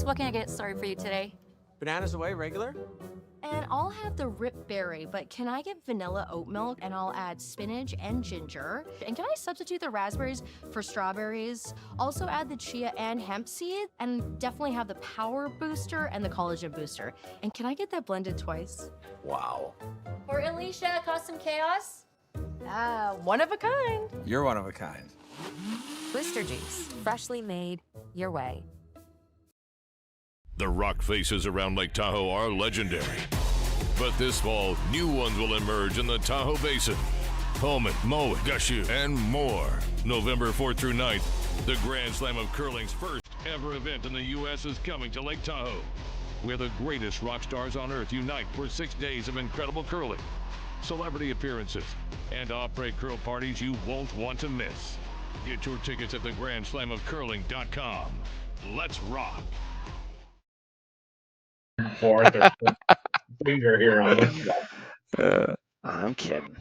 what can I get started for you today? Bananas away, regular? And I'll have the rip berry, but can I get vanilla oat milk and I'll add spinach and ginger? And can I substitute the raspberries for strawberries? Also add the chia and hemp seed, and definitely have the power booster and the collagen booster. And can I get that blended twice? Wow. For Alicia, custom chaos? One of a kind. You're one of a kind. Booster juice, freshly made, your way. The rock faces around Lake Tahoe are legendary. But this fall, new ones will emerge in the Tahoe Basin. Pullman, Moe, Gushu, and more. November 4th through 9th, the Grand Slam of Curling's first ever event in the U.S. is coming to Lake Tahoe, where the greatest rock stars on earth unite for 6 days of incredible curling, celebrity appearances, and off-break curl parties you won't want to miss. Get your tickets at thegrandslamofcurling.com. Let's rock. Fourth or finger here on this. I'm kidding.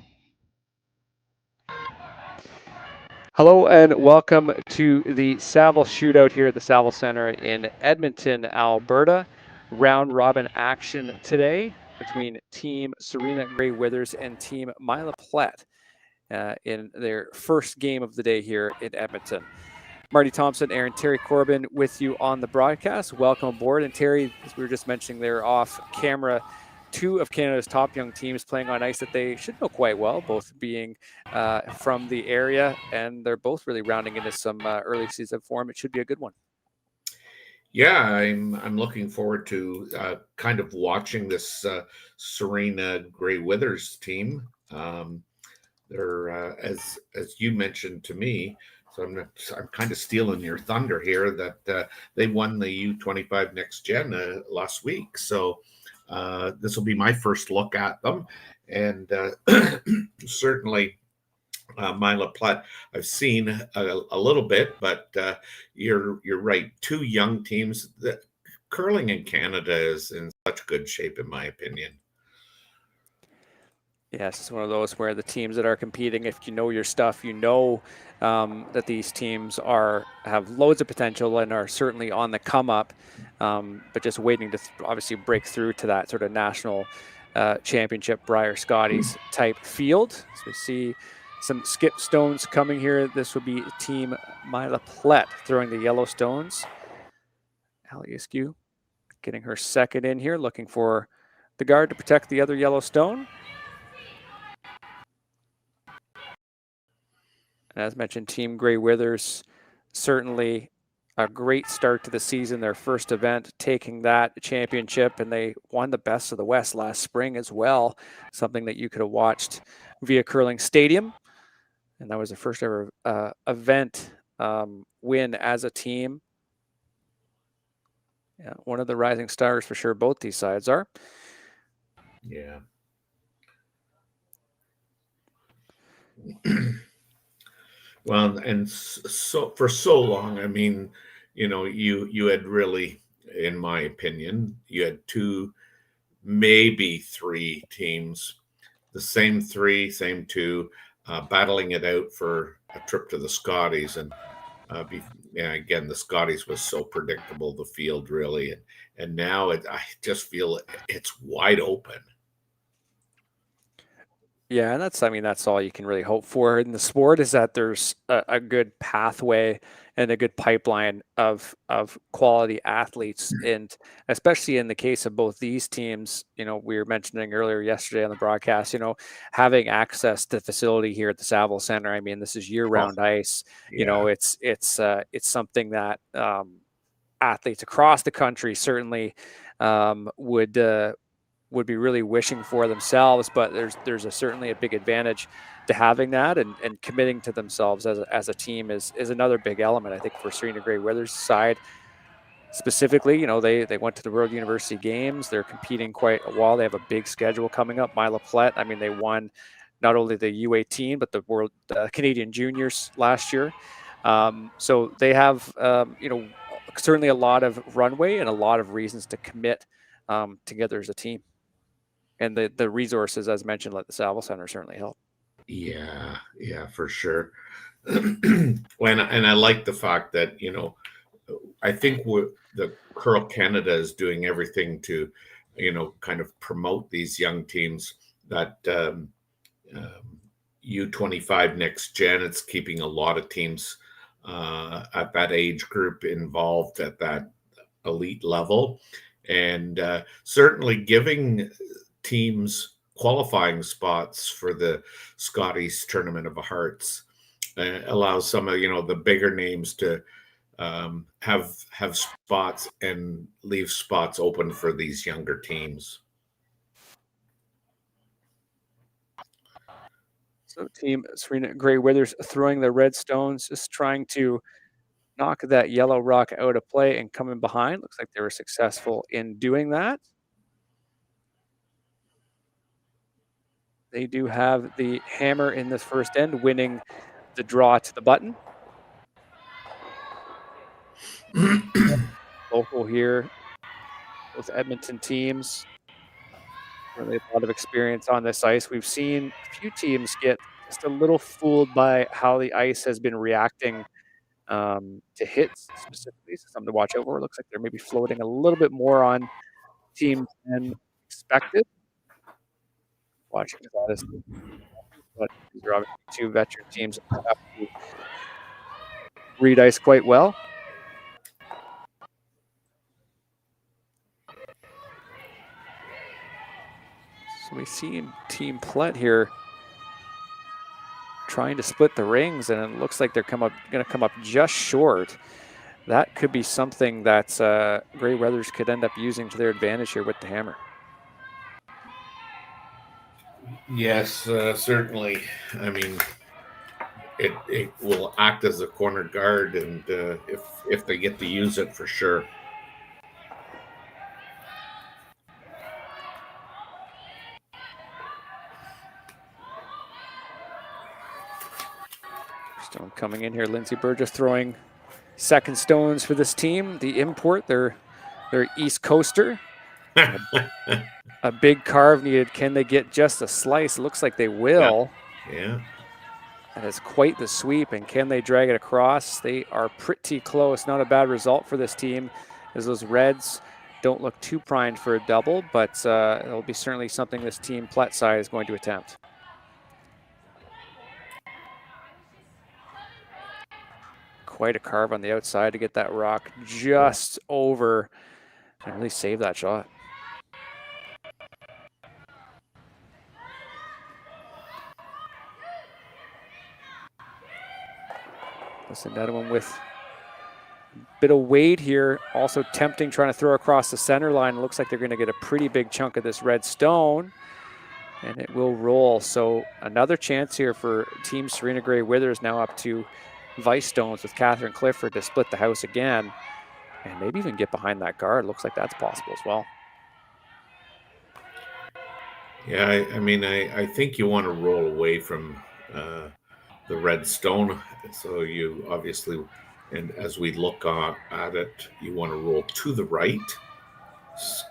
Hello and welcome to the Saville Shootout here at the Saville Center in Edmonton, Alberta. Round robin action today between Team Serena Gray Withers and Team Myla Plett in their first game of the day here in Edmonton. Marty Thompson, Terry Corbin with you on the broadcast. Welcome aboard. And Terry, as we were just mentioning there off camera, two of Canada's top young teams playing on ice that they should know quite well, both being from the area, and they're both really rounding into some early season form. It should be a good one. Yeah, I'm looking forward to kind of watching this Serena Gray Withers team. They're as you mentioned to me. So I'm kind of stealing your thunder here that they won the U25 Next Gen last week. So this will be my first look at them, and certainly Myla Plett I've seen a little bit, but you're right. Two young teams. The curling in Canada is in such good shape, in my opinion. Yes, it's one of those where the teams that are competing, if you know your stuff, you know that these teams have loads of potential and are certainly on the come up, but just waiting to obviously break through to that sort of national championship Briar Scotties type field. So we see some skip stones coming here. This would be Team Myla Plett throwing the yellow stones. Aliescu getting her second in here, looking for the guard to protect the other yellow stone. As mentioned, Team Gray Withers, certainly a great start to the season, their first event, taking that championship, and they won the Best of the West last spring as well, something that you could have watched via Curling Stadium. And that was their first ever event win as a team. Yeah, one of the rising stars for sure, both these sides are. Yeah. Well, and so for so long, I mean, you had really, in my opinion, you had two, maybe three teams, the same three, same two, battling it out for a trip to the Scotties. And again, the Scotties was so predictable, the field really, and now I just feel it's wide open. Yeah, and that's all you can really hope for in the sport, is that there's a good pathway and a good pipeline of quality athletes. And especially in the case of both these teams, we were mentioning earlier yesterday on the broadcast, having access to the facility here at the Saville Center. I mean, this is year-round ice. Yeah. It's something that athletes across the country certainly would be really wishing for themselves, but there's certainly a big advantage to having that, and committing to themselves as a team is another big element, I think, for Serena Gray Withers' side specifically. They went to the World University Games. They're competing quite a while. They have a big schedule coming up. Myla Plett, I mean, they won not only the U18 but the World Canadian Juniors last year. So they have certainly a lot of runway and a lot of reasons to commit together as a team. And the resources, as mentioned, like the Saville Center, certainly help. Yeah, for sure. And I like the fact that I think what the Curl Canada is doing everything to, kind of promote these young teams. That U25 next gen, it's keeping a lot of teams at that age group involved at that elite level, and certainly giving teams qualifying spots for the Scotties Tournament of Hearts allows some of the bigger names to have spots and leave spots open for these younger teams. So Team Serena Grey Withers throwing the red stones, just trying to knock that yellow rock out of play and come in behind. Looks like they were successful in doing that. They do have the hammer in this first end, winning the draw to the button. Local here, both Edmonton teams. Really a lot of experience on this ice. We've seen a few teams get just a little fooled by how the ice has been reacting to hits specifically. So something to watch out for. It looks like they're maybe floating a little bit more on teams than expected. Watching that, but these are obviously two veteran teams that have to read ice quite well. So we see Team Plett here trying to split the rings, and it looks like they're going to come up just short. That could be something that Grey Withers could end up using to their advantage here with the hammer. Yes, certainly. I mean, it will act as a corner guard, and if they get to use it, for sure. Stone coming in here. Lindsay Burgess throwing second stones for this team. The import, they're East Coaster. A big carve needed. Can they get just a slice? It looks like they will. Yeah. That is quite the sweep. And can they drag it across? They are pretty close. Not a bad result for this team, as those Reds don't look too primed for a double, but it'll be certainly something this Team Plett side is going to attempt. Quite a carve on the outside to get that rock just over and really save that shot. Listen, that one with a bit of weight here, also tempting, trying to throw across the center line. It looks like they're going to get a pretty big chunk of this red stone, and it will roll. So another chance here for Team Serena Grey Withers, now up to vice stones with Catherine Clifford to split the house again, and maybe even get behind that guard. Looks like that's possible as well. Yeah, I mean, I think you want to roll away from the red stone. So you obviously, and as we look at it, you want to roll to the right,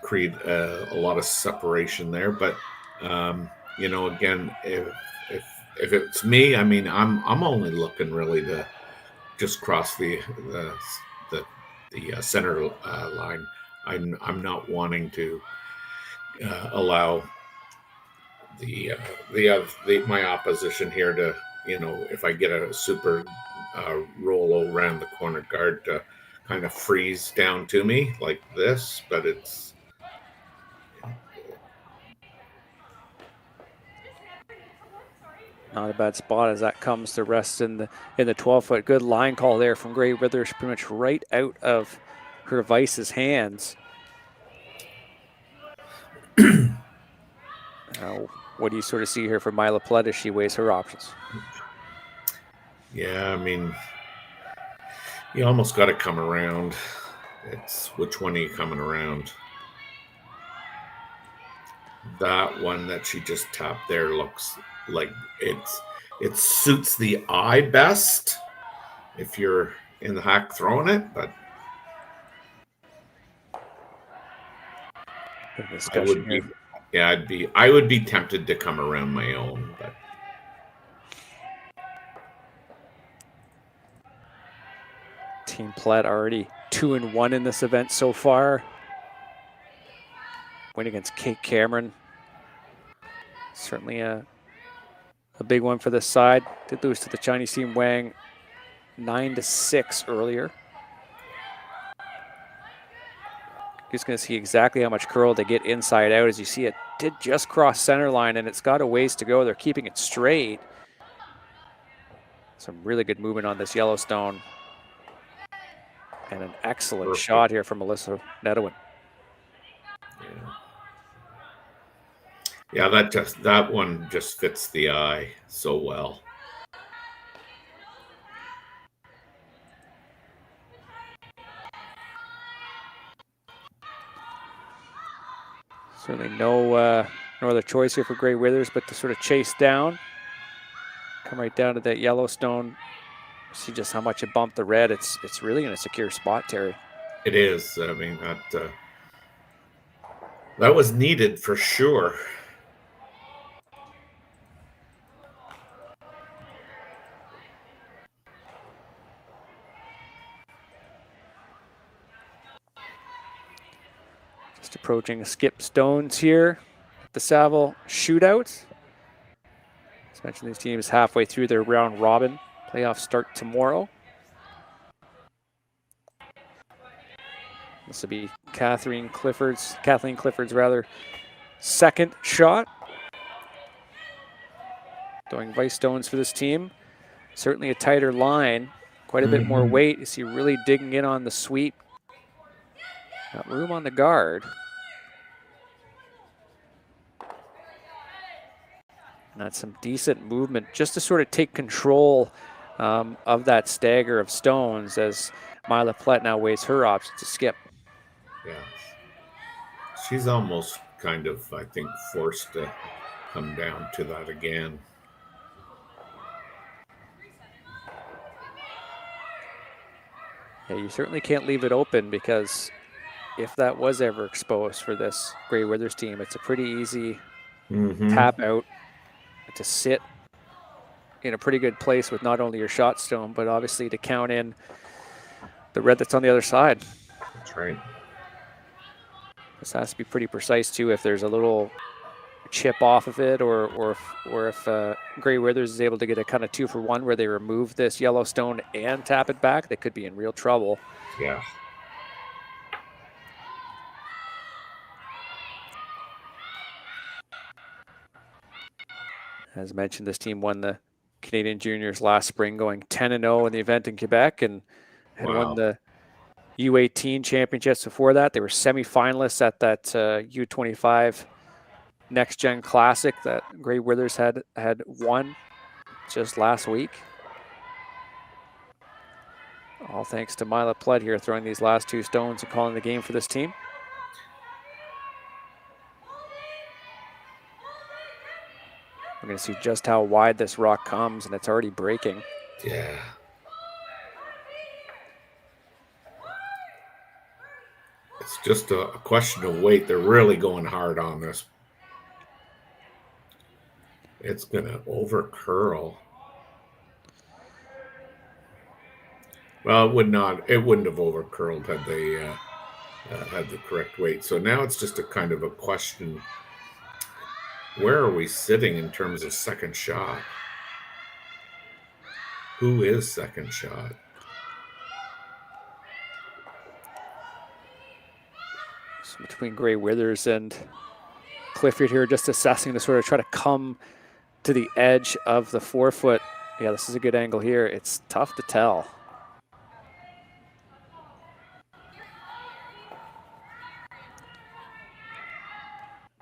create a lot of separation there. But again, if it's me, I mean, I'm only looking really to just cross the center line. I'm not wanting to allow my opposition here to, if I get a super roll around the corner guard to kind of freeze down to me like this, but it's not a bad spot as that comes to rest in the 12-foot. Good line call there from Grey Withers, pretty much right out of her vice's hands. What do you sort of see here for Myla Plett as she weighs her options? Yeah, I mean, you almost got to come around. It's which one are you coming around? That one that she just tapped there looks like it suits the eye best if you're in the hack throwing it, but I would be tempted to come around my own, but Team Plett already 2-1 in this event so far. Win against Kate Cameron. Certainly a big one for this side. Did lose to the Chinese team Wang 9-6 earlier. Just going to see exactly how much curl they get inside out. As you see, it did just cross center line, and it's got a ways to go. They're keeping it straight. Some really good movement on this Yellowstone. And an excellent shot here from Melissa Nedowin. Yeah, that one just fits the eye so well. Certainly no other choice here for Grey Withers but to sort of chase down. Come right down to that Yellowstone. See just how much it bumped the red. It's really in a secure spot, Terry. It is. I mean, that was needed for sure. Just approaching Skip Stones here at the Saville Shootout. As mentioned, these teams halfway through their round robin. Playoffs start tomorrow. This will be Kathleen Clifford's second shot. Throwing vice stones for this team. Certainly a tighter line. Quite a bit more weight. You see really digging in on the sweep. Got room on the guard. And that's some decent movement just to sort of take control of that stagger of stones as Myla Plett now weighs her option to skip. Yeah. She's almost kind of, I think, forced to come down to that again. Yeah, you certainly can't leave it open because if that was ever exposed for this Grey Withers team, it's a pretty easy tap out to sit in a pretty good place with not only your shot stone, but obviously to count in the red that's on the other side. That's right. This has to be pretty precise too. If there's a little chip off of it, or if Grey Withers is able to get a kind of 2-for-1 where they remove this Yellowstone and tap it back, they could be in real trouble. Yeah. As mentioned, this team won the Canadian Juniors last spring, going 10-0 in the event in Quebec, and had won the U18 championships before that. They were semifinalists at that U25 Next Gen Classic that Grey Withers had won just last week. All thanks to Myla Plett here throwing these last two stones and calling the game for this team. We're going to see just how wide this rock comes, and it's already breaking. Yeah. It's just a question of weight. They're really going hard on this. It's going to over curl. Well, it wouldn't have over curled had they had the correct weight. So now it's just a kind of a question. Where are we sitting in terms of second shot? Who is second shot? So between Grey Withers and Clifford here, just assessing to sort of try to come to the edge of the 4-foot. Yeah, this is a good angle here. It's tough to tell.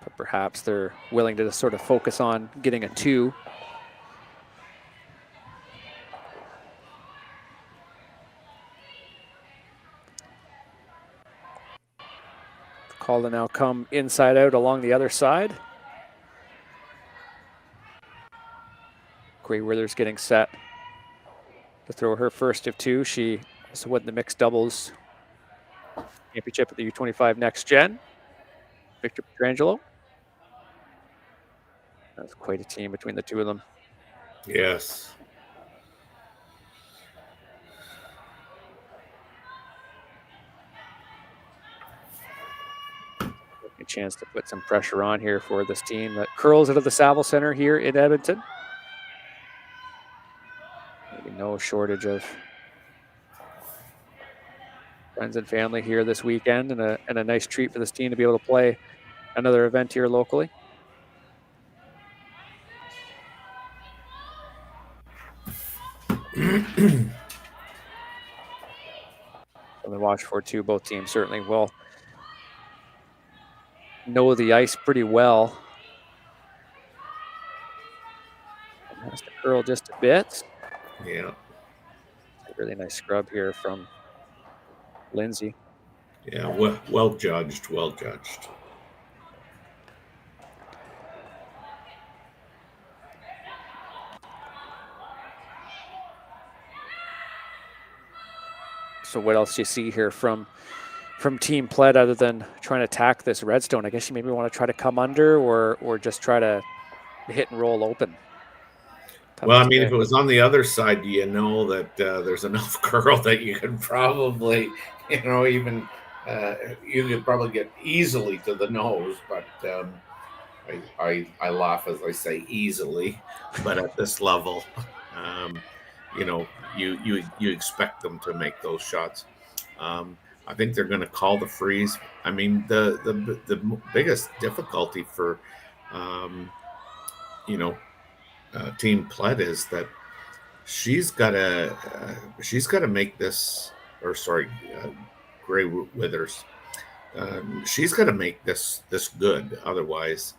But perhaps they're willing to just sort of focus on getting a 2. Call to now come inside out along the other side. Grey Withers getting set to throw her first of 2. She also won the mixed doubles championship at the U25 Next Gen. Victor Petrangelo. That's quite a team between the two of them. Yes. A chance to put some pressure on here for this team that curls out of the Saville Center here in Edmonton. Maybe no shortage of friends and family here this weekend, and a nice treat for this team to be able to play another event here locally. Something to watch for too. Both teams certainly will know the ice pretty well. And has to curl just a bit. Yeah. A really nice scrub here from Lindsay. Yeah, well judged, well judged. So what else do you see here from Team Plett other than trying to attack this redstone? I guess you maybe want to try to come under or just try to hit and roll open. Well, I mean, if it was on the other side, do you know that there's enough curl that you could probably, even you could probably get easily to the nose, but I laugh as I say easily, but at this level, you expect them to make those shots. I think they're going to call the freeze. I mean, the biggest difficulty for Team Plett is that she's got to make this, Gray Withers. She's got to make this good. Otherwise,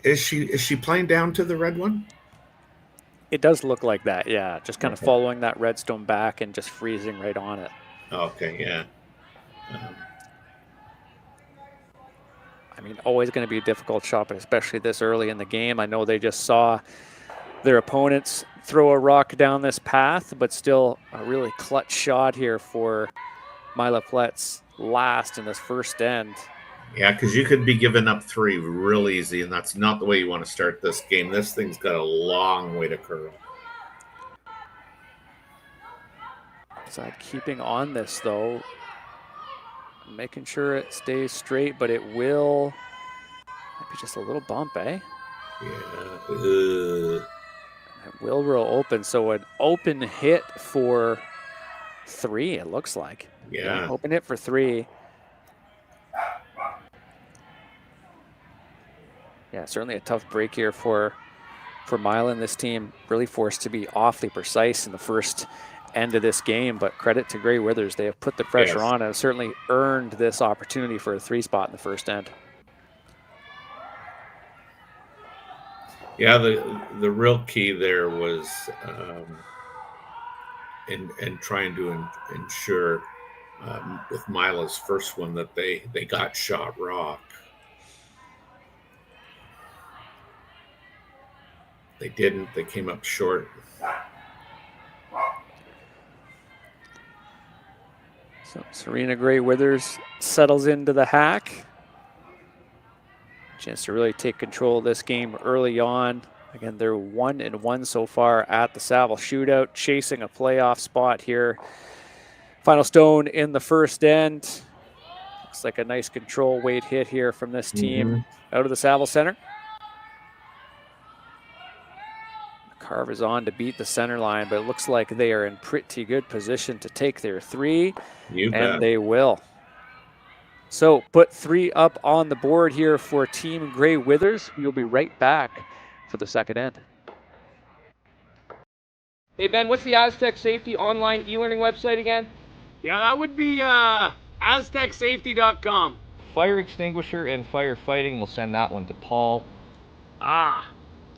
is she playing down to the red one? It does look like that, yeah. Just kind of following that redstone back and just freezing right on it. Okay, yeah. I mean, always going to be a difficult shot, but especially this early in the game. I know they just saw their opponents throw a rock down this path, but still a really clutch shot here for Myla Plett's last in this first end. Yeah, because you could be giving up 3 real easy, and that's not the way you want to start this game. This thing's got a long way to curl. Side keeping on this, though. Making sure it stays straight, but it will. Might be just a little bump, eh? Yeah. It will roll open, so an open hit for 3, it looks like. Yeah. Open hit for 3. Yeah, certainly a tough break here for Myla and this team. Really forced to be awfully precise in the first end of this game, but credit to Gray Withers. They have put the pressure on and have certainly earned this opportunity for a 3 spot in the first end. Yeah, the real key there was in trying to ensure with Myla's first one that they got shot rock. They didn't. They came up short. So Serena Gray Withers settles into the hack. Chance to really take control of this game early on. Again, they're 1-1 so far at the Saville Shootout, chasing a playoff spot here. Final stone in the first end. Looks like a nice control weight hit here from this team out of the Saville Center. Carve is on to beat the center line, but it looks like they are in pretty good position to take their 3, and they will. So put 3 up on the board here for Team Gray Withers. We'll be right back for the second end. Hey Ben, what's the Aztec Safety online e-learning website again? Yeah, that would be aztecsafety.com. Fire extinguisher and firefighting, we'll send that one to Paul. Ah,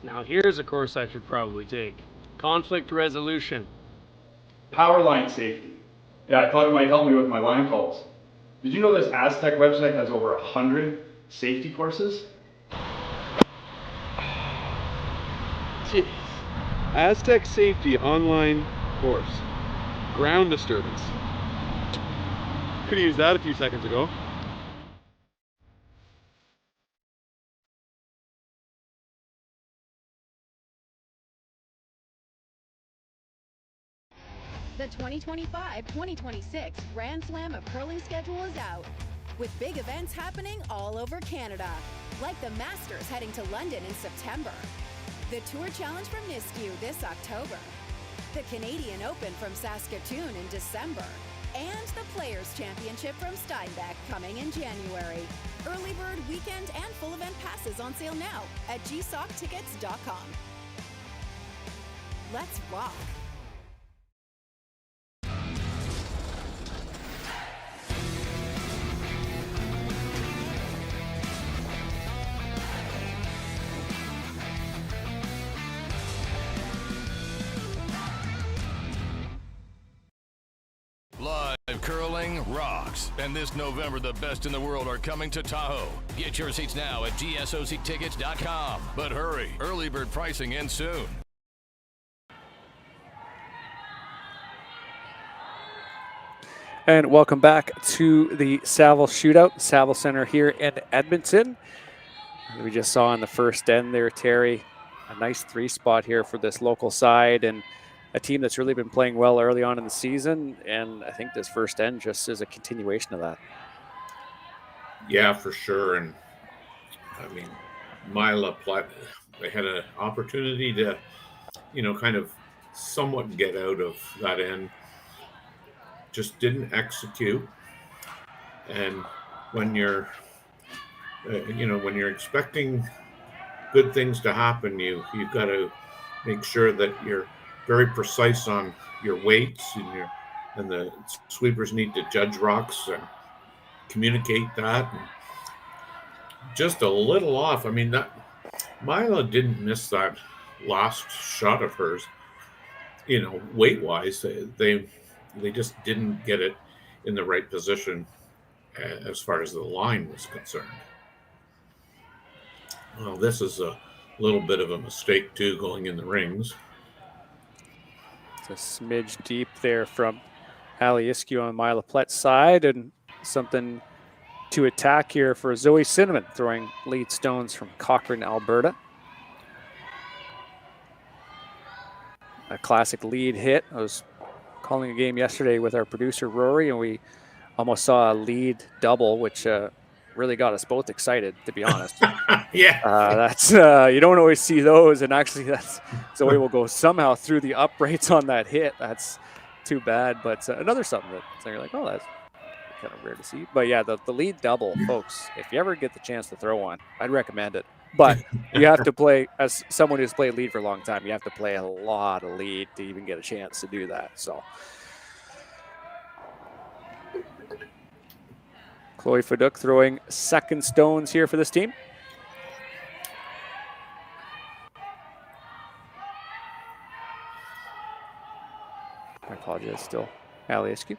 now here's a course I should probably take. Conflict resolution. Power line safety. Yeah, I thought it might help me with my line calls. Did you know this Aztec website has over 100 safety courses? Jeez. Aztec Safety online course. Ground disturbance. Could have used that a few seconds ago. The 2025-2026 Grand Slam of Curling schedule is out, with big events happening all over Canada, like the Masters heading to London in September, the Tour Challenge from Nisku this October, the Canadian Open from Saskatoon in December, and the Players' Championship from Steinbeck coming in January. Early bird weekend and full event passes on sale now at gsoctickets.com. Let's rock! Live curling rocks. And this November, the best in the world are coming to Tahoe. Get your seats now at gsoctickets.com. But hurry, early bird pricing ends soon. And welcome back to the Saville Shootout, Saville Center here in Edmonton. We just saw on the first end there, Terry, a nice 3-spot here for this local side, and a team that's really been playing well early on in the season. And I think this first end just is a continuation of that. Yeah, for sure. And I mean, Myla Plett, they had an opportunity to, kind of somewhat get out of that end. Just didn't execute. And when you're, when you're expecting good things to happen, you've got to make sure that you're very precise on your weights, and the sweepers need to judge rocks and communicate that. And just a little off. I mean, that Myla didn't miss that last shot of hers. Weight-wise, they just didn't get it in the right position as far as the line was concerned. Well, this is a little bit of a mistake too, going in the rings. It's a smidge deep there from Aliescu on Myla Plett's side, and something to attack here for Zoe Cinnamon, throwing lead stones from Cochrane, Alberta. A classic lead hit. I was calling a game yesterday with our producer Rory, and we almost saw a lead double, which really got us both excited, to be honest. Yeah. That's you don't always see those, and actually that's Zoe will go somehow through the uprights on that hit. That's too bad, but another something that you're like, oh, that's kind of rare to see. But yeah, the lead double, folks, if you ever get the chance to throw one, I'd recommend it. But you have to play, as someone who's played lead for a long time, you have to play a lot of lead to even get a chance to do that. So Chloe Faduk throwing second stones here for this team. I apologize, still Aliescu.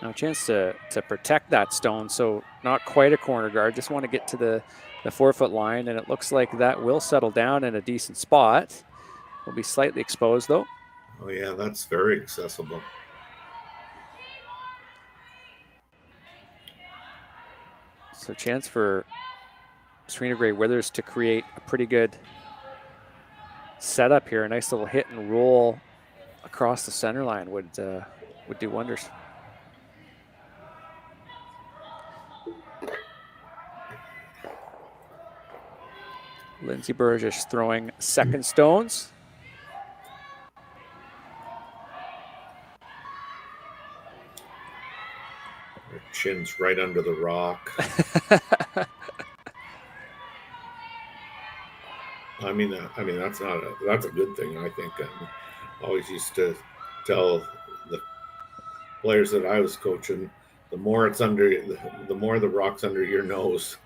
Now a chance to protect that stone, so not quite a corner guard. Just want to get to the 4-foot line, and it looks like that will settle down in a decent spot. Will be slightly exposed though. Oh yeah, that's very accessible. So chance for Serena Gray Withers to create a pretty good setup here. A nice little hit and roll across the center line would do wonders. Lindsay Burgess throwing second stones. Her chin's right under the rock. I mean that's a good thing. I think I always used to tell the players that I was coaching, the more the rock's under your nose,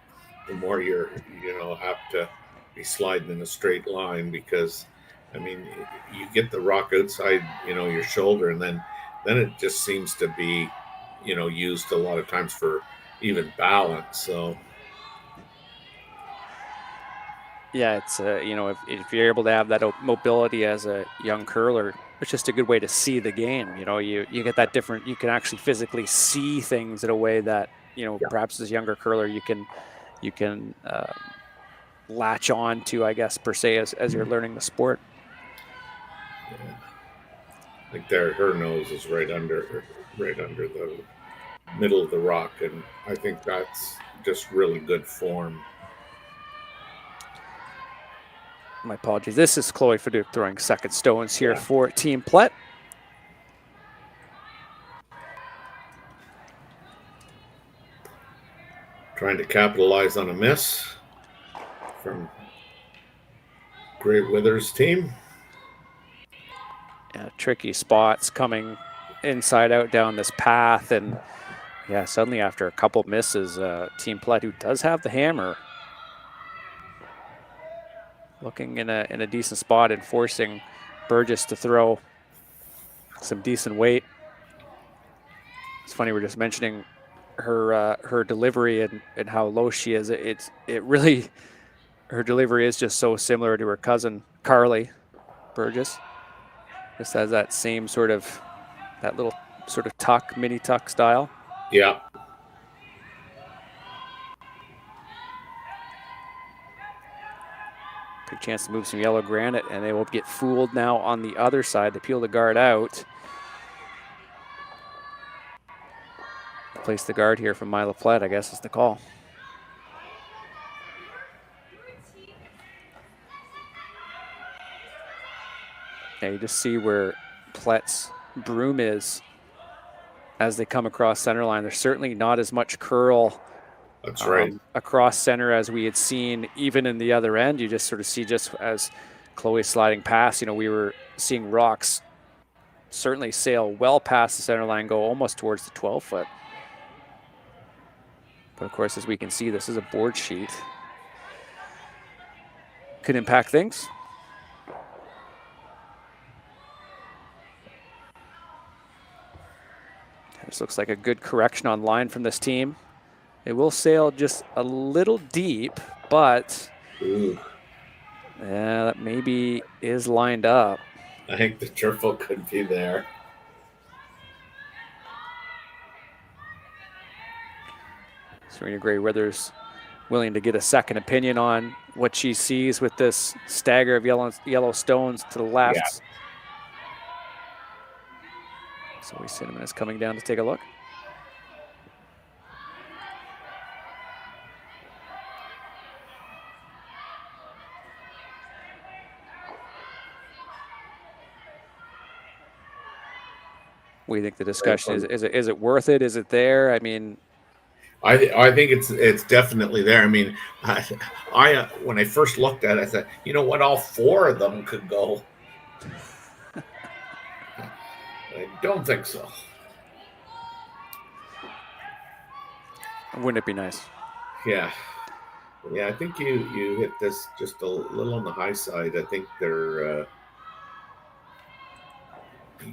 the more you're have to be sliding in a straight line, because I mean you get the rock outside your shoulder, and then it just seems to be used a lot of times for even balance. So yeah, it's if you're able to have that mobility as a young curler, it's just a good way to see the game. You get that different, you can actually physically see things in a way that perhaps as a younger curler you can latch on to, I guess, per se, as you're learning the sport. Yeah. Like there, her nose is right under the middle of the rock, and I think that's just really good form. My apologies. This is Chloe Fadouk throwing second stones here for Team Plett. Trying to capitalize on a miss from Great Withers team. Yeah, tricky spots coming inside out down this path, and yeah, suddenly after a couple misses, Team Plett, who does have the hammer, looking in a decent spot and forcing Burgess to throw some decent weight. It's funny, we're just mentioning her delivery and how low she is. It really, her delivery is just so similar to her cousin Carly Burgess. Just has that same sort of, that little sort of tuck, mini tuck style. Yeah. Big chance to move some yellow granite, and they will get fooled now on the other side. They peel the guard out. Place the guard here from Myla Plett, I guess is the call. Yeah, you just see where Plett's broom is as they come across center line. There's certainly not as much curl That's right. across center as we had seen even in the other end. You just sort of see, just as Chloe's sliding past, you know, we were seeing rocks certainly sail well past the center line, go almost towards the 12-foot. But of course, as we can see, this is a board sheet. Could impact things. This looks like a good correction on line from this team. It will sail just a little deep, but yeah, that maybe is lined up. I think the triple could be there. Serena Gray Withers willing to get a second opinion on what she sees with this stagger of yellow stones to the left. Yeah. So Cinnamon is coming down to take a look. What do you think the discussion is? Is it worth it? Is it there? I mean, I think it's definitely there. I mean, I when I first looked at it, I said, you know what, all four of them could go. I don't think so. Wouldn't it be nice? Yeah. Yeah, I think you hit this just a little on the high side. I think they're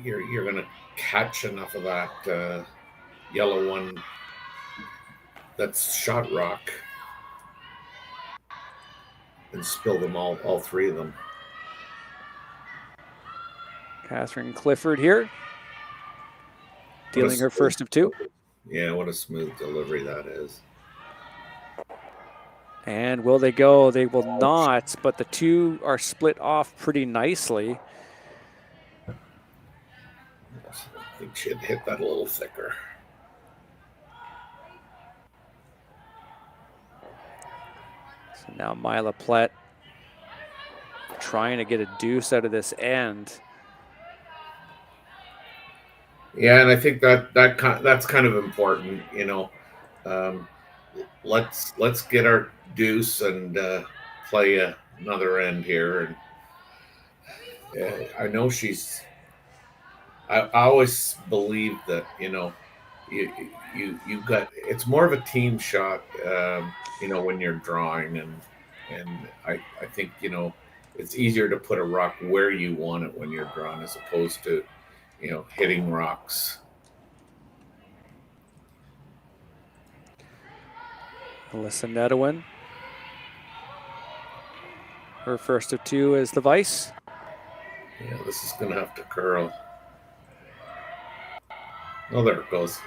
you're going to catch enough of that yellow one that's shot rock and spill them all three of them. Catherine Clifford here, dealing her first of two. Yeah, what a smooth delivery that is. And will they go? They will not, but the two are split off pretty nicely. I think she'd hit that a little thicker. So now Myla Plett trying to get a deuce out of this end. Yeah, and I think that's kind of important, you know. Let's get our deuce and play another end here. And I know she's. I always believe that, you know, you got, it's more of a team shot, you know, when you're drawing, and I think, you know, it's easier to put a rock where you want it when you're drawing as opposed to, you know, hitting rocks. Alyssa Nedowin. Her first of two is the vice. Yeah, this is going to have to curl. Oh, there it goes.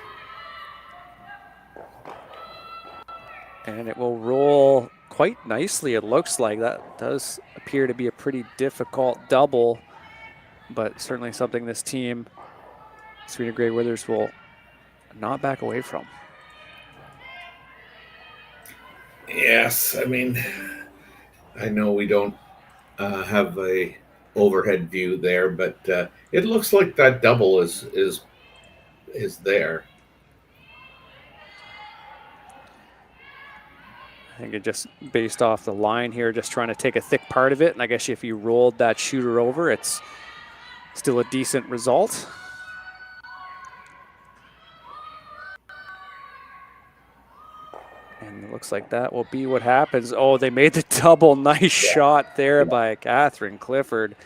And it will roll quite nicely, it looks like. That does appear to be a pretty difficult double. but certainly something this team, Serena Grey Withers, will not back away from. Yes, I mean, I know we don't have a overhead view there, but it looks like that double is there. I think it just based off the line here, just trying to take a thick part of it. And I guess if you rolled that shooter over, it's still a decent result. And it looks like that will be what happens. Oh, they made the double. Nice shot there by Catherine Clifford.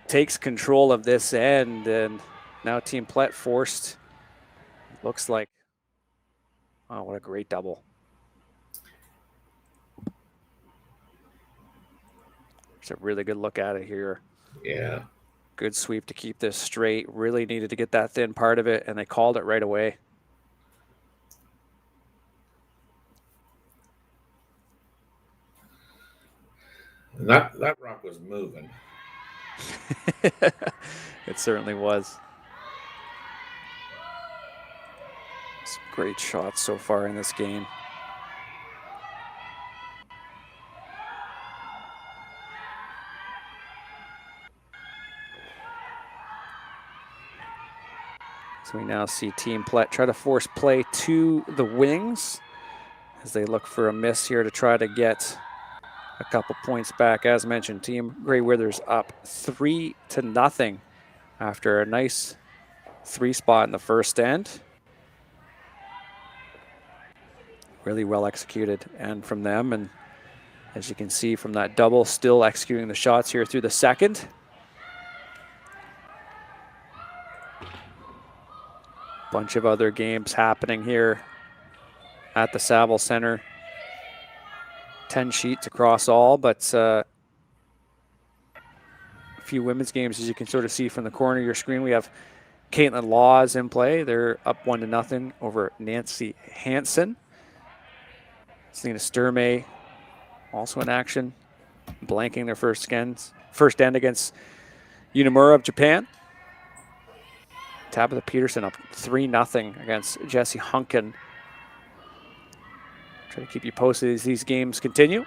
Takes control of this end, and now Team Plett forced. Looks like, oh, what a great double. It's a really good look at it here. Yeah. Good sweep to keep this straight. Really needed to get that thin part of it, and they called it right away. And that rock was moving. It certainly was. Some great shots so far in this game. So we now see Team Plett try to force play to the wings as they look for a miss here to try to get a couple points back. As mentioned, Team Grey Withers up 3-0 after a nice 3 spot in the first end. Really well executed and from them, and as you can see from that double, still executing the shots here through the second. Bunch of other games happening here at the Saville Center. 10 sheets across all, but a few women's games, as you can sort of see from the corner of your screen. We have Caitlin Laws in play. They're up 1-0 over Nancy Hansen. Selena Sturmey also in action, blanking their first end against Unimura of Japan. Tabitha Peterson up 3-0 against Jessie Hunkin. Try to keep you posted as these games continue.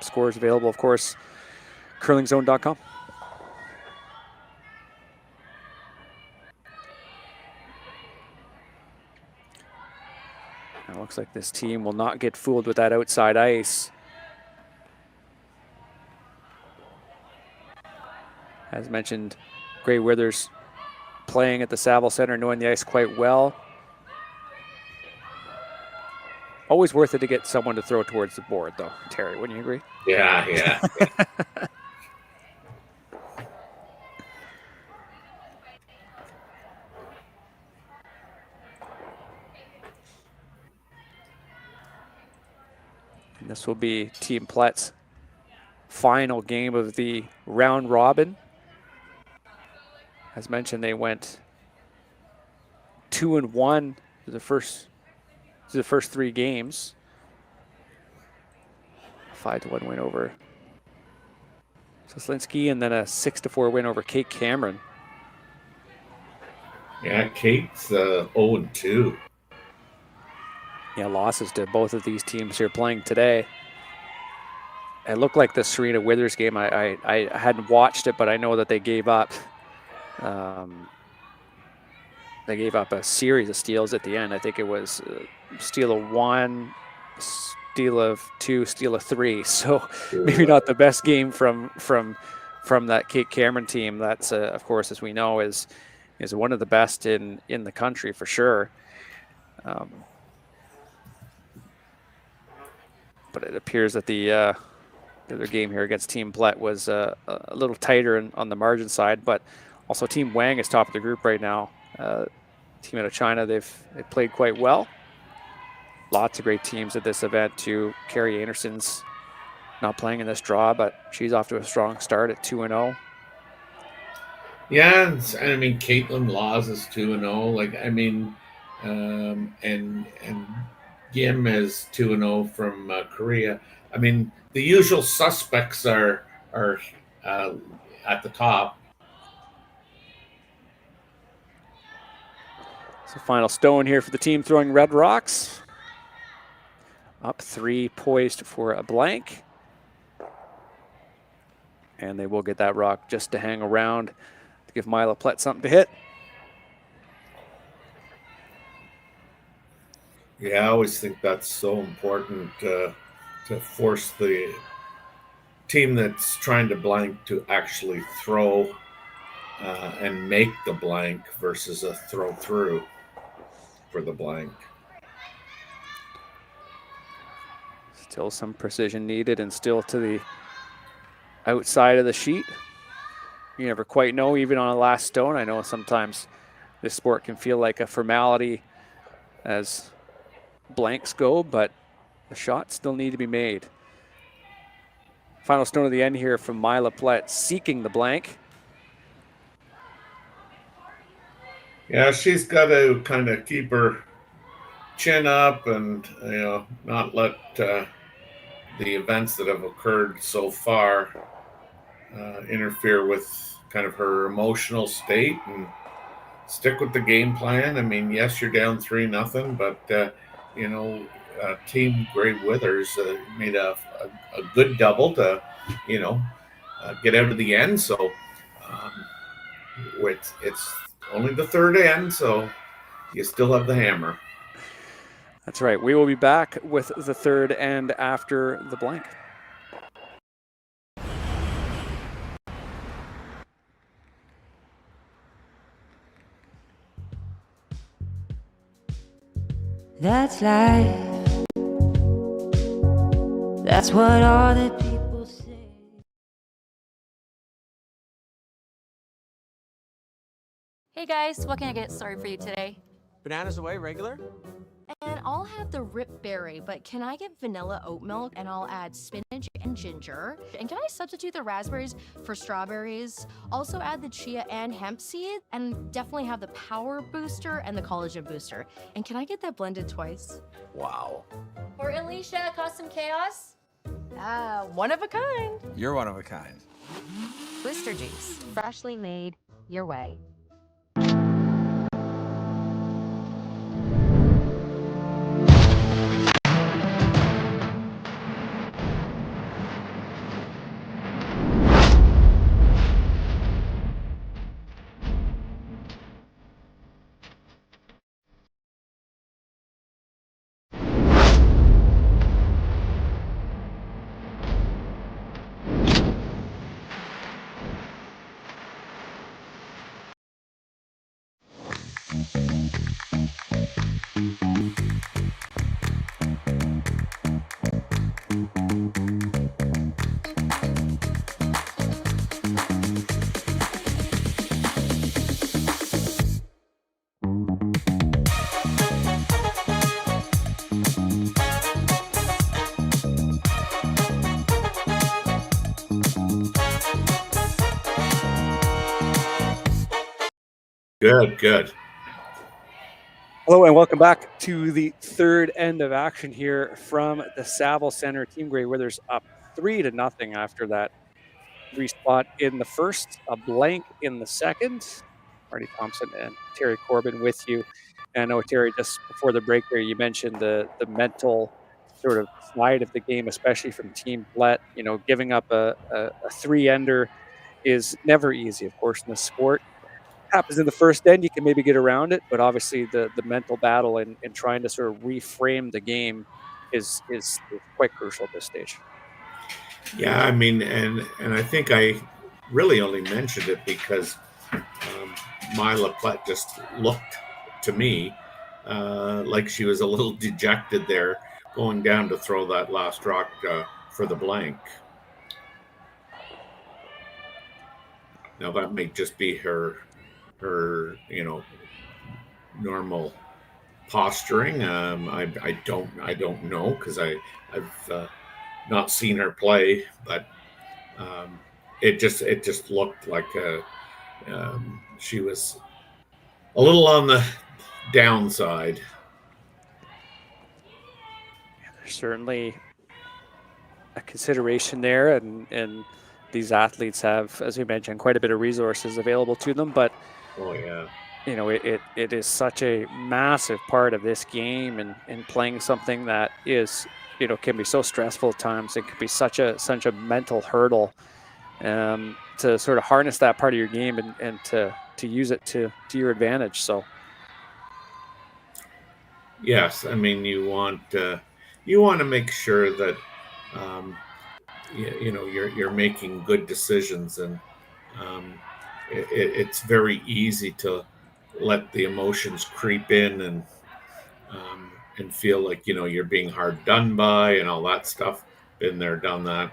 Scores available, of course, curlingzone.com. It looks like this team will not get fooled with that outside ice. As mentioned, Grey Withers playing at the Saville Center, knowing the ice quite well. Always worth it to get someone to throw towards the board, though, Terry, wouldn't you agree? Yeah. And this will be Team Plett's final game of the round robin. As mentioned, they went 2-1 to the first 3 games. 5-1 win over Soslinski, and then a 6-4 win over Kate Cameron. Yeah, Kate's 0-2. Yeah, losses to both of these teams here playing today. It looked like the Serena Withers game. I hadn't watched it, but I know that they gave up. They gave up a series of steals at the end. I think it was steal of 1, steal of 2, steal of 3. So maybe not the best game from that Kate Cameron team. That's of course, as we know, is one of the best in the country for sure. But it appears that the other game here against Team Plett was a little tighter on the margin side, but also Team Wang is top of the group right now. Team out of China, they've played quite well. Lots of great teams at this event too. Carrie Anderson's not playing in this draw, but she's off to a strong start at 2-0. Yeah, and I mean Caitlin Laws is 2-0. Like I mean, and Gim is 2-0 from Korea. I mean, the usual suspects are at the top. So final stone here for the team throwing red rocks. Up 3, poised for a blank. And they will get that rock just to hang around to give Myla Plett something to hit. Yeah, I always think that's so important to force the team that's trying to blank to actually throw and make the blank versus a throw through for the blank. Still some precision needed and still to the outside of the sheet. You never quite know, even on a last stone. I know sometimes this sport can feel like a formality as blanks go, but the shots still need to be made. Final stone of the end here from Myla Plett, seeking the blank. Yeah, she's got to kind of keep her chin up and, you know, not let the events that have occurred so far interfere with kind of her emotional state and stick with the game plan. I mean, yes, you're down 3-0, but you know, Team Grey Withers made a good double to, you know, get out of the end. So it's only the third end, so you still have the hammer. That's right. We will be back with the third end after the blank. That's life. That's what all the people say. Hey guys, what can I get started for you today? Bananas away, regular? And I'll have the rip berry, but can I get vanilla oat milk and I'll add spinach and ginger? And can I substitute the raspberries for strawberries? Also add the chia and hemp seed, and definitely have the power booster and the collagen booster. And can I get that blended twice? Wow. For Alicia, custom chaos? One of a kind. You're one of a kind. Blister juice, freshly made your way. Good. Hello and welcome back to the third end of action here from the Saville Center. Team Grey Withers up 3-0 after that 3 spot in the first, a blank in the second. Marty Thompson and Terry Corbin with you. And I know, Terry, just before the break there, you mentioned the mental sort of side of the game, especially from Team Plett. You know, giving up a 3-ender is never easy, of course, in the sport. Happens in the first end, you can maybe get around it, but obviously the mental battle and trying to sort of reframe the game is quite crucial at this stage. Yeah, I mean, and I think I really only mentioned it because Myla Plett just looked to me like she was a little dejected there, going down to throw that last rock for the blank. Now that may just be her you know, normal posturing. I don't know because I've not seen her play, but it just looked like she was a little on the downside. Yeah, there's certainly a consideration there, and these athletes have, as we mentioned, quite a bit of resources available to them, but oh yeah, you know, it is such a massive part of this game, and playing something that is, you know, can be so stressful at times. It could be such a mental hurdle, to sort of harness that part of your game and to use it to your advantage. So Yes, I mean you want to make sure that you know you're making good decisions, and um, it's very easy to let the emotions creep in and feel like you know you're being hard done by and all that stuff. Been there, done that.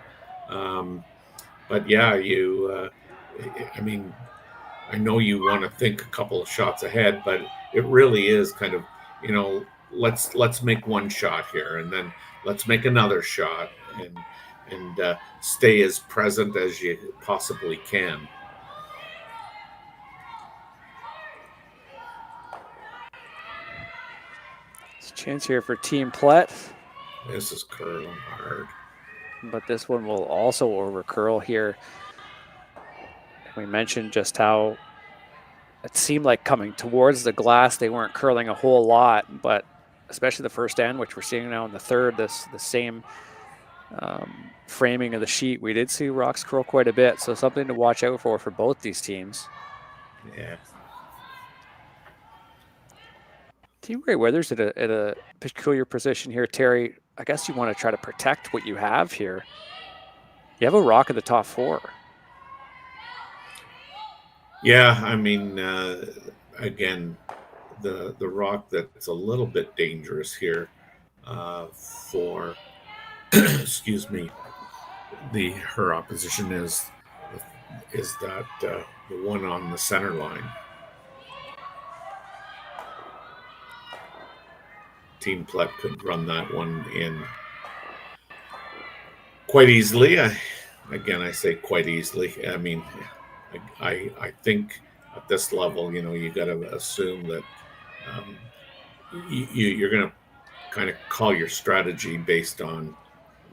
Um, but yeah, I mean, I know you want to think a couple of shots ahead, but it really is kind of, you know, let's make one shot here, and then let's make another shot, and stay as present as you possibly can. it's a chance here for Team Plett. This is curling hard, but this one will also over curl here. We mentioned just how it seemed like coming towards the glass, they weren't curling a whole lot, but especially the first end, which we're seeing now in the third, the same framing of the sheet, we did see rocks curl quite a bit. So something to watch out for both these teams. Yeah. Team Grey Weathers at a peculiar position here, Terry. I guess you want to try to protect what you have here. You have a rock in the top four. Yeah, I mean, again, the rock that's a little bit dangerous here for excuse me, her opposition is that the one on the center line. Team Plett could run that one in quite easily. I say quite easily. I mean, I think at this level, you know, you got to assume that you're going to kind of call your strategy based on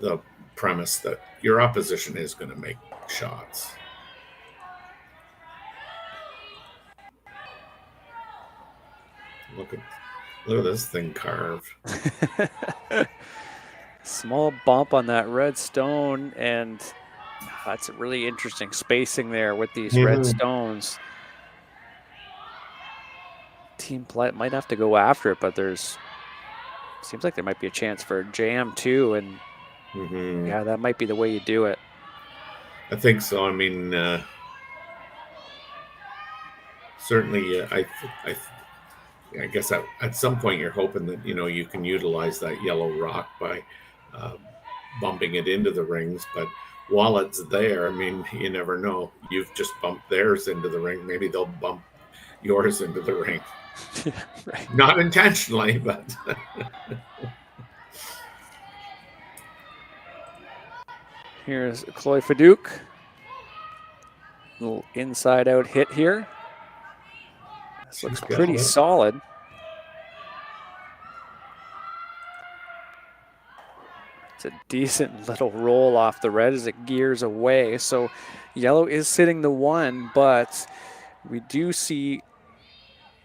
the premise that your opposition is going to make shots. Look at this thing carved. Small bump on that red stone, and that's a really interesting spacing there with these red stones. Team Plett might have to go after it, but seems like there might be a chance for a jam too, and yeah, that might be the way you do it. I think so. I mean, certainly, I guess at some point you're hoping that, you know, you can utilize that yellow rock by bumping it into the rings. But while it's there, I mean, you never know. You've just bumped theirs into the ring. Maybe they'll bump yours into the ring. Right. Not intentionally, but here's Chloe Fadouk. Little inside out hit here. This looks pretty solid. It's a decent little roll off the red as it gears away. So yellow is sitting the one, but we do see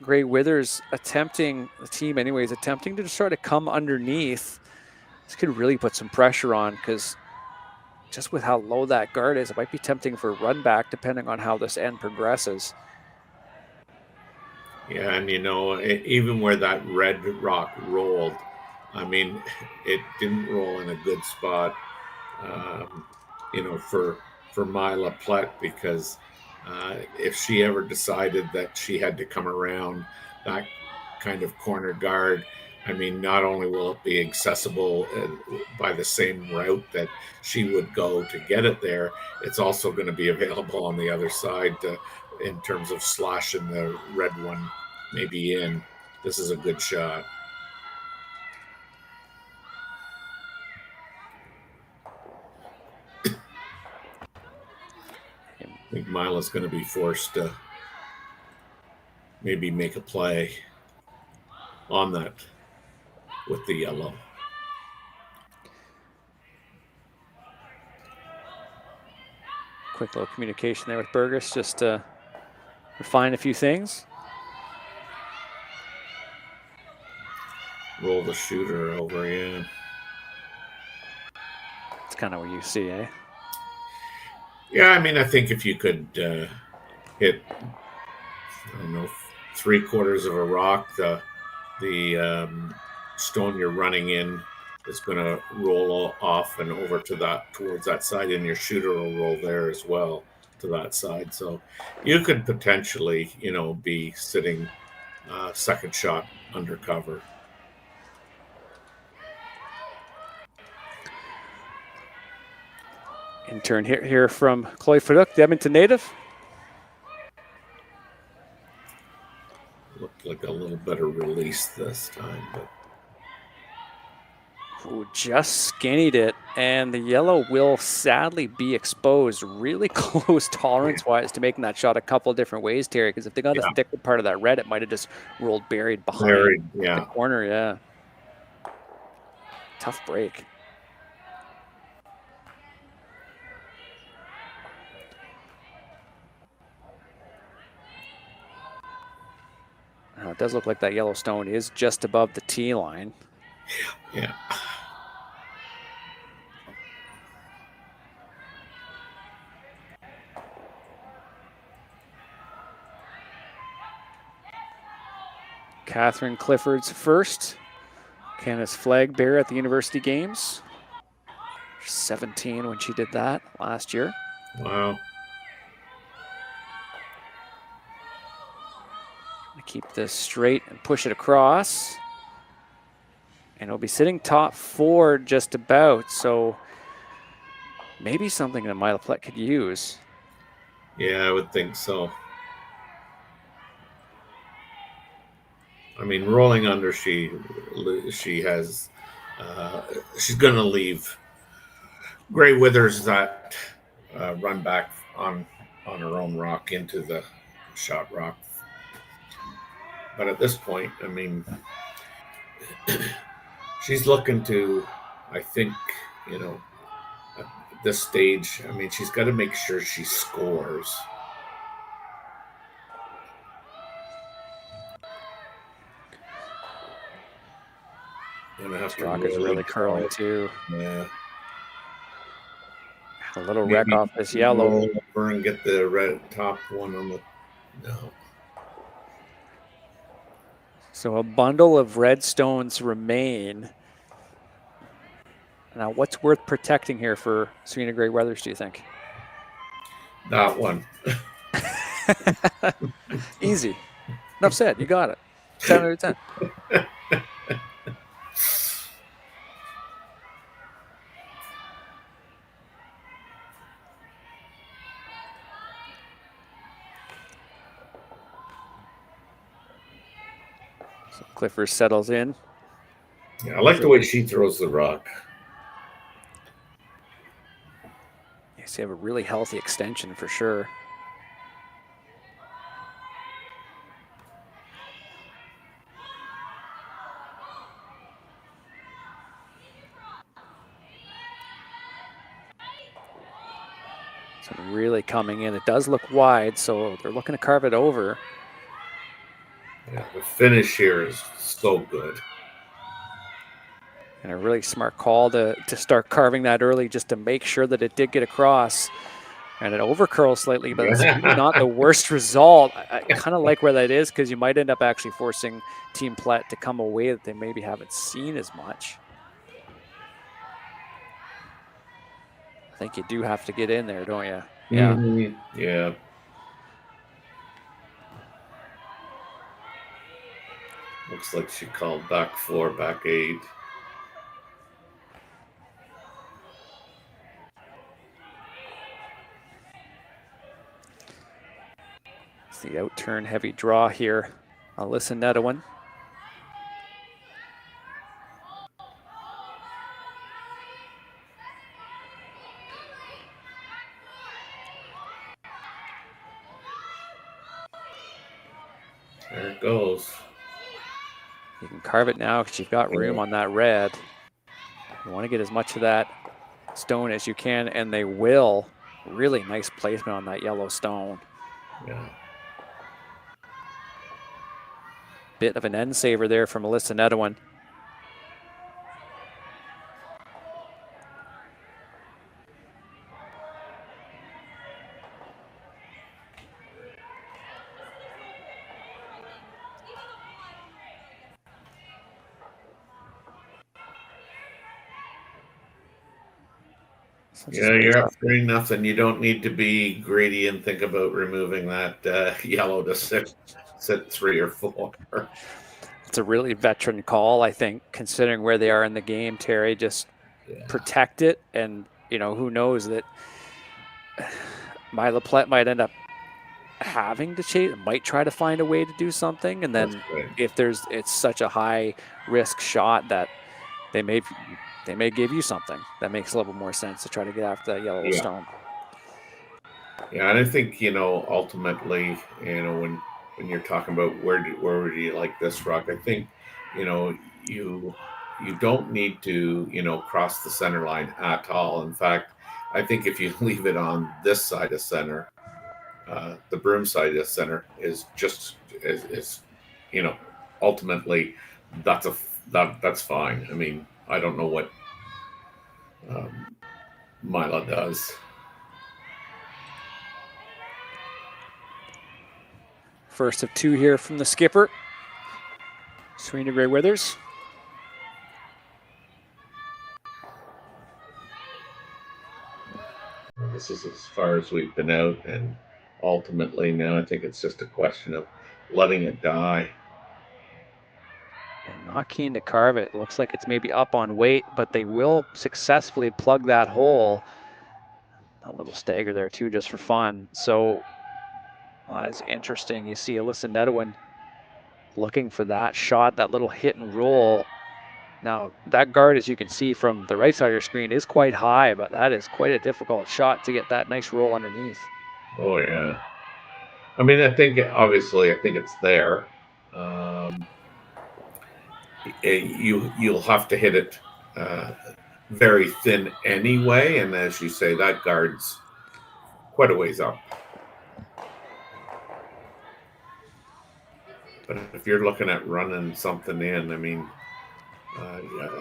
Grey Withers attempting, the team anyways, attempting to just try to come underneath. This could really put some pressure on, because just with how low that guard is, it might be tempting for a run back depending on how this end progresses. yeah, and you know, even where that red rock rolled, I mean, it didn't roll in a good spot, you know, for Myla Plett, because if she ever decided that she had to come around that kind of corner guard, I mean, not only will it be accessible by the same route that she would go to get it there, it's also going to be available on the other side in terms of slashing the red one maybe in. This is a good shot. I think Myla's going to be forced to maybe make a play on that with the yellow. Quick little communication there with Burgess just to refine a few things. roll the shooter over. Yeah. It's kind of what you see, eh? Yeah, I mean, I think if you could hit, I don't know, 3/4 of a rock, the stone you're running in is going to roll off and over to that, towards that side, and your shooter will roll there as well to that side. So you could potentially, be sitting second shot under cover. In turn here from Chloe Faduk, the Edmonton native. Looked like a little better release this time, but Who just skinnied it, and the yellow will sadly be exposed. Really close tolerance-wise to making that shot a couple different ways, Terry, because if they got a thicker part of that red, it might have just rolled buried behind the corner, yeah. Tough break. It does look like that yellow stone is just above the tee line. Yeah. Catherine Clifford's first Canada's flag bearer at the University Games. 17 when she did that last year. Wow. Keep this straight and push it across. And it'll be sitting top 4 just about, so maybe something that Myla Plett could use. Yeah, I would think so. I mean, rolling under, she has, she's going to leave Gray Withers that run back on her own rock into the shot rock. But at this point, I mean, she's looking to, I think, at this stage, I mean, she's got to make sure she scores. This rock is really curling too. Yeah. A little wreck off this yellow. Roll over and get the red top one on the, no. So a bundle of red stones remain. Now, what's worth protecting here for Serena Gray Weathers, do you think? That one. Easy. Enough said. You got it. 10 out of 10. So Clifford settles in. Yeah, I like the way she throws the rock. Yes, you have a really healthy extension for sure. So really coming in. It does look wide, so they're looking to carve it over. Yeah, the finish here is so good. And a really smart call to start carving that early just to make sure that it did get across. And it overcurls slightly, but it's not the worst result. I kind of like where that is because you might end up actually forcing Team Plett to come away that they maybe haven't seen as much. I think you do have to get in there, don't you? Yeah. Mm-hmm. Yeah. Looks like she called back 4, back 8. It's the out-turn heavy draw here. Alyssa Nedowin. There it goes. You can carve it now because you've got room on that red. You want to get as much of that stone as you can, and they will. Really nice placement on that yellow stone. Yeah. Bit of an end saver there from Alyssa Nedowin. Yeah, you're up 3-0. You don't need to be greedy and think about removing that yellow to sit 3 or 4. It's a really veteran call, I think, considering where they are in the game, Terry. Just protect it, and, who knows that Myla Plett might end up having to chase, might try to find a way to do something, and then if it's such a high risk shot that they may give you something that makes a little more sense to try to get after that yellow stone. Yeah, and I think ultimately, when you're talking about where would you like this rock, I think you don't need to cross the center line at all. In fact, I think if you leave it on this side of center, the broom side of center is just is ultimately that's fine. I mean, I don't know what Myla does. First of 2 here from the skipper, Serena Gray Withers. This is as far as we've been out, and ultimately now I think it's just a question of letting it die. And not keen to carve it. Looks like it's maybe up on weight, but they will successfully plug that hole. A little stagger there too, just for fun. So that's interesting. You see Alyssa Nedwin looking for that shot, that little hit and roll. Now, that guard, as you can see from the right side of your screen, is quite high, but that is quite a difficult shot to get that nice roll underneath. Oh, yeah. I mean, I think it's there. You'll have to hit it very thin anyway, and as you say, that guard's quite a ways up. But if you're looking at running something in, I mean,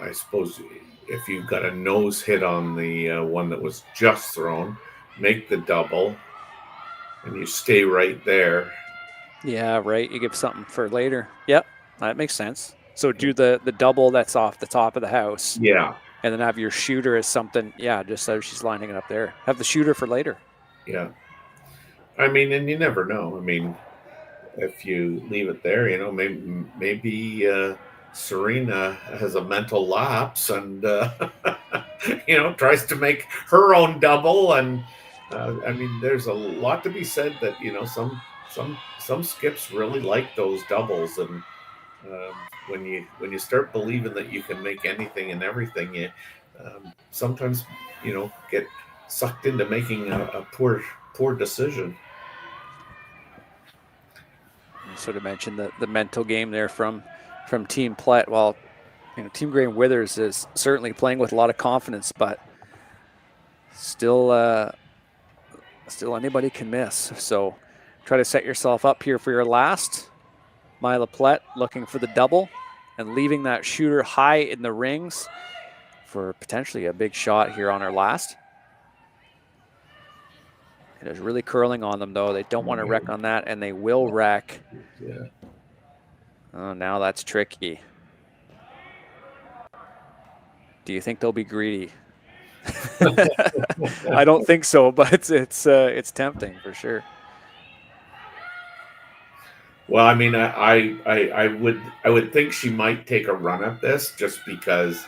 I suppose if you've got a nose hit on the one that was just thrown, make the double, and you stay right there. Yeah, right. You give something for later. Yep, that makes sense. So do the double that's off the top of the house. Yeah. And then have your shooter as something, just so she's lining it up there. Have the shooter for later. Yeah. I mean, and you never know. I mean, if you leave it there, maybe Serena has a mental lapse and tries to make her own double. And I mean, there's a lot to be said that some skips really like those doubles, and when you start believing that you can make anything and everything, you sometimes get sucked into making a poor decision. You sort of mentioned the mental game there from Team Plett. Well, Team Gray Withers is certainly playing with a lot of confidence, but still anybody can miss. So try to set yourself up here for your last. Myla Plett looking for the double and leaving that shooter high in the rings for potentially a big shot here on her last. It is really curling on them, though. They don't want to wreck on that, and they will wreck. Yeah. Oh, now that's tricky. Do you think they'll be greedy? I don't think so, but it's tempting for sure. Well, I mean, I would think she might take a run at this just because,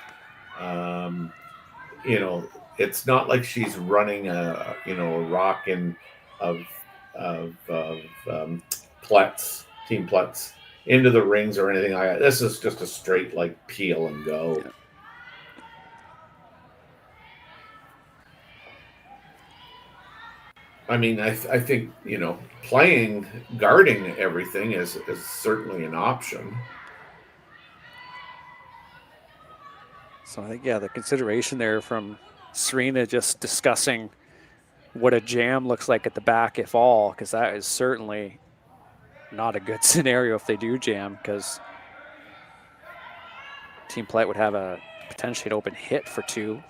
it's not like she's running a rock in of Plett's, Team Plett's into the rings or anything like that. This is just a straight peel and go. Yeah. I mean, I think guarding everything is certainly an option. So I think the consideration there from Serena just discussing what a jam looks like at the back, if all, because that is certainly not a good scenario if they do jam, because Team Plett would have a potentially an open hit for 2.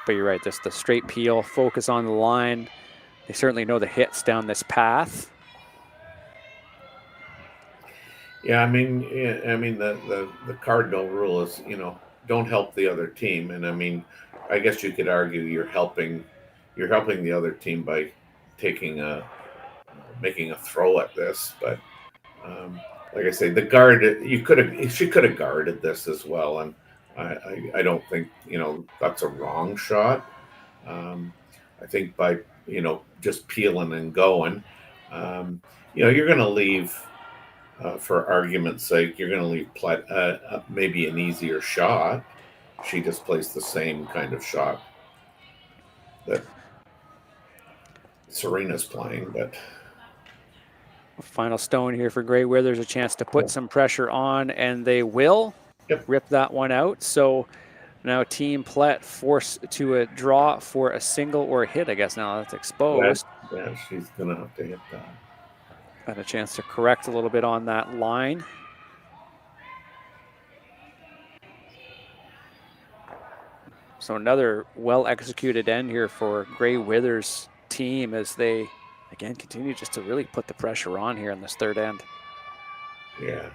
But you're right, just the straight peel, focus on the line. They certainly know the hits down this path. Yeah, the cardinal rule is, don't help the other team, and I guess you could argue you're helping the other team by making a throw at this, but like I say, the guard, she could have guarded this as well, and I don't think that's a wrong shot. I think by just peeling and going, you're going to leave. For argument's sake, you're going to leave Plett maybe an easier shot. She just plays the same kind of shot that Serena's playing, but final stone here for Grey Withers, a chance to put some pressure on, and they will rip that one out. So now Team Plett forced to a draw for a single or a hit. I guess now that's exposed. Yeah, she's going to have to hit that. Got a chance to correct a little bit on that line. So another well-executed end here for Grey Withers' team as they, again, continue just to really put the pressure on here in this third end. Yeah.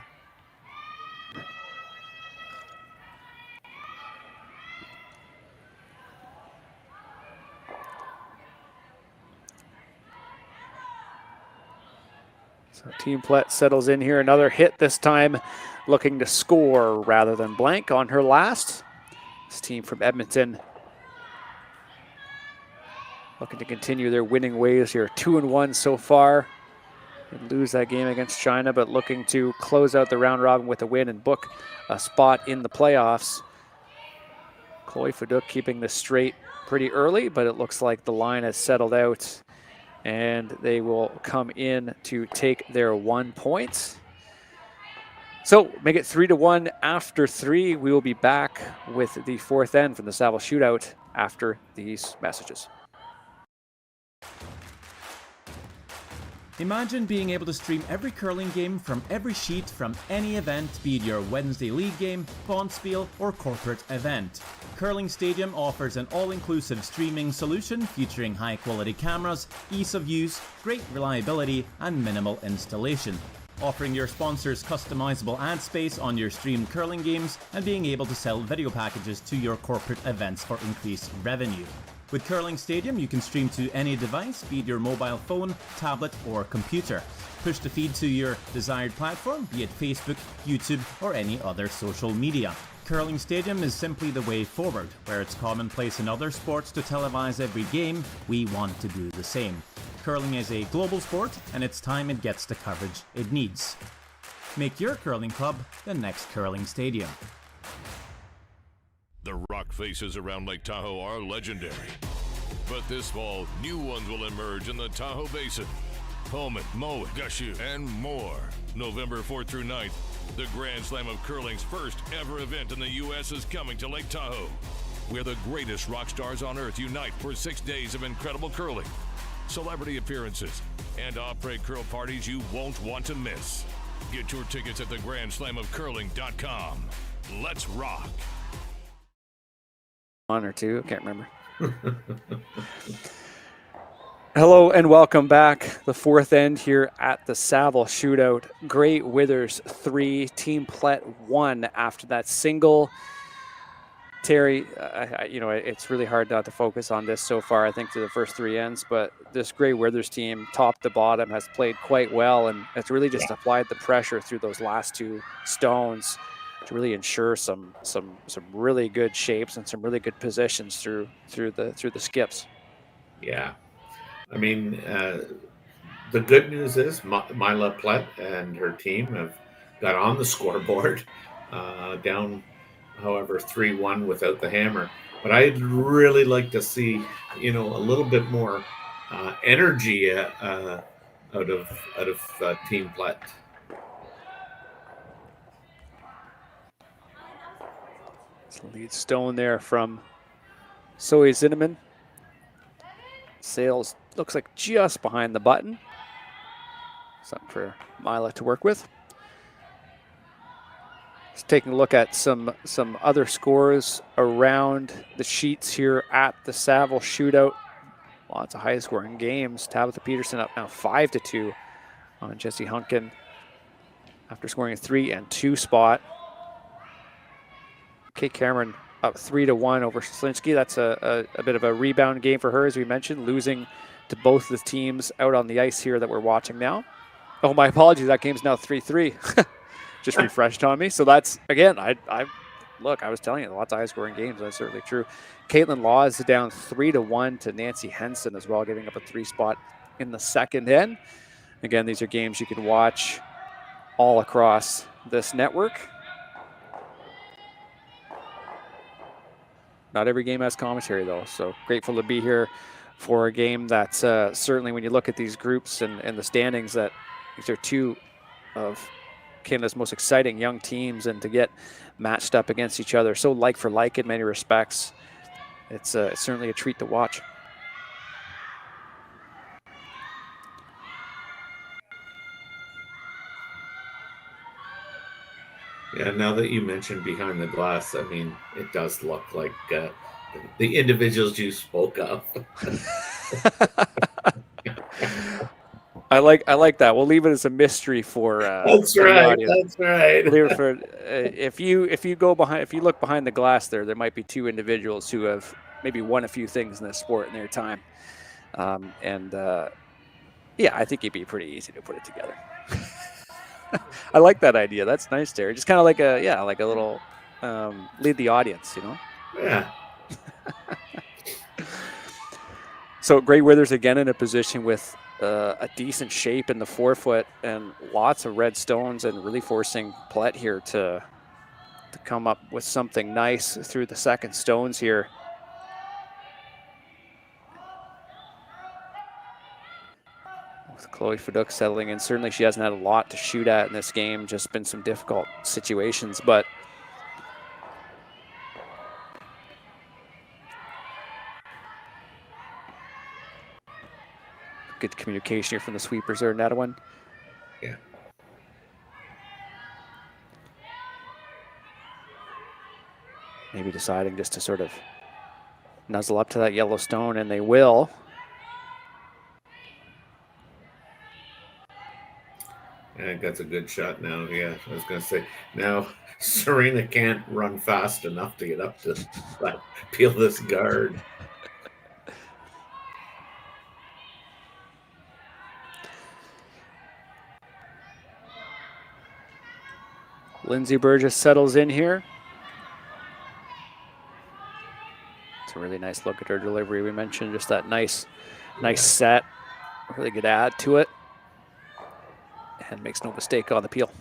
So Team Plett settles in here. Another hit this time, looking to score rather than blank on her last. This team from Edmonton looking to continue their winning ways here. 2-1 so far. They lose that game against China, but looking to close out the round robin with a win and book a spot in the playoffs. Chloe Faduk keeping this straight pretty early, but it looks like the line has settled out and they will come in to take their 1 point. So make it 3-1 after 3. We will be back with the fourth end from the Saville Shootout after these messages. Imagine being able to stream every curling game from every sheet from any event, be it your Wednesday league game, bonspiel, or corporate event. Curling Stadium offers an all-inclusive streaming solution featuring high-quality cameras, ease of use, great reliability, and minimal installation. Offering your sponsors customizable ad space on your streamed curling games and being able to sell video packages to your corporate events for increased revenue. With Curling Stadium, you can stream to any device, be it your mobile phone, tablet, or computer. Push the feed to your desired platform, be it Facebook, YouTube, or any other social media. Curling Stadium is simply the way forward. Where it's commonplace in other sports to televise every game, we want to do the same. Curling is a global sport, and it's time it gets the coverage it needs. Make your curling club the next Curling Stadium. The rock faces around Lake Tahoe are legendary. But this fall, new ones will emerge in the Tahoe Basin. Pullman, Mowat, Gushu, and more. November 4th through 9th, the Grand Slam of Curling's first ever event in the U.S. is coming to Lake Tahoe, where the greatest rock stars on earth unite for 6 days of incredible curling, celebrity appearances, and après curl parties you won't want to miss. Get your tickets at thegrandslamofcurling.com. Let's rock. One or two, I can't remember. Hello and welcome back. The fourth end here at the Saville Shootout. Grey Withers 3, Team Plett 1 after that single. Terry, it's really hard not to focus on this so far, I think, through the first 3 ends, but this Grey Withers team, top to bottom, has played quite well, and it's really just applied the pressure through those last 2 stones to really ensure some really good shapes and some really good positions through the skips. Yeah. The good news is Myla Plett and her team have got on the scoreboard, down, however, 3-1 without the hammer. But I'd really like to see, a little bit more energy out of Team Plett. Lead stone there from Zoe Zinnemann. Sails looks like just behind the button. Something for Myla to work with. Just taking a look at some other scores around the sheets here at the Saville Shootout. Lots of high-scoring games. Tabitha Peterson up now 5-2 on Jesse Hunkin. after scoring a 3 and 2 spot. Kate Cameron up 3-1 over Slinsky. That's a bit of a rebound game for her, as we mentioned, losing to both the teams out on the ice here that we're watching now. Oh, my apologies. That game's now 3-3. Just refreshed on me. So that's, again, I was telling you, lots of high-scoring games. That's certainly true. Caitlin Law is down 3-1 to Nancy Henson as well, giving up a 3 spot in the second end. Again, these are games you can watch all across this network. Not every game has commentary, though, so grateful to be here for a game that's certainly, when you look at these groups and the standings, that these are two of Canada's most exciting young teams, and to get matched up against each other so like for like in many respects, it's certainly a treat to watch. Yeah, now that you mentioned behind the glass, I mean, it does look like the individuals you spoke of. I like that. We'll leave it as a mystery for that's for right. the audience. That's right. Leave it for if you look behind the glass there might be two individuals who have maybe won a few things in this sport in their time, yeah, I think it'd be pretty easy to put it together. I like that idea. That's nice, Terry. Just kind of like a little lead the audience, you know? Yeah. So Grey Withers again in a position with a decent shape in the forefoot and lots of red stones, and really forcing Plett here to come up with something nice through the second stones here. With Chloe Faduk settling in. Certainly she hasn't had a lot to shoot at in this game, just been some difficult situations, but good communication here from the sweepers there, Netawin. Yeah. Maybe deciding just to sort of nuzzle up to that yellow stone, and they will. I think that's a good shot now. Yeah, I was going to say, now Serena can't run fast enough to get up to peel this guard. Lindsay Burgess settles in here. It's a really nice look at her delivery. We mentioned just that nice set. Really good add to it. And makes no mistake on the peel.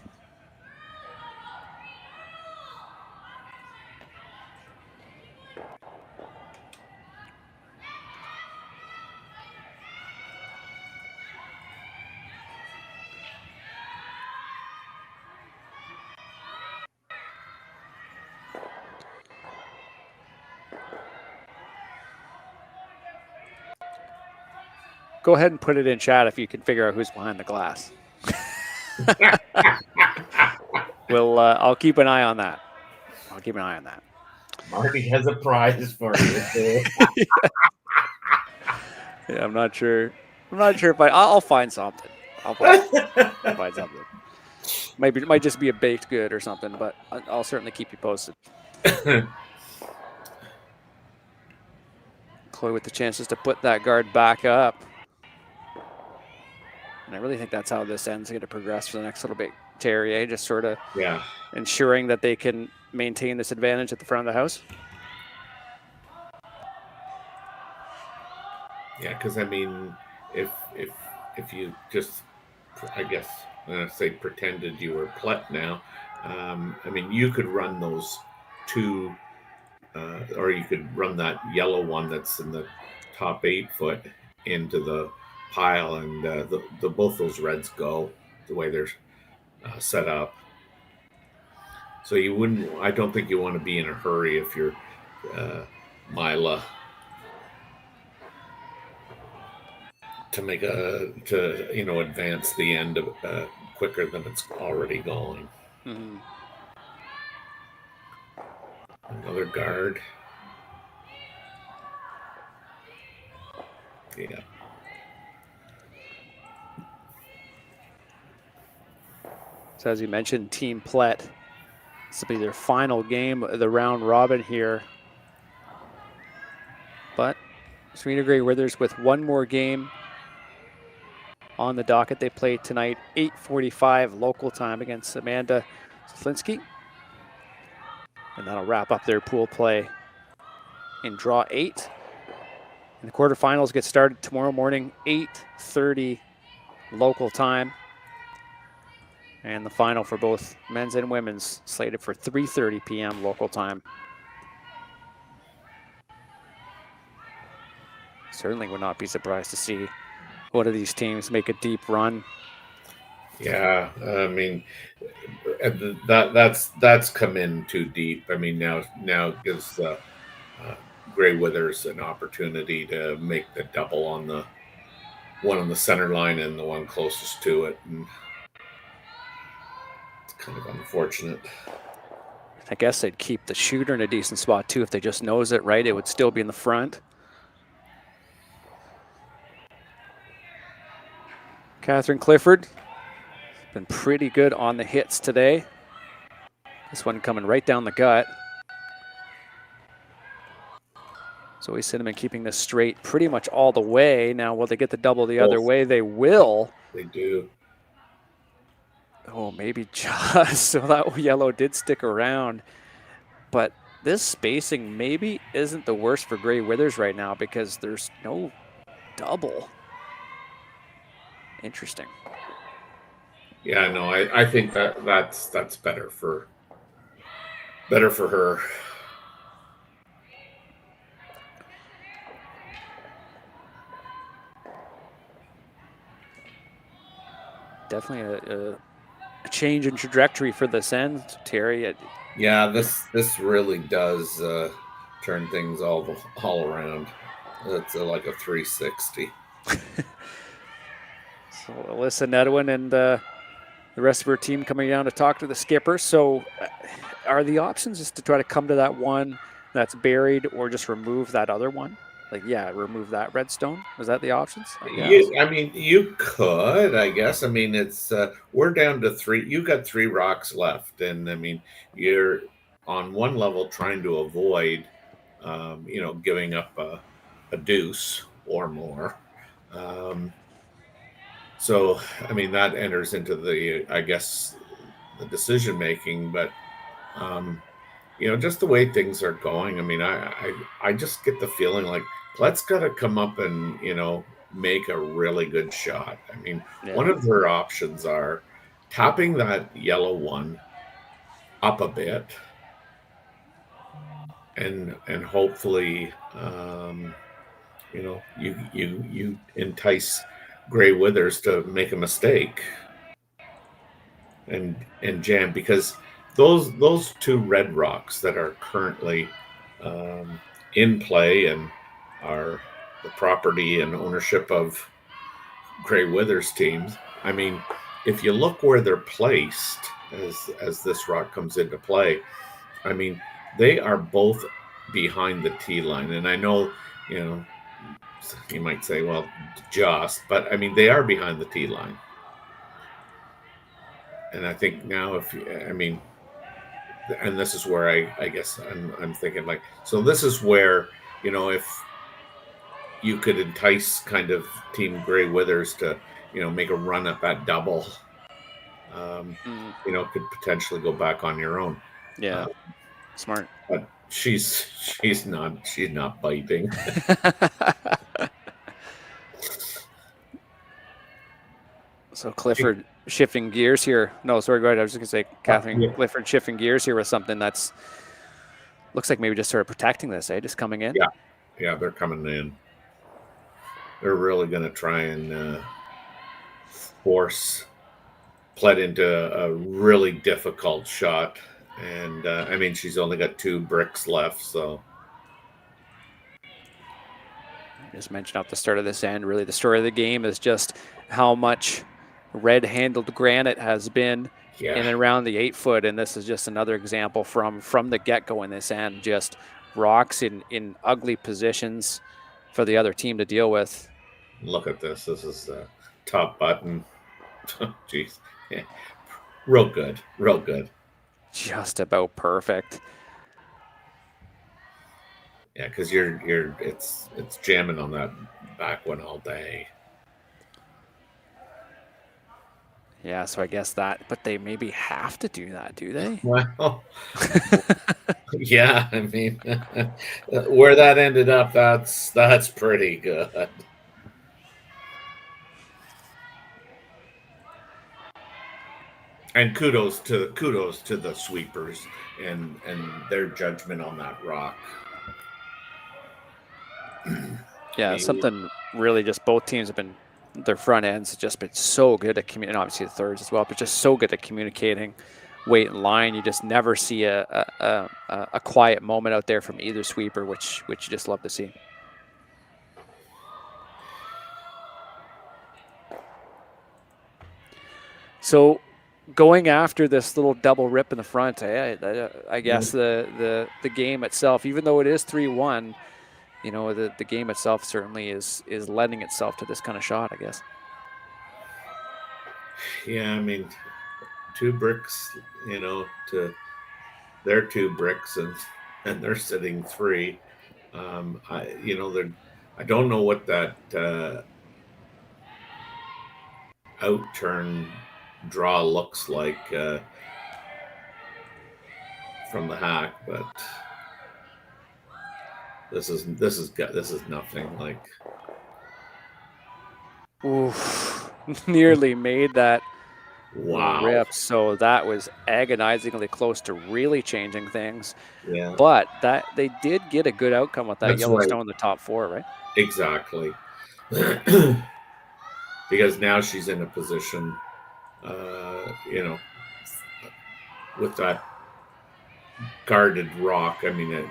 Go ahead and put it in chat if you can figure out who's behind the glass. I'll keep an eye on that. Marty has a prize for you. Yeah, I'm not sure if I'll find something. I'll find something. It might just be a baked good or something, but I'll certainly keep you posted. Chloe with the chances to put that guard back up. And I really think that's how this end's going to progress for the next little bit, Terry, just sort of ensuring that they can maintain this advantage at the front of the house. Yeah, because I mean, if you just, I guess, I'm going to say pretended you were Plett now, I mean, you could run those two, or you could run that yellow one that's in the top 8 foot into the pile, and both those reds go the way they're set up. So you wouldn't, I don't think you want to be in a hurry if you're Myla to advance the end of quicker than it's already going. Mm-hmm. Another guard. Yeah. So as you mentioned, Team Plett, this will be their final game of the round robin here. But Serena Grey Withers with one more game on the docket. They play tonight, 8:45 local time against Amanda Zielinski. And that'll wrap up their pool play in draw 8. And the quarterfinals get started tomorrow morning, 8:30 local time. And the final for both men's and women's slated for 3:30 p.m. local time. Certainly would not be surprised to see one of these teams make a deep run. Yeah, I mean, that's come in too deep. I mean, now it gives Grey Withers an opportunity to make the double on the one on the center line and the one closest to it, and it's kind of unfortunate. I guess they'd keep the shooter in a decent spot too if they just nose it right. It would still be in the front. Catherine Clifford been pretty good on the hits today. This one coming right down the gut. Zoe Cinnamon keeping this straight pretty much all the way. Now, will they get the double the other way? They will. They do. Oh, maybe just. So that yellow did stick around. But this spacing maybe isn't the worst for Grey Withers right now because there's no double. Interesting. Yeah, no, I think that's better for her. Definitely a change in trajectory for this end, Terry. Yeah, this really does turn things all around. It's like a 360. So Alyssa Nedwin and the rest of her team coming down to talk to the skipper. So are the options just to try to come to that one that's buried or just remove that other one? Like, yeah, remove that redstone. Was that the options? I mean, you could, I guess. I mean, it's we're down to 3. You got 3 rocks left, and I mean, you're on one level trying to avoid, giving up a deuce or more. So, I mean, that enters into the, I guess, the decision making, but. Just the way things are going. I mean, I just get the feeling like Plett's got to come up and, make a really good shot. I mean, one of their options are tapping that yellow one up a bit and hopefully, you entice Grey Withers to make a mistake and jam, because those 2 red rocks that are currently in play and are the property and ownership of Grey Withers teams. I mean, if you look where they're placed as this rock comes into play, I mean, they are both behind the tee line. And I know, you might say, well, but I mean, they are behind the tee line. And I think now and this is where I guess I'm thinking like, so this is where, if you could entice kind of Team Grey Withers to, make a run at that double, could potentially go back on your own. Yeah. Smart. But she's not biting. So Clifford shifting gears here. No, sorry, go ahead. I was just going to say, Catherine Clifford shifting gears here with something that's looks like maybe just sort of protecting this, just coming in. Yeah, they're coming in. They're really going to try and force Plett into a really difficult shot. And, I mean, she's only got 2 bricks left, so. Just mentioned at the start of this end, really the story of the game is just how much red-handled granite has been in and around the 8-foot, and this is just another example from the get-go in this end, just rocks in ugly positions for the other team to deal with. Look at this. This is the top button. Jeez. Yeah. Real good. Real good. Just about perfect. Yeah, because it's jamming on that back one all day. Yeah, so I guess but they maybe have to do that, do they? Well, yeah, I mean, where that ended up, that's pretty good. And kudos to the sweepers and their judgment on that rock. Yeah, something really just both teams have been, their front ends have just been so good at communicating, obviously the thirds as well, but just so good at communicating weight and line. You just never see a quiet moment out there from either sweeper, which you just love to see. So going after this little double rip in the front, I guess the game itself, even though it is 3-1, you know, the game itself certainly is lending itself to this kind of shot, I guess. Yeah, I mean, 2 bricks, you know, to their 2 bricks, and they're sitting 3. I don't know what that outturn draw looks like from the hack, but this is nothing like. Oof, nearly made that rip. So that was agonizingly close to really changing things. Yeah. But that they did get a good outcome with that That's Yellowstone right. in the top 4, right? Exactly. Because now she's in a position, you know, with that guarded rock. I mean,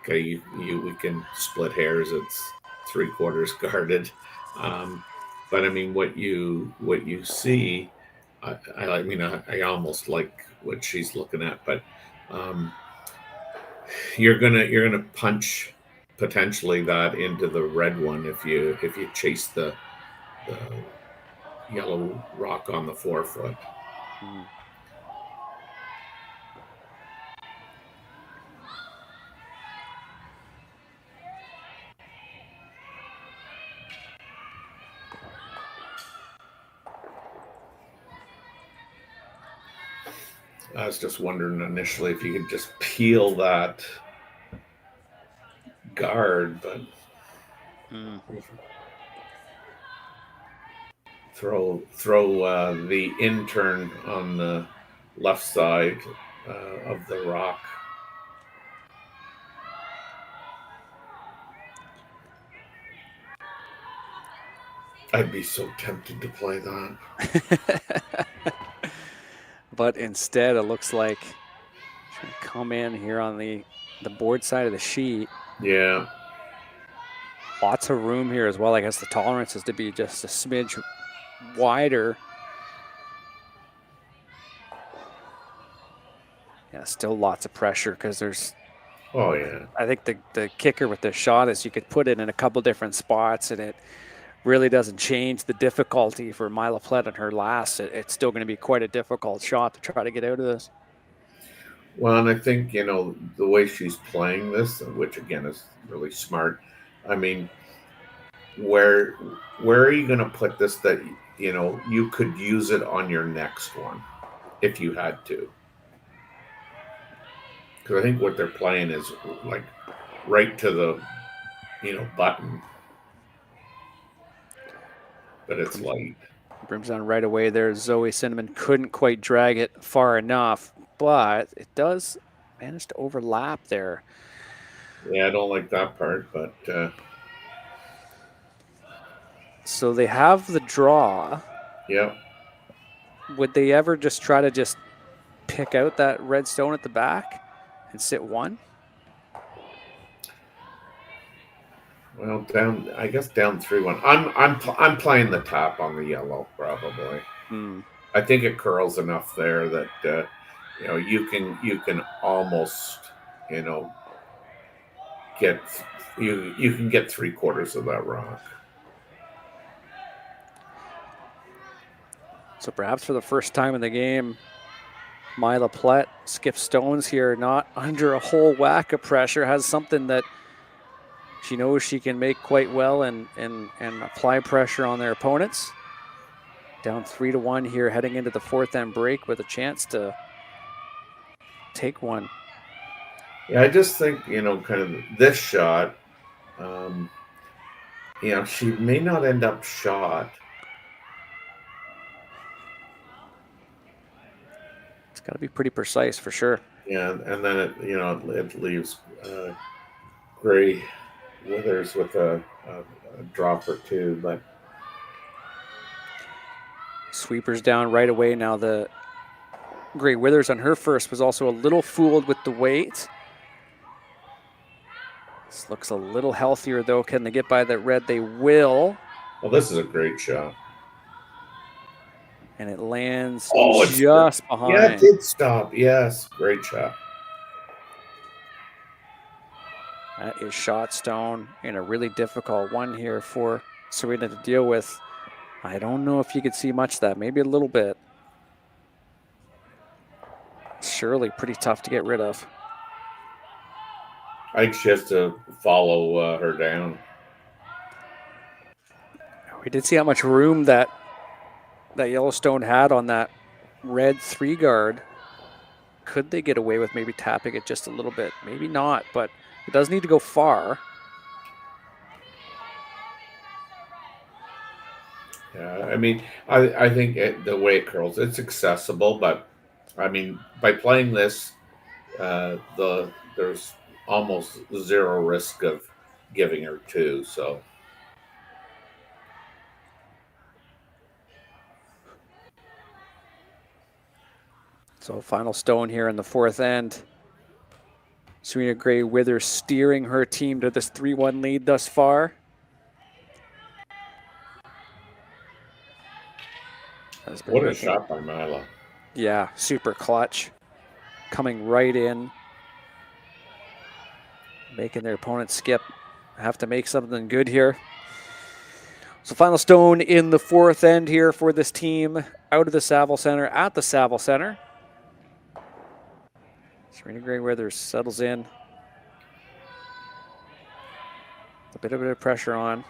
okay, we can split hairs. It's 3/4 guarded, but I mean, what you see, I almost like what she's looking at, but you're gonna punch potentially that into the red one if you chase the yellow rock on the 4-foot. I was just wondering initially if you could just peel that guard, but throw the intern on the left side of the rock. I'd be so tempted to play that. But instead, it looks like should come in here on the board side of the sheet. Yeah. Lots of room here as well. I guess the tolerance is to be just a smidge wider. Yeah, still lots of pressure because there's. Oh yeah. I think the kicker with this shot is you could put it in a couple different spots, and it really doesn't change the difficulty for Myla Plett on her last. It's still going to be quite a difficult shot to try to get out of this. Well, and I think, you know, the way she's playing this, which again is really smart. I mean, where are you going to put this that, you know, you could use it on your next one if you had to? Because I think what they're playing is like right to the, you know, button. But it's light. Brims on right away there. Zoe Cinnamon couldn't quite drag it far enough, but it does manage to overlap there. Yeah, I don't like that part, but. So they have the draw. Yep. Would they ever just try to just pick out that red stone at the back and sit 1? Well, I guess down 3-1. I'm playing the tap on the yellow probably. I think it curls enough there that you know, you can almost, you know, get you can get 3/4 of that rock. So perhaps for the first time in the game, Myla Plett, Skip Stones here, not under a whole whack of pressure, has something that she knows she can make quite well and apply pressure on their opponents. Down 3-1 here, heading into the fourth end break with a chance to take one. Yeah, I just think, kind of this shot, she may not end up shot. It's got to be pretty precise for sure. Yeah, and then it leaves Gray Withers with a drop or two, but sweepers down right away now. The Gray Withers on her first was also a little fooled with the weight. This looks a little healthier though. Can they get by that red? They will. Well, this is a great shot. And it lands just behind. Yeah, it did stop. Yes, great shot. That is shot stone in a really difficult one here for Serena to deal with. I don't know if you could see much of that, maybe a little bit. Surely pretty tough to get rid of. I think she has to follow her down. We did see how much room that Yellowstone had on that red 3 guard. Could they get away with maybe tapping it just a little bit? Maybe not, but it does need to go far. Yeah, I mean, I think the way it curls, it's accessible, but I mean, by playing this, there's almost zero risk of giving her 2, so. So final stone here in the fourth end. Serena Gray Withers steering her team to this 3-1 lead thus far. What a shot by Myla. Yeah, super clutch. Coming right in. Making their opponent skip. Have to make something good here. So final stone in the fourth end here for this team out of the Saville Center at the Saville Center. Serena Gray Withers settles in. A bit of pressure on.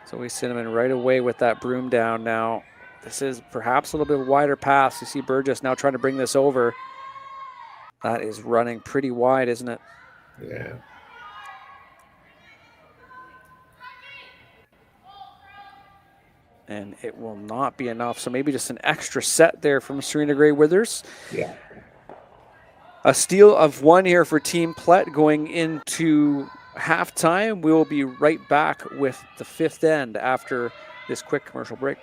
So we Cinnamon right away with that broom down now. This is perhaps a little bit wider pass. You see Burgess now trying to bring this over. That is running pretty wide, isn't it? Yeah. And it will not be enough. So maybe just an extra set there from Serena Gray Withers. Yeah. A steal of 1 here for Team Plett going into halftime. We will be right back with the fifth end after this quick commercial break.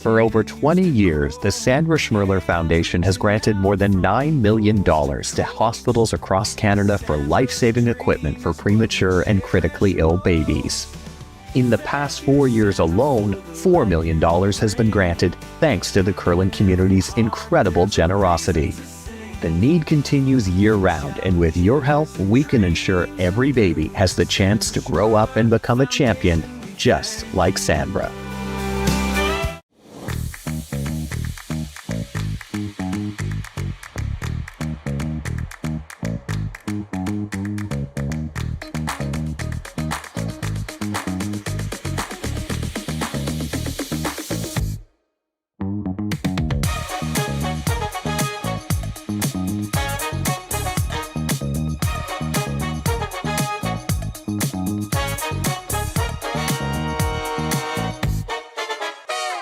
For over 20 years, the Sandra Schmirler Foundation has granted more than $9 million to hospitals across Canada for life-saving equipment for premature and critically ill babies. In the past 4 years alone, $4 million has been granted thanks to the curling community's incredible generosity. The need continues year-round, and with your help, we can ensure every baby has the chance to grow up and become a champion, just like Sandra.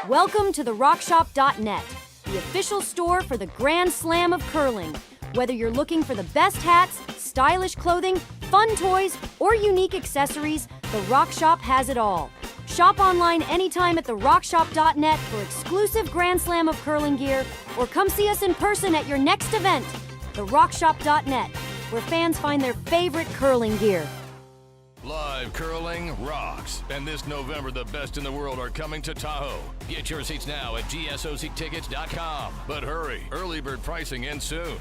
Welcome to the rockshop.net, the official store for the Grand Slam of curling. Whether you're looking for the best hats, stylish clothing, fun toys, or unique accessories, the Rock Shop has it all. Shop online anytime at therockshop.net for exclusive Grand Slam of curling gear, or come see us in person at your next event. Therockshop.net, where fans find their favorite curling gear. Live curling rocks. And this November, the best in the world are coming to Tahoe. Get your seats now at gsoctickets.com. But hurry, early bird pricing ends soon.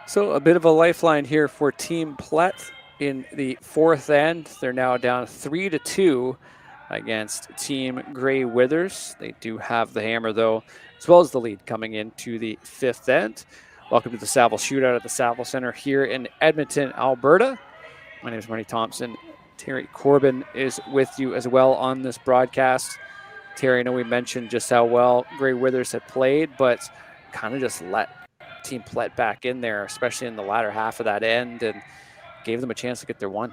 So a bit of a lifeline here for Team Plett in the fourth end. They're now down 3-2 against Team Grey Withers. They do have the hammer, though, as well as the lead coming into the fifth end. Welcome to the Saville Shootout at the Saville Center here in Edmonton, Alberta. My name is Marty Thompson. Terry Corbin is with you as well on this broadcast. Terry, I know we mentioned just how well Grey Withers had played, but kind of just let Team Plett back in there, especially in the latter half of that end, and gave them a chance to get their one.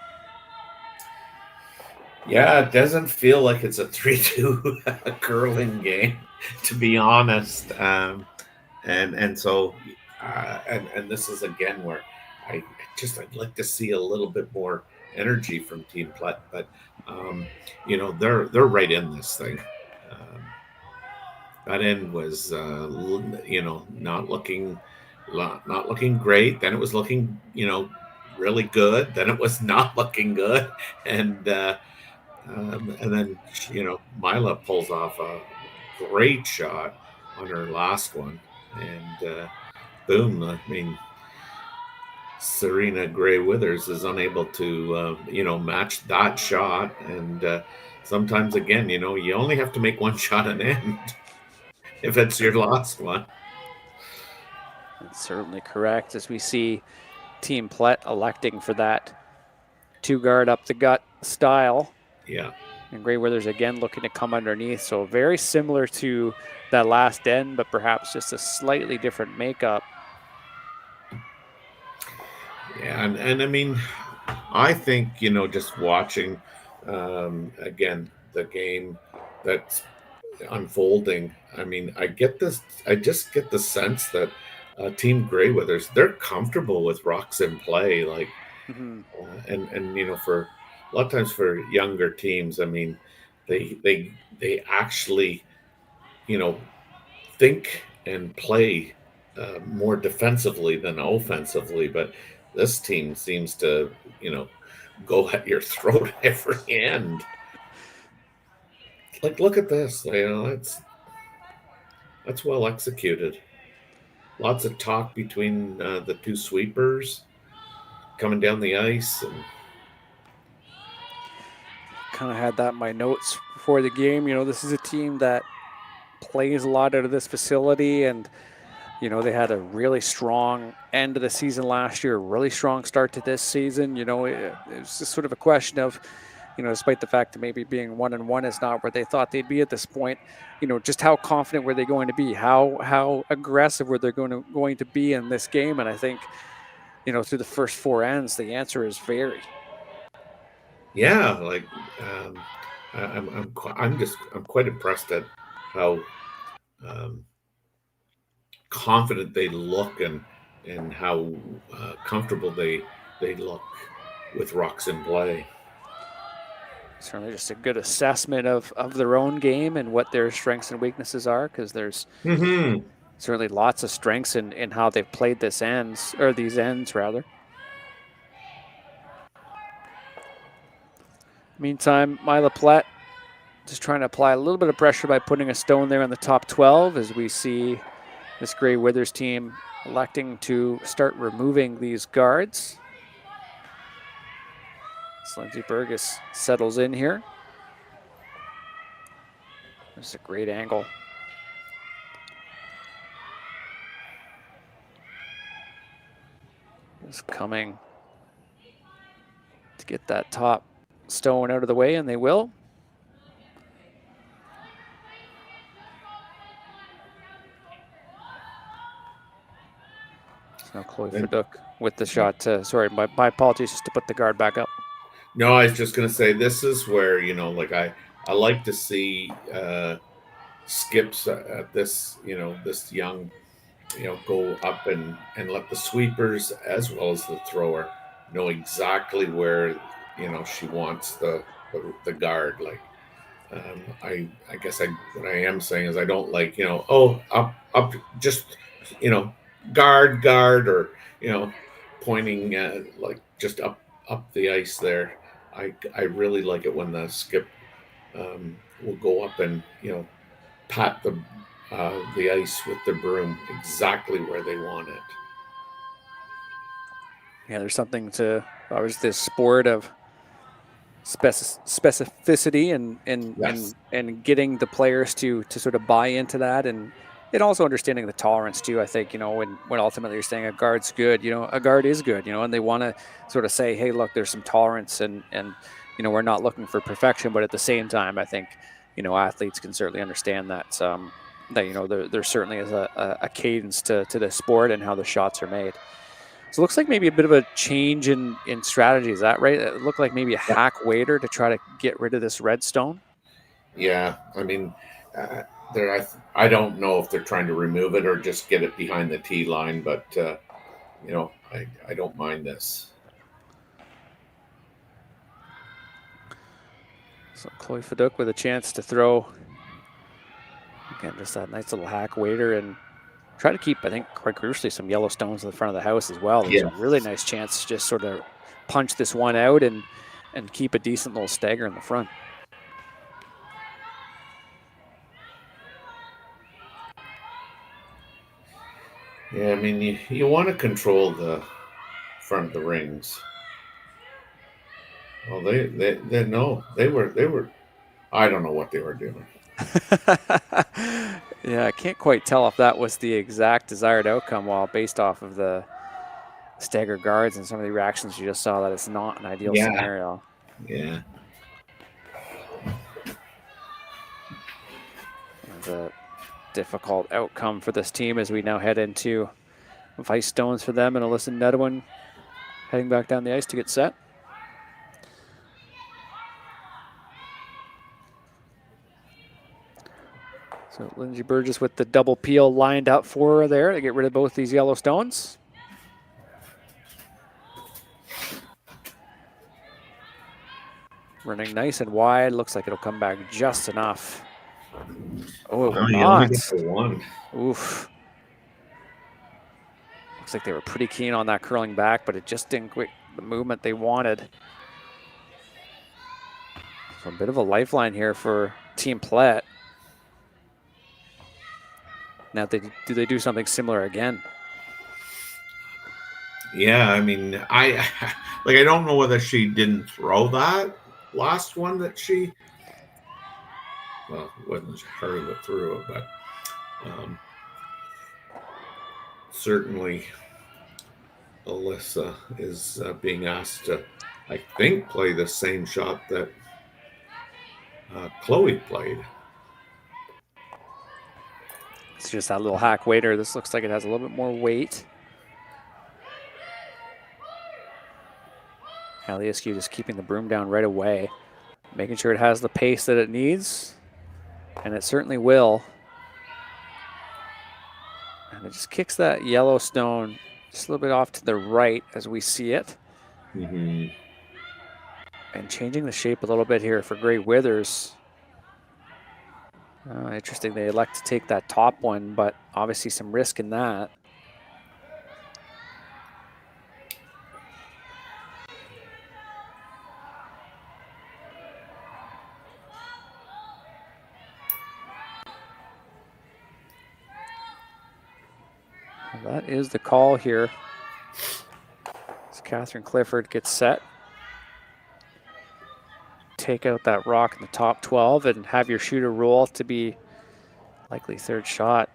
Yeah, it doesn't feel like it's a 3-2 curling game, to be honest. And so this is again where I'd like to see a little bit more energy from Team Plett, but they're right in this thing. That end was not looking great. Then it was looking really good. Then it was not looking good, and then Myla pulls off a great shot on her last one, and boom! I mean, Serena Grey Withers is unable to match that shot, and sometimes again, you only have to make one shot an end if it's your last one. That's certainly correct, as we see Team Plett electing for that two-guard up the gut style. Yeah. And Grey Withers again looking to come underneath. So very similar to that last end, but perhaps just a slightly different makeup. Yeah, and I mean, I think, just watching, again, the game that's unfolding, I mean, I just get the sense that Team Grey Withers, they're comfortable with rocks in play, like, and for a lot of times for younger teams, I mean, they actually, think and play more defensively than offensively, but this team seems to, go at your throat every end. Like, look at this, that's well executed. Lots of talk between the two sweepers coming down the ice. And kind of had that in my notes before the game. This is a team that plays a lot out of this facility, and they had a really strong end of the season last year, a really strong start to this season. It was just sort of a question of, despite the fact that maybe being 1-1 is not where they thought they'd be at this point, just how confident were they going to be? How aggressive were they going to be in this game? And I think, through the first four ends, the answer is very. Yeah, like I'm quite impressed at how confident they look and how comfortable they look with rocks in play. Certainly just a good assessment of their own game and what their strengths and weaknesses are, because there's certainly lots of strengths in how they've played these ends. Meantime, Myla Plett just trying to apply a little bit of pressure by putting a stone there on the top 12, as we see this Grey Withers team electing to start removing these guards. Lindsay Burgess settles in here. This is a great angle. Just coming to get that top stone out of the way, and they will. So Chloe Feduk with the shot. Sorry, my apologies, just to put the guard back up. No, I was just going to say, this is where, I like to see skips at this, this young, go up and let the sweepers as well as the thrower know exactly where, she wants the guard. Like, I guess what I am saying is I don't like, up, just, guard, or, pointing like just up the ice there. I really like it when the skip will go up and pat the ice with the broom exactly where they want it. Yeah, there's something to obviously this sport of specificity and getting the players to sort of buy into that, and also understanding the tolerance too. I think when ultimately you're saying a guard's good, a guard is good, and they want to sort of say, hey, look, there's some tolerance, and we're not looking for perfection, but at the same time, I think athletes can certainly understand that there certainly is a cadence to the sport and how the shots are made. So it looks like maybe a bit of a change in strategy. Is that right? It looked like maybe a hack waiter to try to get rid of this red stone. Yeah, I mean, I don't know if they're trying to remove it or just get it behind the tee line, but I don't mind this. So Chloe Fadouk with a chance to throw again, just that nice little hack waiter and try to keep, I think, quite crucially, some yellow stones in the front of the house as well. There's a really nice chance to just sort of punch this one out and keep a decent little stagger in the front. Yeah, I mean, you want to control the front of the rings. Well, they were. I don't know what they were doing. Yeah, I can't quite tell if that was the exact desired outcome, based off of the stagger guards and some of the reactions you just saw, that it's not an ideal scenario. Yeah. It's a difficult outcome for this team as we now head into ice stones for them, and Alyssa Nedwin heading back down the ice to get set. So Lindsay Burgess with the double peel lined up for her there to get rid of both these yellow stones. Running nice and wide. Looks like it'll come back just enough. Oh, it will not. One. Oof. Looks like they were pretty keen on that curling back, but it just didn't get the movement they wanted. So a bit of a lifeline here for Team Plett. Now, do they do something similar again? Yeah, I mean, I don't know whether she didn't throw that last one that she. Well, it wasn't her that threw it, but certainly Alyssa is being asked to, I think, play the same shot that Chloe played. It's just that little hack waiter. This looks like it has a little bit more weight. Aliascu just keeping the broom down right away, making sure it has the pace that it needs, and it certainly will. And it just kicks that yellow stone just a little bit off to the right as we see it. Mm-hmm. And changing the shape a little bit here for Grey Withers. Interesting, they elect to take that top one, but obviously some risk in that. Well, that is the call here. As Catherine Clifford gets set. Take out that rock in the top 12 and have your shooter roll to be likely third shot.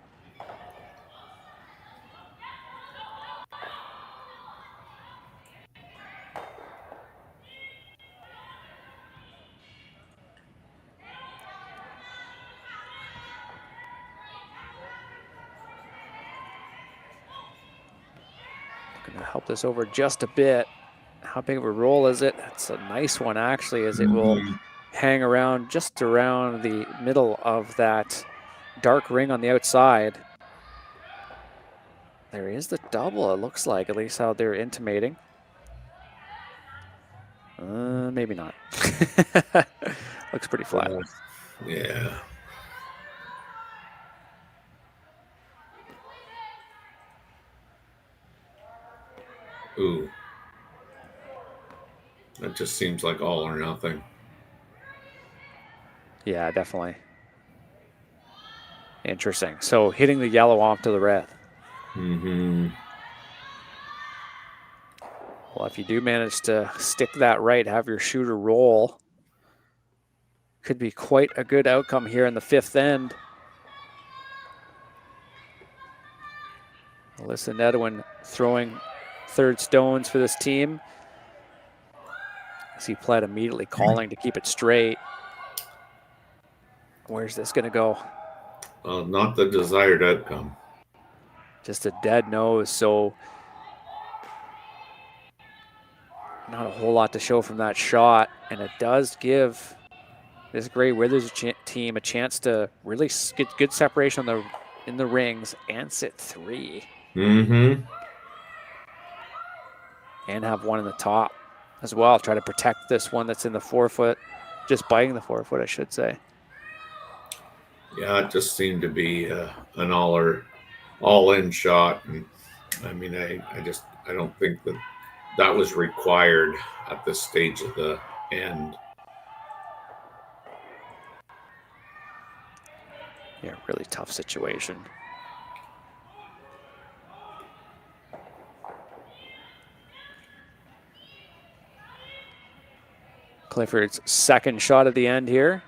Going to help this over just a bit. How big of a roll is it? It's a nice one, actually, as it will hang around just around the middle of that dark ring on the outside. There is the double, it looks like, at least how they're intimating. Maybe not. Looks pretty flat. Yeah. Ooh. That just seems like all or nothing. Yeah, definitely. Interesting. So hitting the yellow off to the red. Mm-hmm. Well, if you do manage to stick that right, have your shooter roll, could be quite a good outcome here in the fifth end. Alyssa and Edwin throwing third stones for this team. I see Plett immediately calling to keep it straight. Where's this going to go? Well, not the desired outcome. Just a dead nose, so not a whole lot to show from that shot, and it does give this Grey Withers team a chance to really get good separation in the rings and sit 3. Mm-hmm. And have one in the top as well. Try to protect this one that's in the 4-foot, just biting the 4-foot, I should say. Yeah, it just seemed to be an all-in shot, and I mean, I don't think that was required at this stage of the end. Yeah, really tough situation. Clifford's second shot at the end here.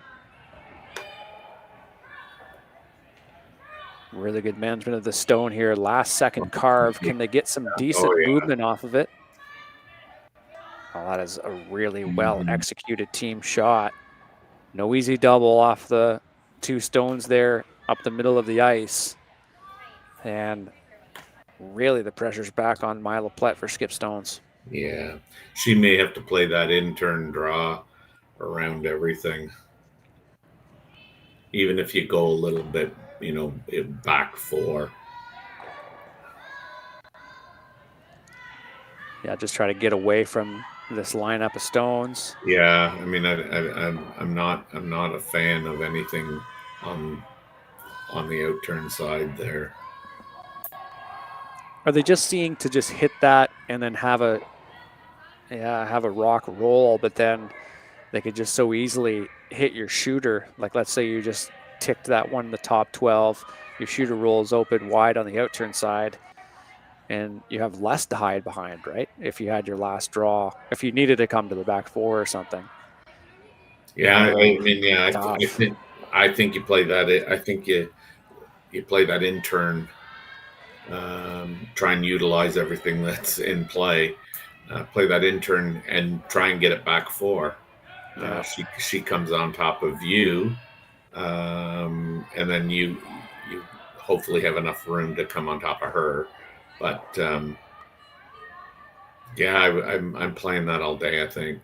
Really good management of the stone here. Last second carve. Can they get some decent movement off of it? Oh, that is a really well executed team shot. No easy double off the 2 stones there up the middle of the ice. And really the pressure's back on Myla Plett for skip stones. Yeah, she may have to play that intern draw around everything. Even if you go a little bit, back 4. Yeah, just try to get away from this lineup of stones. Yeah, I mean, I'm not a fan of anything on the outturn side there. Are they just seeing to just hit that and then have a rock roll, but then they could just so easily hit your shooter? Like, let's say you just ticked that one in the top 12, your shooter rolls open wide on the outturn side, and you have less to hide behind, right? If you had your last draw, if you needed to come to the back 4 or something. Yeah, I mean, yeah, I think you play that. I think you play that intern. Try and utilize everything that's in play. Play that intern and try and get it back 4. She comes on top of you, and then you hopefully have enough room to come on top of her. But yeah, I'm playing that all day, I think.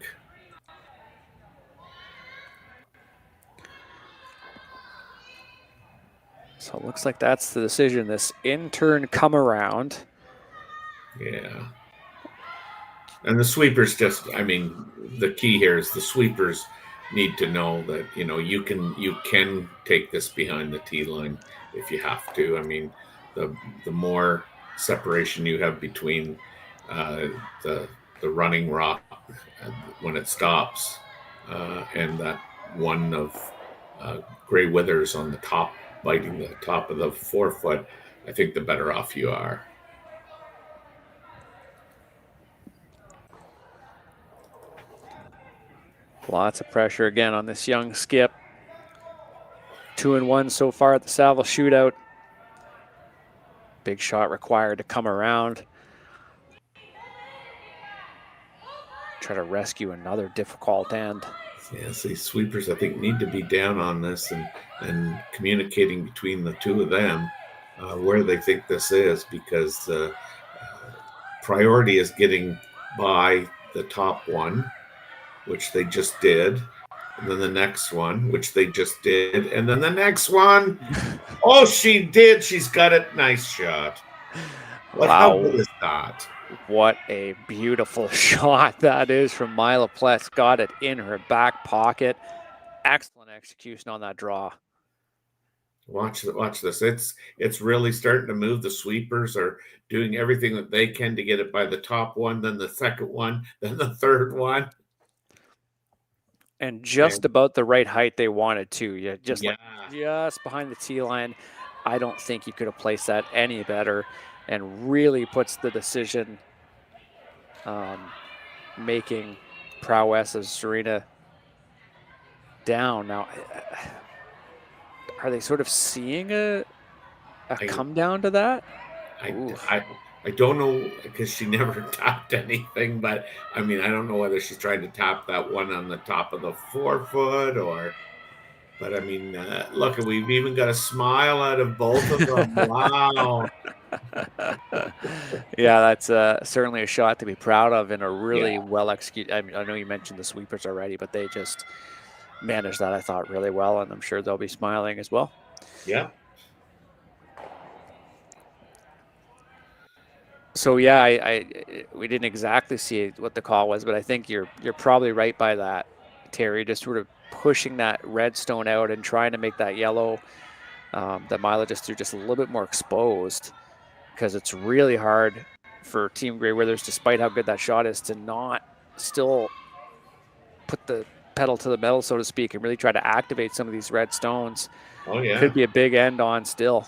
So it looks like that's the decision. This intern come around. Yeah. And the sweepers the key here is the sweepers need to know that, you can take this behind the tee line if you have to. I mean, the more separation you have between the running rock when it stops and that one of Grey Withers on the top, biting the top of the 4-foot, I think the better off you are. Lots of pressure again on this young skip. 2-1 so far at the Saville Shootout. Big shot required to come around. Try to rescue another difficult end. Yeah, see, sweepers, I think, need to be down on this and communicating between the 2 of them where they think this is, because priority is getting by the top one, which they just did, and then the next one, which they just did, and then the next one. Oh, she did. She's got it. Nice shot. How good is that? What a beautiful shot that is from Myla Plett. Got it in her back pocket. Excellent execution on that draw. Watch this. It's really starting to move. The sweepers are doing everything that they can to get it by the top one, then the second one, then the third one. And just about the right height they wanted to. Yeah, just Yeah. just behind the tee line. I don't think you could have placed that any better, and really puts the decision making prowess of Serena down. Now, are they sort of seeing a come down to that? I don't know, because she never tapped anything, but I mean, I don't know whether she's trying to tap that one on the top of the 4 foot or, but I mean, look, we've even got a smile out of both of them. Wow. Yeah, that's certainly a shot to be proud of, and a really well executed. I mean, I know you mentioned the sweepers already, but they just managed that, I thought, really well, and I'm sure they'll be smiling as well. Yeah. So yeah, we didn't exactly see what the call was, but I think you're probably right by that, Terry. Just sort of pushing that red stone out and trying to make that yellow that Myla just threw just a little bit more exposed, because it's really hard for Team Grey Withers, despite how good that shot is, to not still put the pedal to the metal, so to speak, and really try to activate some of these red stones. Oh yeah. Could be a big end on still.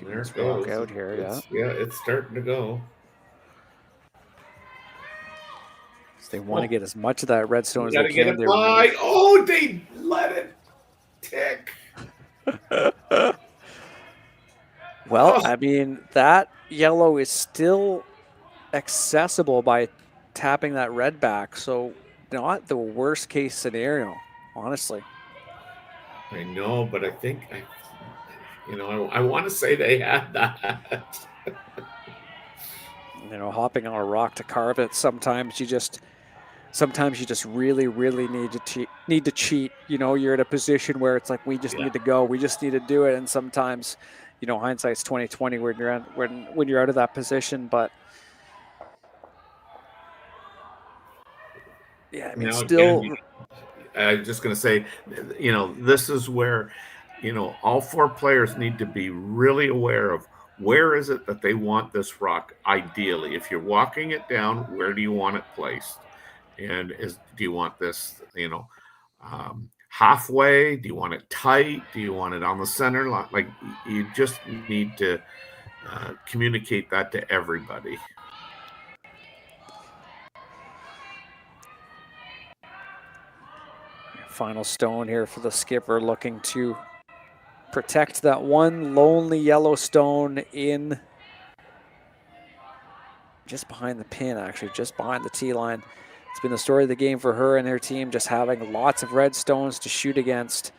There's walk out here, yeah, it's starting to go. So they want to get as much of that redstone as Got they to get can. it by. Oh, they let it tick. Well, I mean, that yellow is still accessible by tapping that red back, so not the worst case scenario, honestly. I know, but I think I want to say they had that. Hopping on a rock to carve it. Sometimes you just really need to cheat. You're in a position where it's like, we just need to go. We just need to do it. And sometimes, hindsight's 20/20 when you're out of that position. But yeah, I mean, now, still. Again, I'm just going to say, this is where, all 4 players need to be really aware of where is it that they want this rock. Ideally, if you're walking it down, where do you want it placed? And do you want this, halfway? Do you want it tight? Do you want it on the center? Like, you just need to communicate that to everybody. Final stone here for the skipper, looking to protect that one lonely yellow stone in just behind the pin, actually, just behind the tee line. It's been the story of the game for her and her team, just having lots of red stones to shoot against.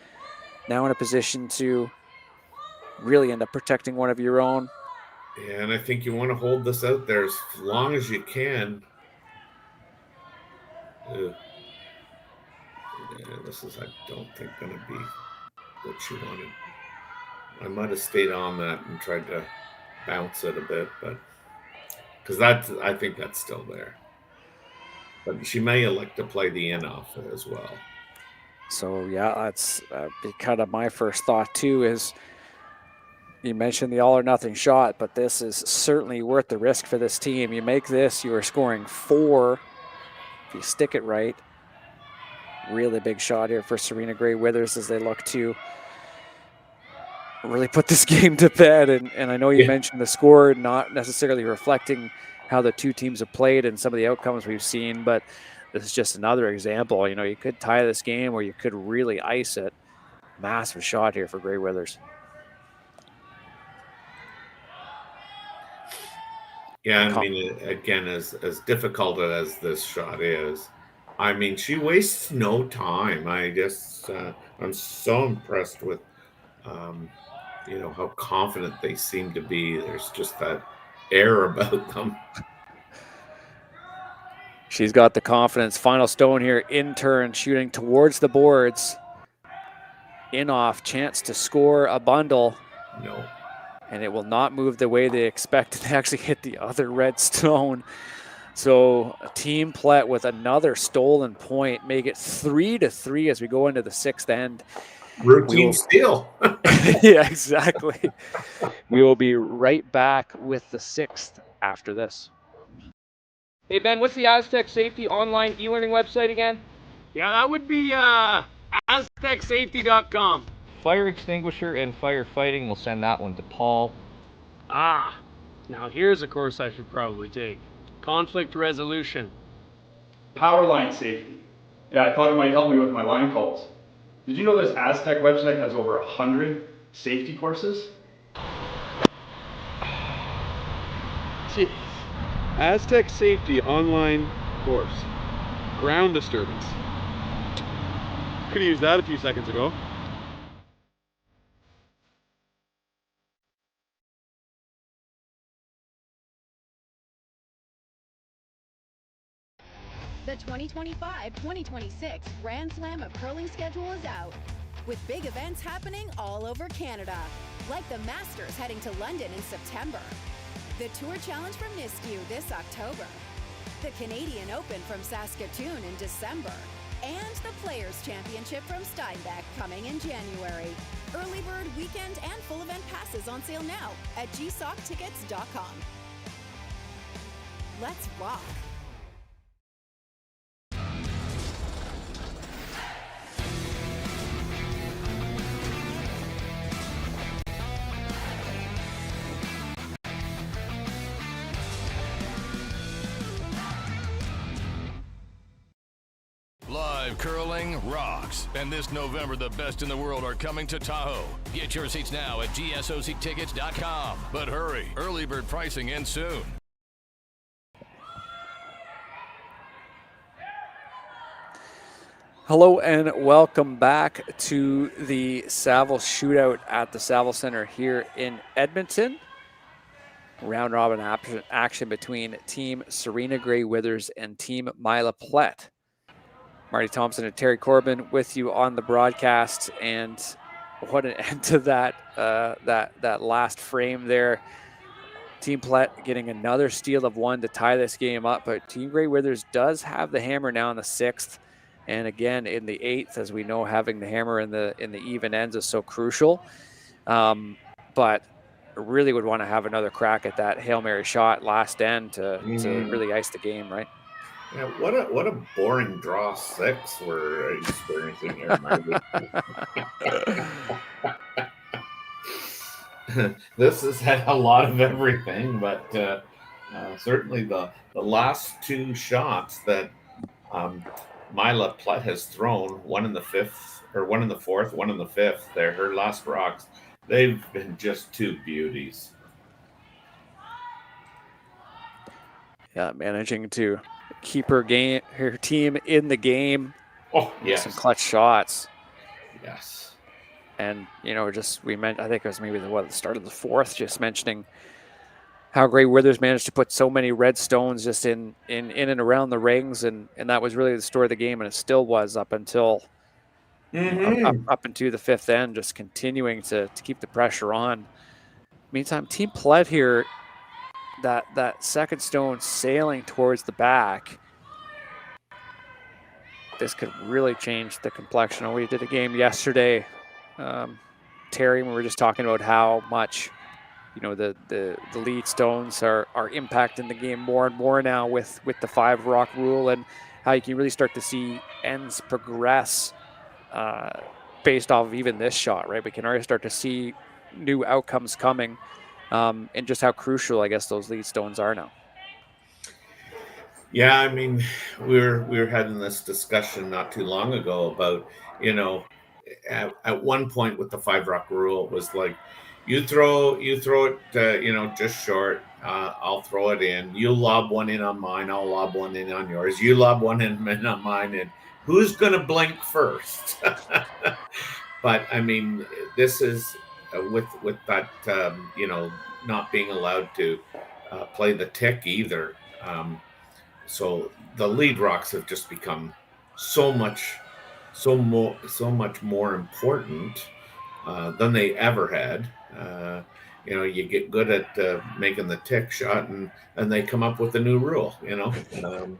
Now in a position to really end up protecting one of your own. Yeah, and I think you want to hold this out there as long as you can. Yeah, this is, I don't think, going to be what she wanted. I might have stayed on that and tried to bounce it a bit, but because I think that's still there. But she may elect to play the in off it as well. So yeah, that's kind of my first thought too. Is you mentioned the all or nothing shot, but this is certainly worth the risk for this team. You make this, you are scoring 4 if you stick it right. Really big shot here for Serena Grey Withers as they look to really put this game to bed. And I know you mentioned the score not necessarily reflecting how the two teams have played and some of the outcomes we've seen, but this is just another example. You could tie this game or you could really ice it. Massive shot here for Grey Withers. Yeah, I mean, again, as difficult as this shot is, I mean, she wastes no time. I'm so impressed with, how confident they seem to be. There's just that air about them. She's got the confidence. Final stone here, in turn, shooting towards the boards. In off, chance to score a bundle. No. And it will not move the way they expected to actually hit the other red stone. So Team Plett with another stolen point, make it 3-3 as we go into the sixth end. Routine steal. Yeah, exactly. We will be right back with the sixth after this. Hey Ben, what's the Aztec Safety online e-learning website again? Yeah, that would be aztecsafety.com. Fire extinguisher and firefighting, we'll send that one to Paul. Ah, now here's a course I should probably take. Conflict resolution. Power line safety. Yeah, I thought it might help me with my line calls. Did you know this Aztec website has over 100 safety courses? Jeez. Aztec Safety online course. Ground disturbance. Could have used that a few seconds ago. The 2025-2026 Grand Slam of Curling schedule is out, with big events happening all over Canada, like the Masters heading to London in September, the Tour Challenge from Nisku this October, the Canadian Open from Saskatoon in December, and the Players' Championship from Steinbeck coming in January. Early bird weekend and full event passes on sale now at gsoctickets.com. Let's rock! Live curling rocks. And this November, the best in the world are coming to Tahoe. Get your seats now at gsoctickets.com. But hurry, early bird pricing ends soon. Hello and welcome back to the Saville Shootout at the Saville Center here in Edmonton. Round robin action between Team Serena Grey Withers and Team Myla Plett. Marty Thompson and Terry Corbin with you on the broadcast, and what an end to that that last frame there. Team Plett getting another steal of one to tie this game up, but Team Grey Withers does have the hammer now in the sixth, and again in the eighth, as we know, having the hammer in the even ends is so crucial. But really would want to have another crack at that Hail Mary shot last end to really ice the game, right? Yeah, what a boring draw six we're experiencing here, Marty. This has had a lot of everything, but certainly the last two shots that Myla Plett has thrown, one in the fifth, or one in the fourth, one in the fifth, they're her last rocks. They've been just two beauties. Yeah, managing to keep her team in the game. Oh, yes. Some clutch shots. Yes. And, we meant, I think it was maybe the start of the fourth, just mentioning how Grey Withers managed to put so many red stones just in and around the rings. And that was really the story of the game. And it still was up until up into the fifth end, just continuing to keep the pressure on. Meantime, Team Plett here, that second stone sailing towards the back, this could really change the complexion. We did a game yesterday, Terry, when we were just talking about how much the lead stones are impacting the game more and more now with the 5 rock rule, and how you can really start to see ends progress based off of even this shot, right? We can already start to see new outcomes coming. And just how crucial, I guess, those lead stones are now. Yeah, I mean, we were having this discussion not too long ago about, at one point with the 5 rock rule, it was like, you throw it, just short. I'll throw it in. You lob one in on mine. I'll lob one in on yours. You lob one in on mine. And who's going to blink first? But I mean, this is with that, not being allowed to play the tick either. So the lead rocks have just become so much more important than they ever had. you get good at making the tick shot, and they come up with a new rule. The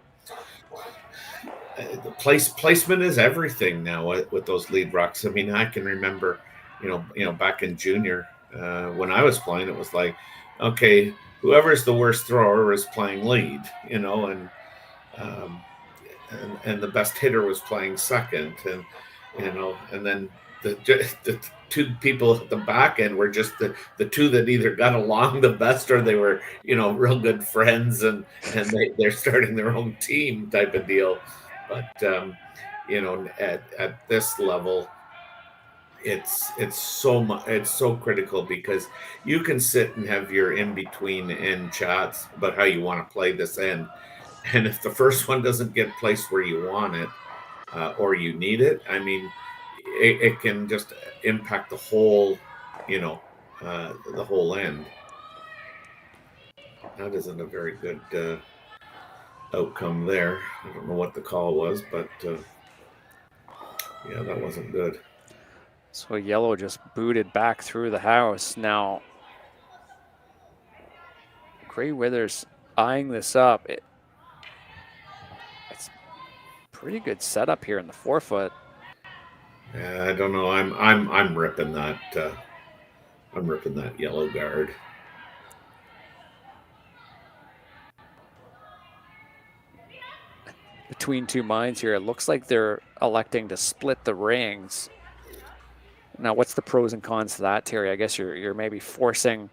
placement is everything now with those lead rocks. I mean, I can remember, back in junior when I was playing, it was like, okay, whoever's the worst thrower is playing lead, and the best hitter was playing second, and then the two people at the back end were just the two that either got along the best or they were real good friends, and they're starting their own team type of deal. But at this level, it's so critical, because you can sit and have your in between end chats about how you want to play this end, and if the first one doesn't get placed where you want it or you need it, I mean, it can just impact the whole the whole end. That isn't a very good outcome there. I don't know what the call was, but yeah, that wasn't good. So yellow just booted back through the house. Now, Gray Withers eyeing this up. It's pretty good setup here in the 4-foot. Yeah, I don't know. I'm ripping that. I'm ripping that yellow guard. Between two minds here, it looks like they're electing to split the rings. Now, what's the pros and cons to that, Terry? I guess you're maybe forcing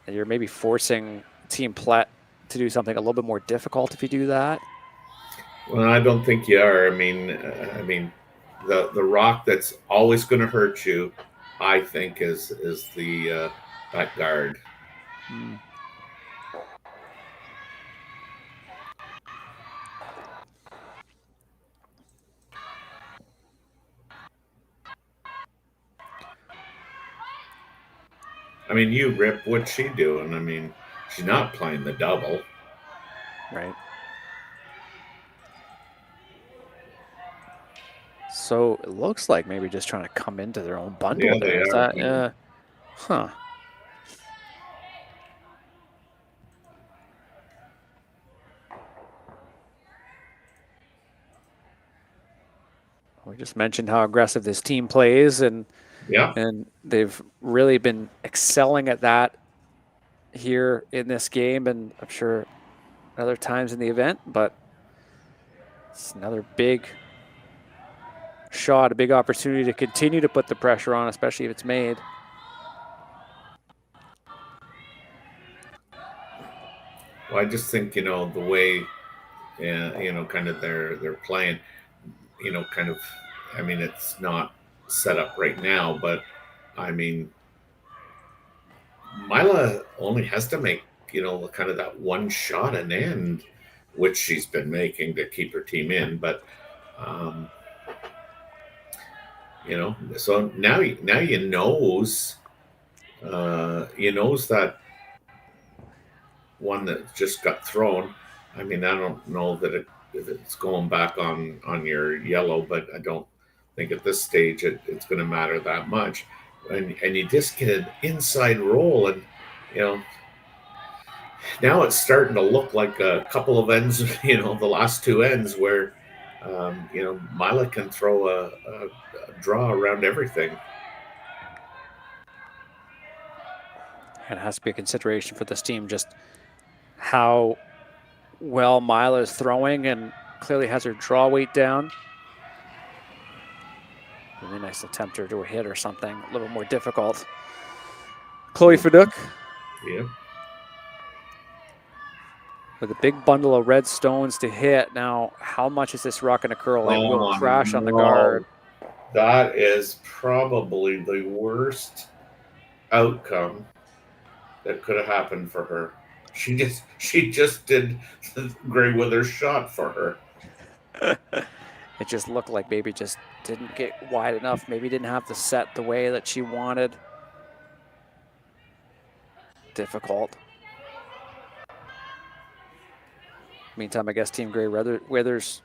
Team Plett to do something a little bit more difficult if you do that. Well, I don't think you are. I mean, the rock that's always going to hurt you, I think, is the that guard. I mean, you rip, what's she doing? I mean, she's not playing the double. Right. So it looks like maybe just trying to come into their own bundle. Yeah, there. they Is are. that, huh. We just mentioned how aggressive this team plays, and they've really been excelling at that here in this game, and I'm sure other times in the event, but it's another big shot, a big opportunity to continue to put the pressure on, especially if it's made. Well, I just think, the way, kind of they're playing, kind of, I mean, it's not set up right now, but I mean, Myla only has to make, kind of that one shot an end, which she's been making to keep her team in. But, so now you knows that one that just got thrown. I mean, I don't know that if it's going back on your yellow, but I don't think at this stage it's going to matter that much. And you just get an inside roll, and now it's starting to look like a couple of ends, the last two ends where Myla can throw a draw around everything. It has to be a consideration for this team, just how well Myla is throwing, and clearly has her draw weight down. Really nice attempt to a hit or something a little more difficult. Chloe Fadouk. Yeah. With a big bundle of red stones to hit. Now, how much is this rock going to curl? It will crash on the guard. That is probably the worst outcome that could have happened for her. She just did the Gray Withers shot for her. It just looked like maybe just didn't get wide enough. Maybe didn't have the set the way that she wanted. Difficult. Meantime, I guess Team Gray Withers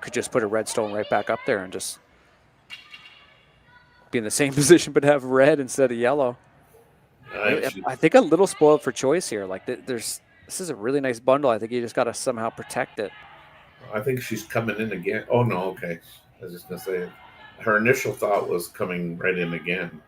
could just put a red stone right back up there and just be in the same position but have red instead of yellow. I think a little spoiled for choice here. Like this is a really nice bundle. I think you just got to somehow protect it. I think she's coming in again. Oh no, okay. I was just gonna say, her initial thought was coming right in again.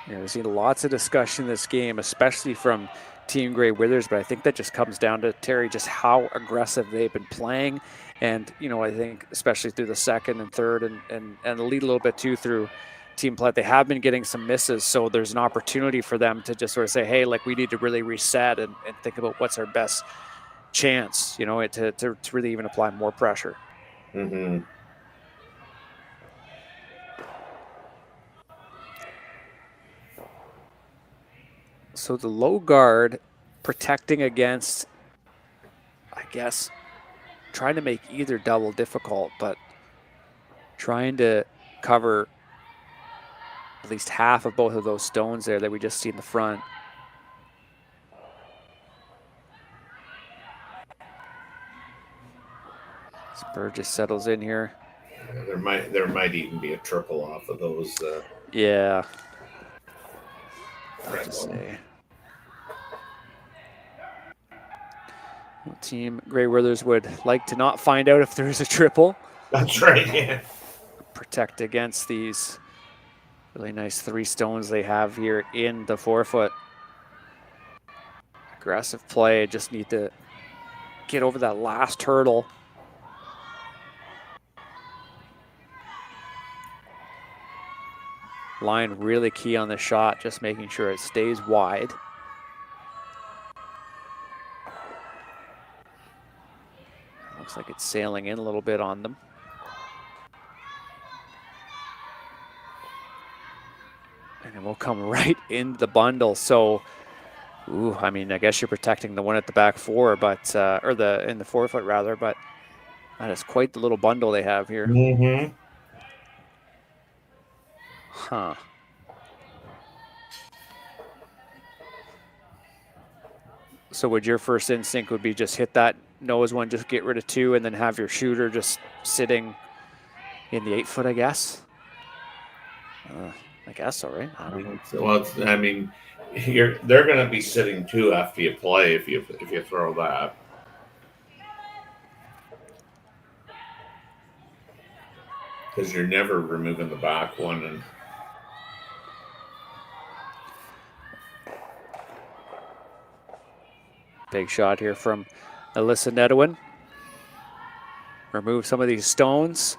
Yeah, we've seen lots of discussion in this game, especially from Team Grey Withers, but I think that just comes down to, Terry, just how aggressive they've been playing. And, you know, I think especially through the second and third and the lead a little bit too through Team Plett, they have been getting some misses. So there's an opportunity for them to just sort of say, hey, like we need to really reset and think about what's our best chance, you know, to really even apply more pressure. Mm-hmm. So the low guard protecting against, I guess, trying to make either double difficult, but trying to cover at least half of both of those stones there that we just see in the front. Burgess settles in here. Yeah, there might even be a triple off of those. Yeah. Red one. Well, Team Grey Withers would like to not find out if there's a triple. That's right, yeah. Protect against these really nice 3 stones they have here in the forefoot. Aggressive play, just need to get over that last hurdle. Line really key on the shot, just making sure it stays wide. Looks like it's sailing in a little bit on them. And then we'll come right in the bundle. So, ooh, I mean, I guess you're protecting the one at the back 4, but or in the forefoot rather, but that is quite the little bundle they have here. Mm-hmm. Huh. So would your first instinct would be just hit that nose one, just get rid of 2, and then have your shooter just sitting in the 8-foot, I guess? I guess so, right? I don't know. Well, I mean, they're going to be sitting 2 after you play if you throw that. Because you're never removing the back one. And big shot here from Alyssa Nedwin. Remove some of these stones.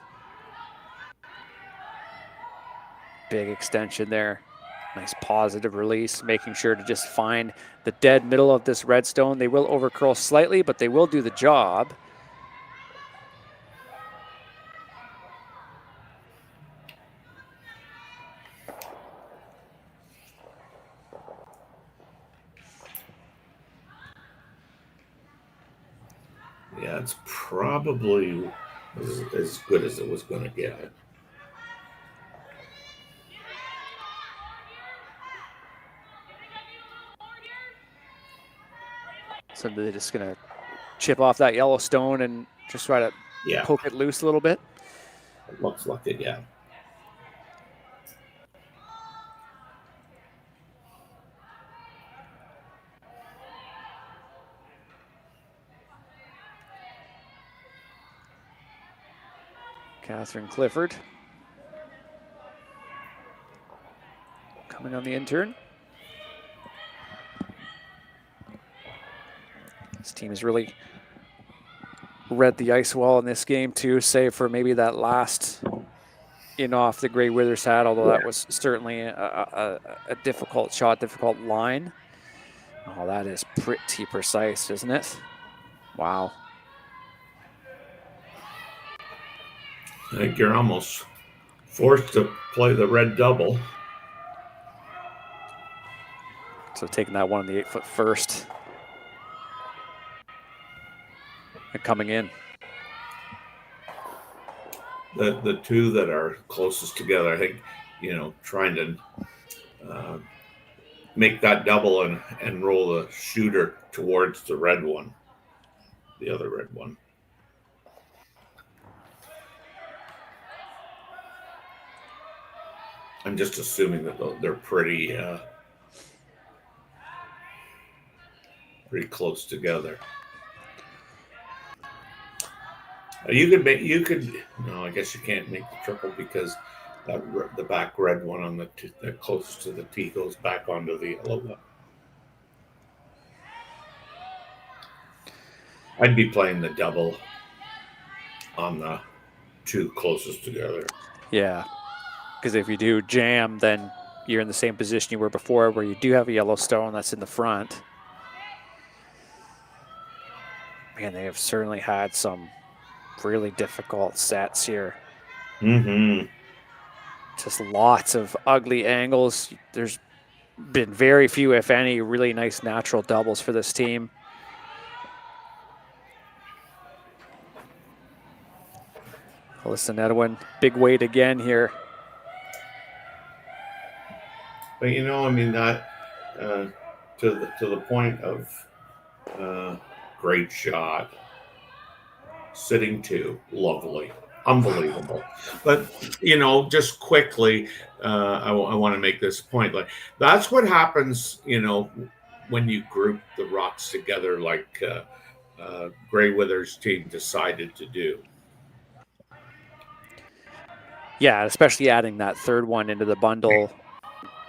Big extension there. Nice positive release, making sure to just find the dead middle of this red stone. They will overcurl slightly, but they will do the job. yeah, it's probably as good as it was going to get. So they're just going to chip off that yellow stone and just try to poke it loose a little bit. It looks like it, yeah. Catherine Clifford coming on the intern. This team has really read the ice wall in this game too, save for maybe that last in off the Grey Withers had, although that was certainly a difficult shot, difficult line. Oh, that is pretty precise, isn't it? Wow. I think you're almost forced to play the red double. So taking that one on the 8-foot first. And coming in. The 2 that are closest together, I think, trying to make that double and roll the shooter towards the red one, the other red one. I'm just assuming that they're pretty close together. You could. No, I guess you can't make the triple because the back red one on the closest to the tee goes back onto the yellow one. I'd be playing the double on the two closest together. Yeah, because if you do jam, then you're in the same position you were before, where you do have a yellow stone that's in the front. Man, they have certainly had some really difficult sets here. Mm-hmm. Just lots of ugly angles. There's been very few, if any, really nice natural doubles for this team. Listen, Edwin, big weight again here. But you know, I mean that to the point of great shot, sitting two, lovely, unbelievable. But you know, just quickly, I want to make this point. Like that's what happens, you know, when you group the rocks together, like Grey Withers' team decided to do. Yeah, especially adding that third one into the bundle.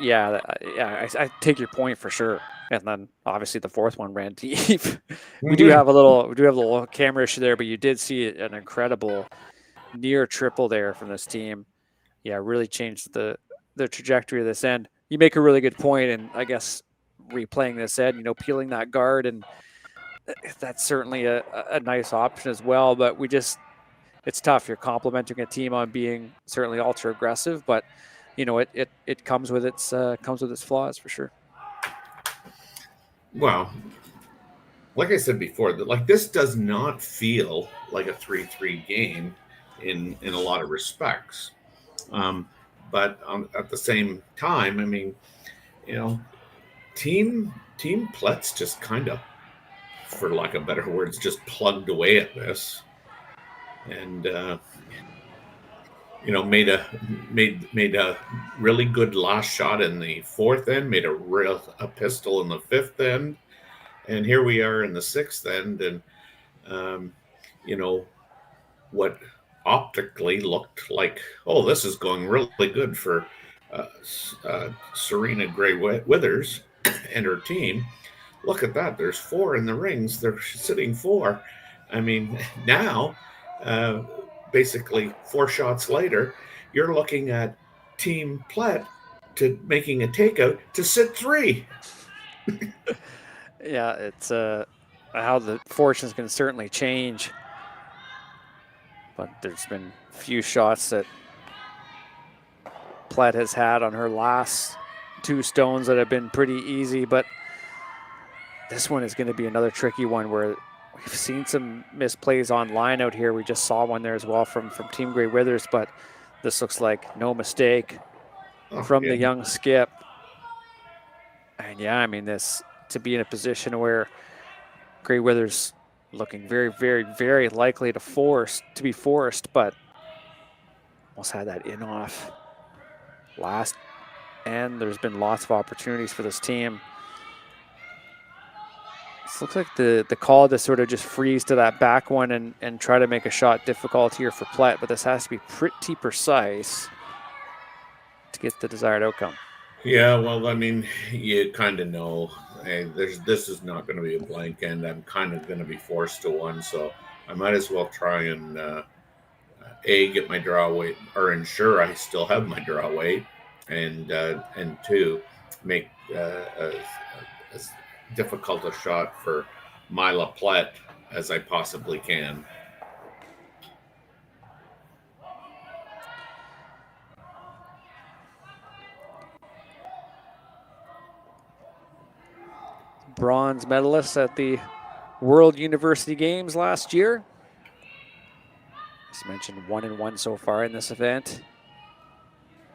Yeah, I take your point for sure. And then obviously the fourth one ran deep. We do have a little camera issue there, but you did see an incredible near triple there from this team. Yeah, really changed the trajectory of this end. You make a really good point, and I guess replaying this end, you know, peeling that guard, and that's certainly a nice option as well. But it's tough. You're complimenting a team on being certainly ultra aggressive, but you know it comes with its flaws for sure. Well, like I said before, like this does not feel like a 3-3 game in a lot of respects. But at the same time, I mean, you know, Team Plett's just kind of, for lack of better words, just plugged away at this. And you know, made a really good last shot in the fourth end, made a pistol in the fifth end, and here we are in the sixth end, and you know, what optically looked like, oh, this is going really good for Serena Grey Withers and her team. Look at that, there's four in the rings, they're sitting four. I mean, now basically 4 shots later, you're looking at Team Plett to making a takeout to sit 3. Yeah, it's how the fortunes can certainly change. But there's been few shots that Plett has had on her last 2 stones that have been pretty easy, but this one is going to be another tricky one where we've seen some misplays online out here. We just saw one there as well from Team Grey Withers, but this looks like no mistake from the young skip. And yeah, I mean, this to be in a position where Grey Withers looking very, very, very likely to be forced, but almost had that in off last. And there's been lots of opportunities for this team. This looks like the call to sort of just freeze to that back one and try to make a shot difficult here for Plett, but this has to be pretty precise to get the desired outcome. Yeah, well, I mean, you kind of know, hey, this is not going to be a blank end. I'm kind of going to be forced to one, so I might as well try and A, get my draw weight, or ensure I still have my draw weight, and 2, make as difficult a shot for Myla Plett as I possibly can. Bronze medalist at the World University Games last year. As mentioned, 1-1 so far in this event.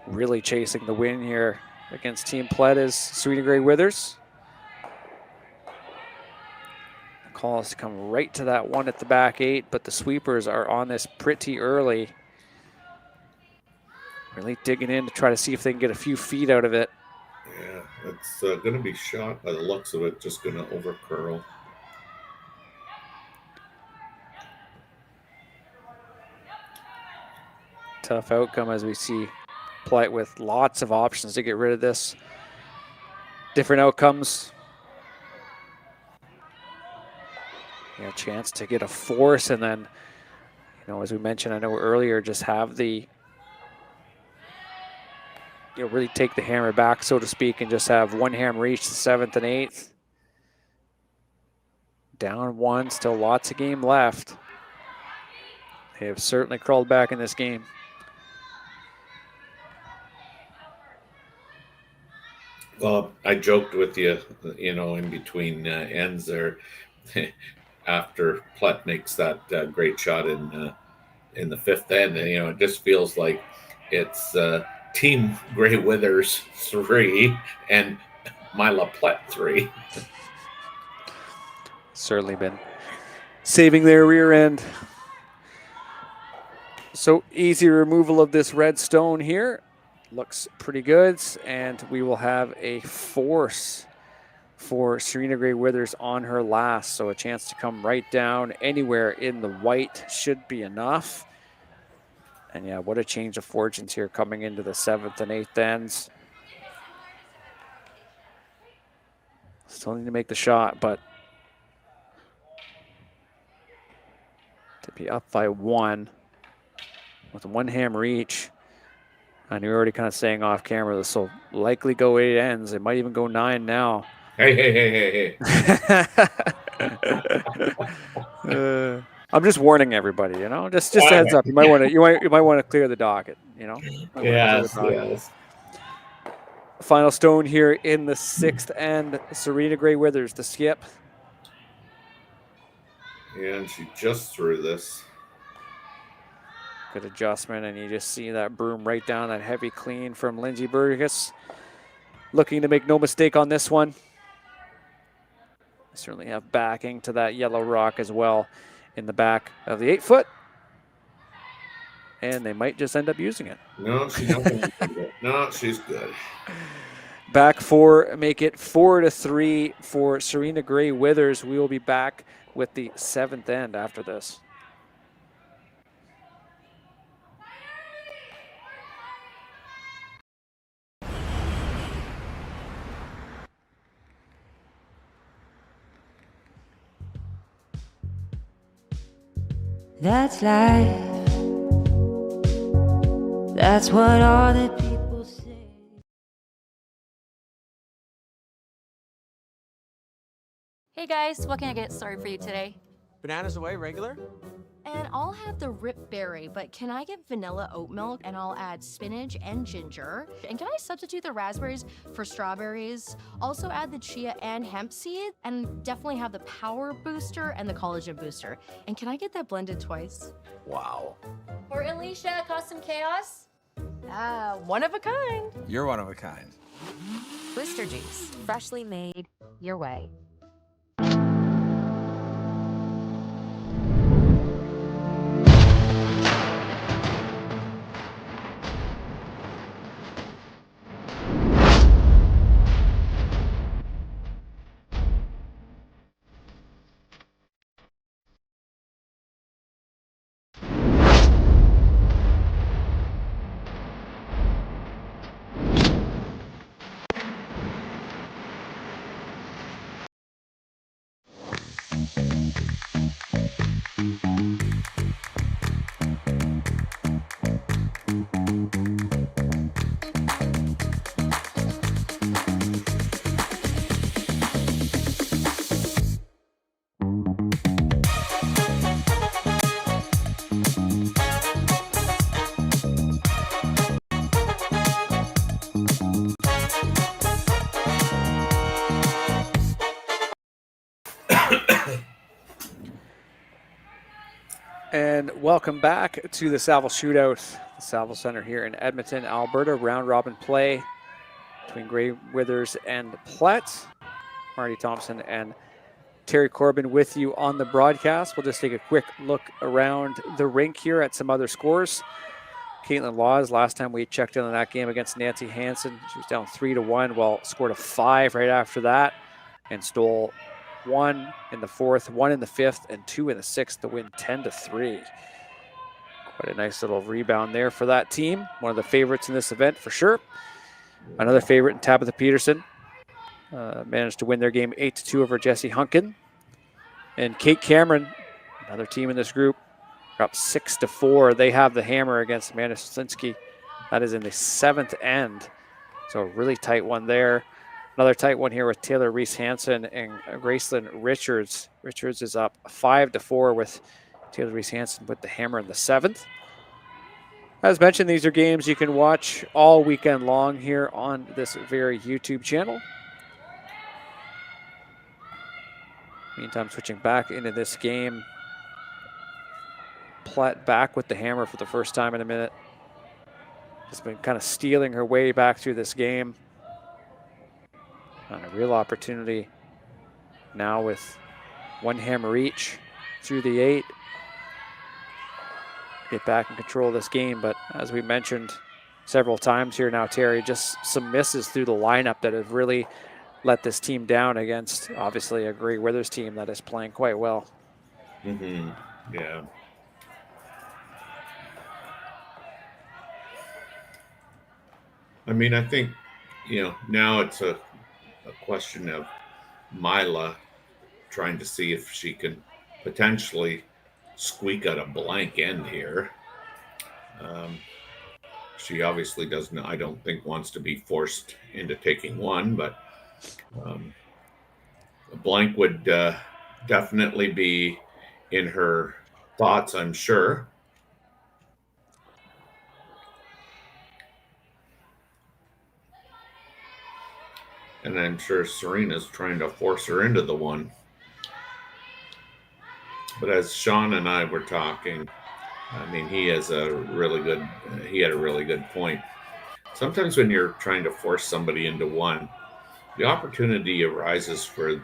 Really chasing the win here against Team Plett is Serena Grey Withers. The call is to come right to that one at the back 8, but the sweepers are on this pretty early. Really digging in to try to see if they can get a few feet out of it. Yeah, it's going to be shot by the looks of it, just going to over curl. Tough outcome as we see Plett with lots of options to get rid of this. Different outcomes. Yeah, a chance to get a force, and then, as we mentioned, I know earlier, just have the, really take the hammer back, so to speak, and just have one hammer reach the 7th and 8th. Down 1, still lots of game left. They have certainly crawled back in this game. Well, I joked with you, in between ends there, after Plett makes that great shot in the 5th end, and it just feels like it's Team Grey Withers 3 and Myla Plett 3. Certainly been saving their rear end. So easy removal of this red stone here. Looks pretty good, and we will have a force for Serena Grey Withers on her last. So a chance to come right down anywhere in the white should be enough. And yeah, what a change of fortunes here coming into the 7th and 8th ends. Still need to make the shot, but to be up by 1 with 1 hammer each. And you're already kind of saying off camera, this will likely go 8 ends. It might even go 9 now. Hey. I'm just warning everybody, just a heads up. You might want to clear the docket, Yes. Final stone here in the 6th end. Serena Grey Withers, the skip. Yeah, and she just threw this. Good adjustment, and you just see that broom right down, that heavy clean from Lindsey Burgess. Looking to make no mistake on this one. Certainly have backing to that yellow rock as well in the back of the 8-foot. And they might just end up using it. No, she's not going to use it. No, she's good. Back 4, make it 4-3 for Serena Grey Withers. We will be back with the 7th end after this. That's life. That's what all the people say. Hey guys, what can I get started for you today? Bananas away, regular? And I'll have the rip berry, but can I get vanilla oat milk, and I'll add spinach and ginger? And can I substitute the raspberries for strawberries? Also add the chia and hemp seed, and definitely have the power booster and the collagen booster. And can I get that blended twice? Wow. For Alicia, custom chaos? One of a kind. You're one of a kind. Blister juice, freshly made your way. And welcome back to the Saville Shootout, the Saville Center here in Edmonton, Alberta. Round robin play between Grey Withers and Plett. Marty Thompson and Terry Corbin with you on the broadcast. We'll just take a quick look around the rink here at some other scores. Caitlin Laws, last time we checked in on that game against Nancy Hansen, she was down 3-1. Well, scored a 5 right after that and stole 1 in the 4th, 1 in the 5th, and 2 in the 6th to win 10-3. Quite a nice little rebound there for that team. One of the favorites in this event for sure. Another favorite in Tabitha Peterson. Managed to win their game 8-2 over Jessie Hunkin. And Kate Cameron, another team in this group, up 6-4. They have the hammer against Amanda Slinsky. That is in the 7th end. So a really tight one there. Another tight one here with Taylor Reese-Hansen and Gracelyn Richards. Richards is up 5-4 with Taylor Reese-Hansen with the hammer in the 7th. As mentioned, these are games you can watch all weekend long here on this very YouTube channel. Meantime, switching back into this game. Plett back with the hammer for the first time in a minute. Has been kind of stealing her way back through this game. On a real opportunity now with one hammer each through the 8. Get back in control of this game, but as we mentioned several times here now, Terry, just some misses through the lineup that have really let this team down against obviously a Grey Withers team that is playing quite well. Yeah. I mean, I think, now it's a question of Myla trying to see if she can potentially squeak out a blank end here. She obviously doesn't, I don't think, wants to be forced into taking one, but a blank would definitely be in her thoughts, I'm sure. And I'm sure Serena's trying to force her into the one. But as Sean and I were talking, I mean, he had a really good point. Sometimes when you're trying to force somebody into one, the opportunity arises for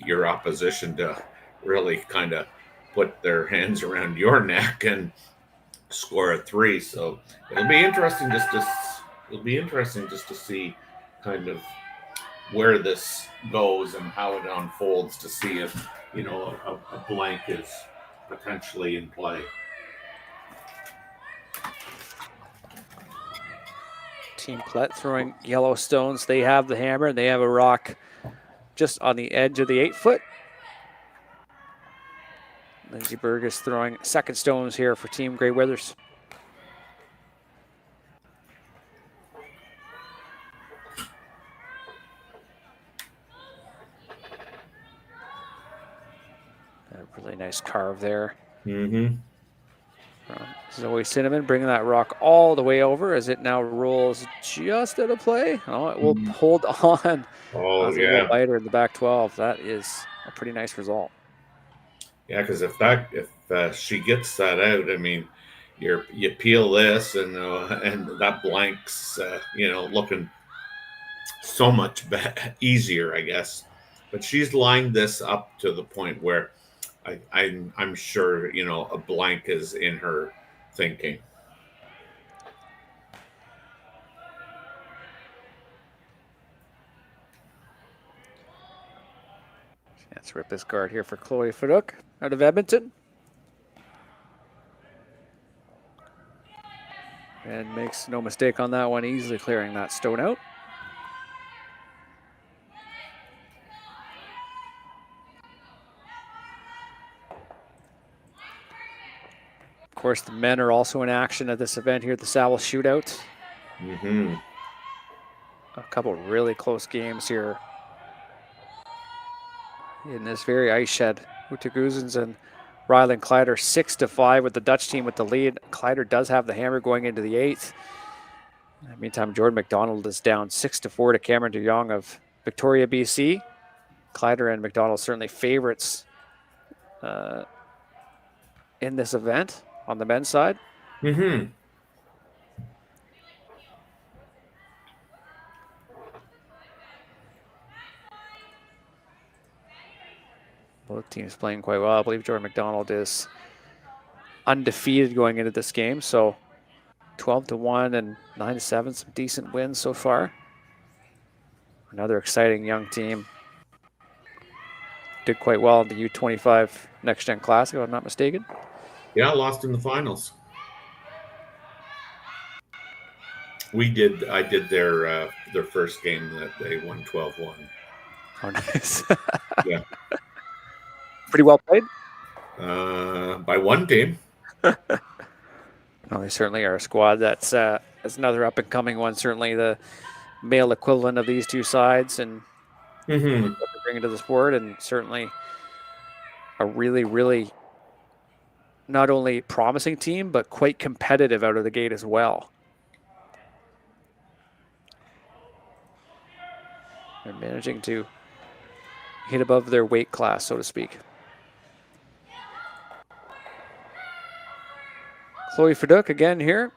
your opposition to really kind of put their hands around your neck and score a 3. So it'll be interesting just to see kind of where this goes and how it unfolds, to see if a blank is potentially in play. Team Plett throwing yellow stones. They have the hammer and they have a rock just on the edge of the 8-foot. Lindsay Berg is throwing second stones here for Team Grey Withers. A really nice carve there. Zoe Cinnamon bringing that rock all the way over as it now rolls just out of play. Oh, it will hold on. Oh, as a little biter in the back 12. That is a pretty nice result. Yeah, because if she gets that out, I mean, you peel this and that blank's looking so much easier, I guess. But she's lined this up to the point where I'm sure a blank is in her thinking. Let's rip this guard here for Chloe Farouk out of Edmonton. And makes no mistake on that one, easily clearing that stone out. Of course, the men are also in action at this event here at the Saville Shootout. A couple really close games here in this very ice shed. Uta Guzens and Rylan Kleider 6-5 with the Dutch team with the lead. Kleider does have the hammer going into the 8th. In the meantime, Jordan McDonald is down 6-4 to Cameron DeYoung of Victoria, BC. Kleider and McDonald certainly favorites in this event on the men's side. Both teams playing quite well. I believe Jordan McDonald is undefeated going into this game, so 12-1 and 9-7, some decent wins so far. Another exciting young team. Did quite well in the U25 Next Gen Classic, if I'm not mistaken. Yeah, lost in the finals. I did their first game that they won 12-1. Oh, nice. Yeah. Pretty well played? By one team. Well, they certainly are a squad that's another up-and-coming one. Certainly the male equivalent of these two sides and what they're bringing to the sport, and certainly a really, really not only promising team, but quite competitive out of the gate as well. They're managing to hit above their weight class, so to speak. Chloe Feduk again here.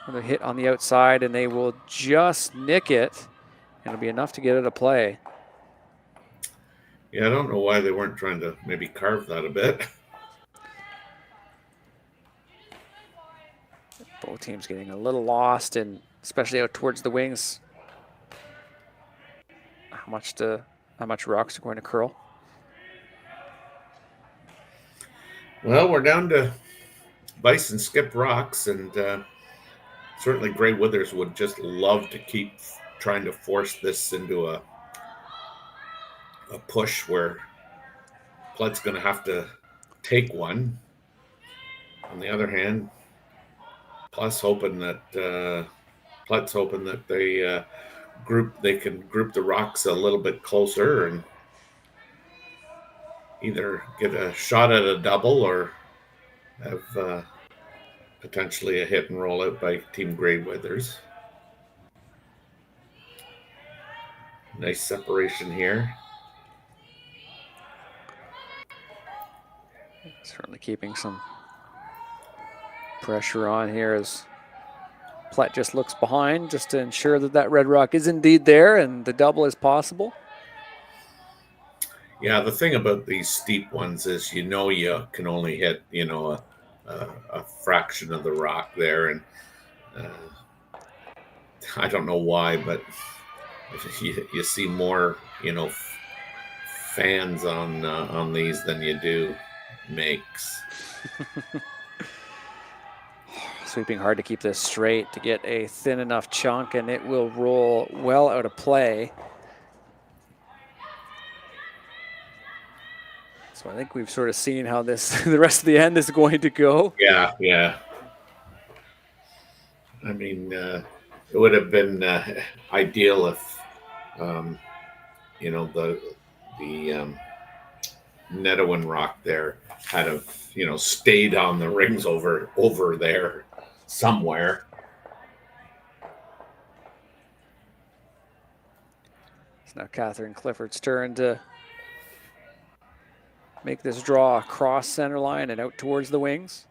Another hit on the outside, and they will just nick it. It'll be enough to get it a play. Yeah, I don't know why they weren't trying to maybe carve that a bit. Both teams getting a little lost, and especially out towards the wings. How much rocks are going to curl? Well, we're down to Vice and Skip rocks, and certainly Gray Withers would just love to keep trying to force this into a push where Plett's going to have to take one. On the other hand, Plett's hoping that they can group the rocks a little bit closer and either get a shot at a double or have potentially a hit and roll out by Team Gray Withers. Nice separation here. Certainly keeping some pressure on here as Plett just looks behind just to ensure that that red rock is indeed there and the double is possible. Yeah, the thing about these steep ones is you can only hit a fraction of the rock there, and I don't know why, but you see more fans on these than you do makes. Sweeping hard to keep this straight to get a thin enough chunk, and it will roll well out of play. So I think we've sort of seen how the rest of the end is going to go. Yeah. I mean, it would have been ideal if, the Netawin rock there had stayed on the rings over there somewhere. It's now Catherine Clifford's turn to make this draw across center line and out towards the wings.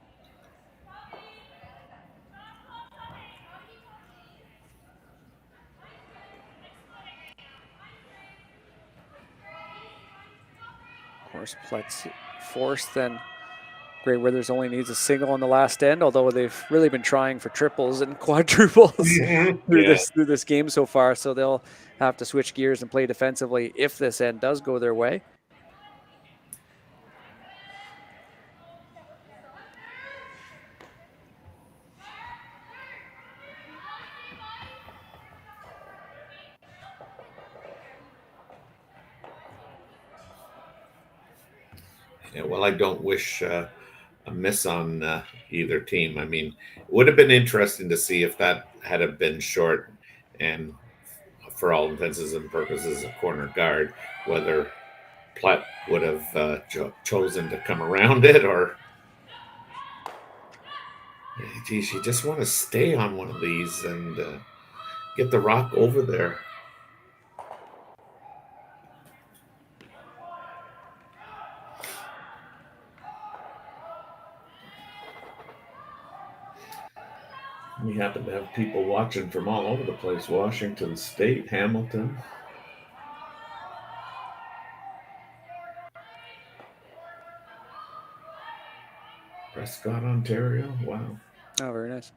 Of course, Plett's forced, then Gray Withers only needs a single on the last end, although they've really been trying for triples and quadruples through this game so far, so they'll have to switch gears and play defensively if this end does go their way. Yeah, well, I don't wish a miss on either team. I mean, it would have been interesting to see if that had have been short and, for all intents and purposes, a corner guard, whether Plett would have chosen to come around it or, geez, you just want to stay on one of these and get the rock over there. We happen to have people watching from all over the place. Washington State, Hamilton. Prescott, Ontario. Wow. Oh, very nice.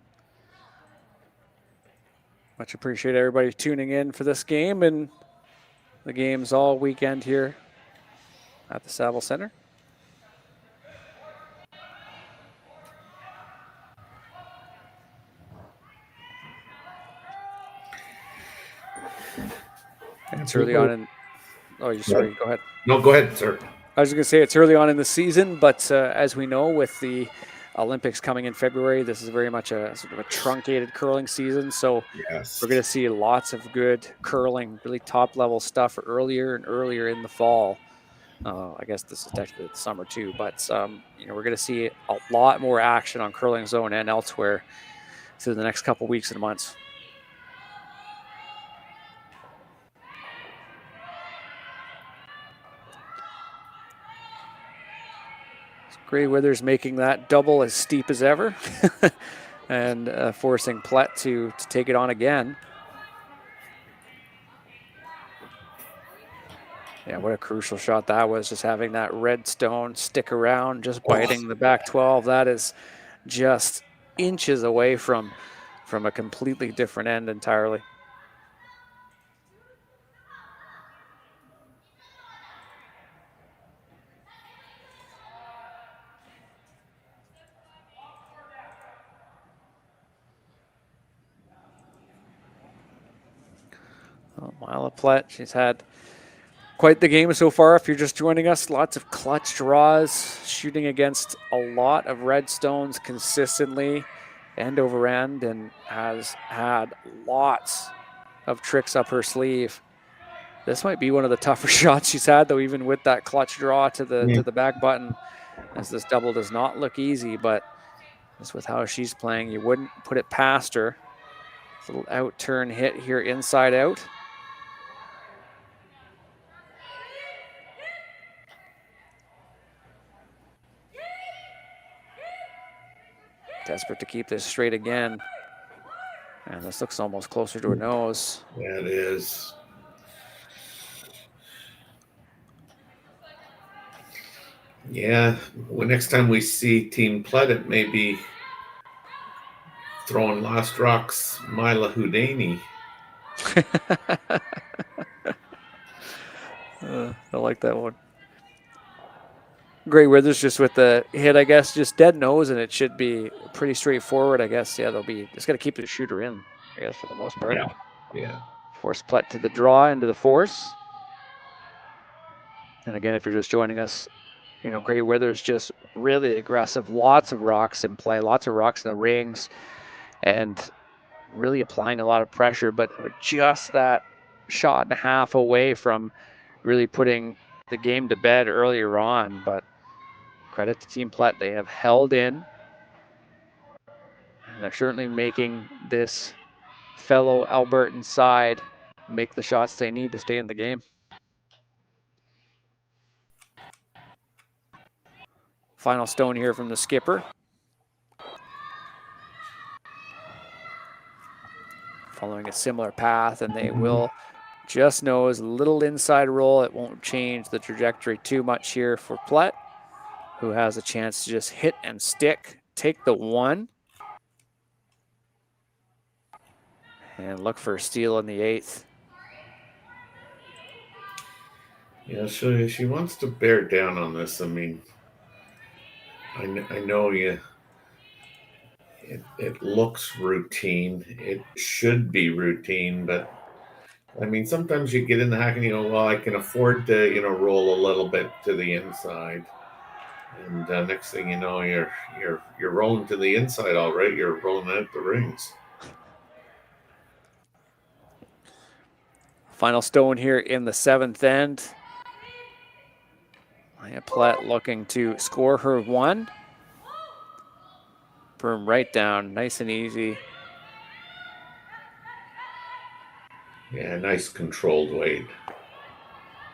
Much appreciate everybody tuning in for this game and the games all weekend here at the Saville Center. It's early on in. Oh, you sorry. Go ahead. No, go ahead, sir. I was going to say it's early on in the season, but as we know, with the Olympics coming in February, this is very much a sort of a truncated curling season. So yes, we're going to see lots of good curling, really top level stuff earlier and earlier in the fall. I guess this is technically the summer too, but you know, we're going to see a lot more action on Curling Zone and elsewhere through the next couple weeks and months. Gray Withers making that double as steep as ever and forcing Plett to take it on again. Yeah, what a crucial shot that was, just having that red stone stick around, just biting the back 12. That is just inches away from a completely different end entirely. Oh, Myla Plett, she's had quite the game so far. If you're just joining us, lots of clutch draws, shooting against a lot of red stones consistently, end over end, and has had lots of tricks up her sleeve. This might be one of the tougher shots she's had, though, even with that clutch draw to the back button, as this double does not look easy, but just with how she's playing, you wouldn't put it past her. A little out turn hit here inside out. Desperate to keep this straight again. And this looks almost closer to her nose. Yeah, it is. Yeah, well, next time we see Team Plett, it may be throwing Lost Rocks Myla Houdini. I like that one. Gray Withers just with the hit, I guess, just dead nose, and it should be pretty straightforward, I guess. Yeah, they'll be just got to keep the shooter in, I guess, for the most part. Yeah. Force Plett to the draw, into the force. And again, if you're just joining us, you know, Gray Withers just really aggressive, lots of rocks in play, lots of rocks in the rings, and really applying a lot of pressure, but just that shot and a half away from really putting the game to bed earlier on. But credit to Team Plett, they have held in. And they're certainly making this fellow Albertan side make the shots they need to stay in the game. Final stone here from the skipper. Following a similar path, and they will just nose a little inside roll. It won't change the trajectory too much here for Plett, who has a chance to just hit and stick, take the one, and look for a steal in the 8th. Yeah, so she wants to bear down on this. I mean, I know you. It looks routine. It should be routine, but I mean, sometimes you get in the hack and you go, well, I can afford to, you know, roll a little bit to the inside, and next thing you know, you're rolling to the inside, all right. You're rolling out the rings. Final stone here in the 7th end. Myla Plett looking to score her one. Broom right down, nice and easy. Yeah, nice controlled weight.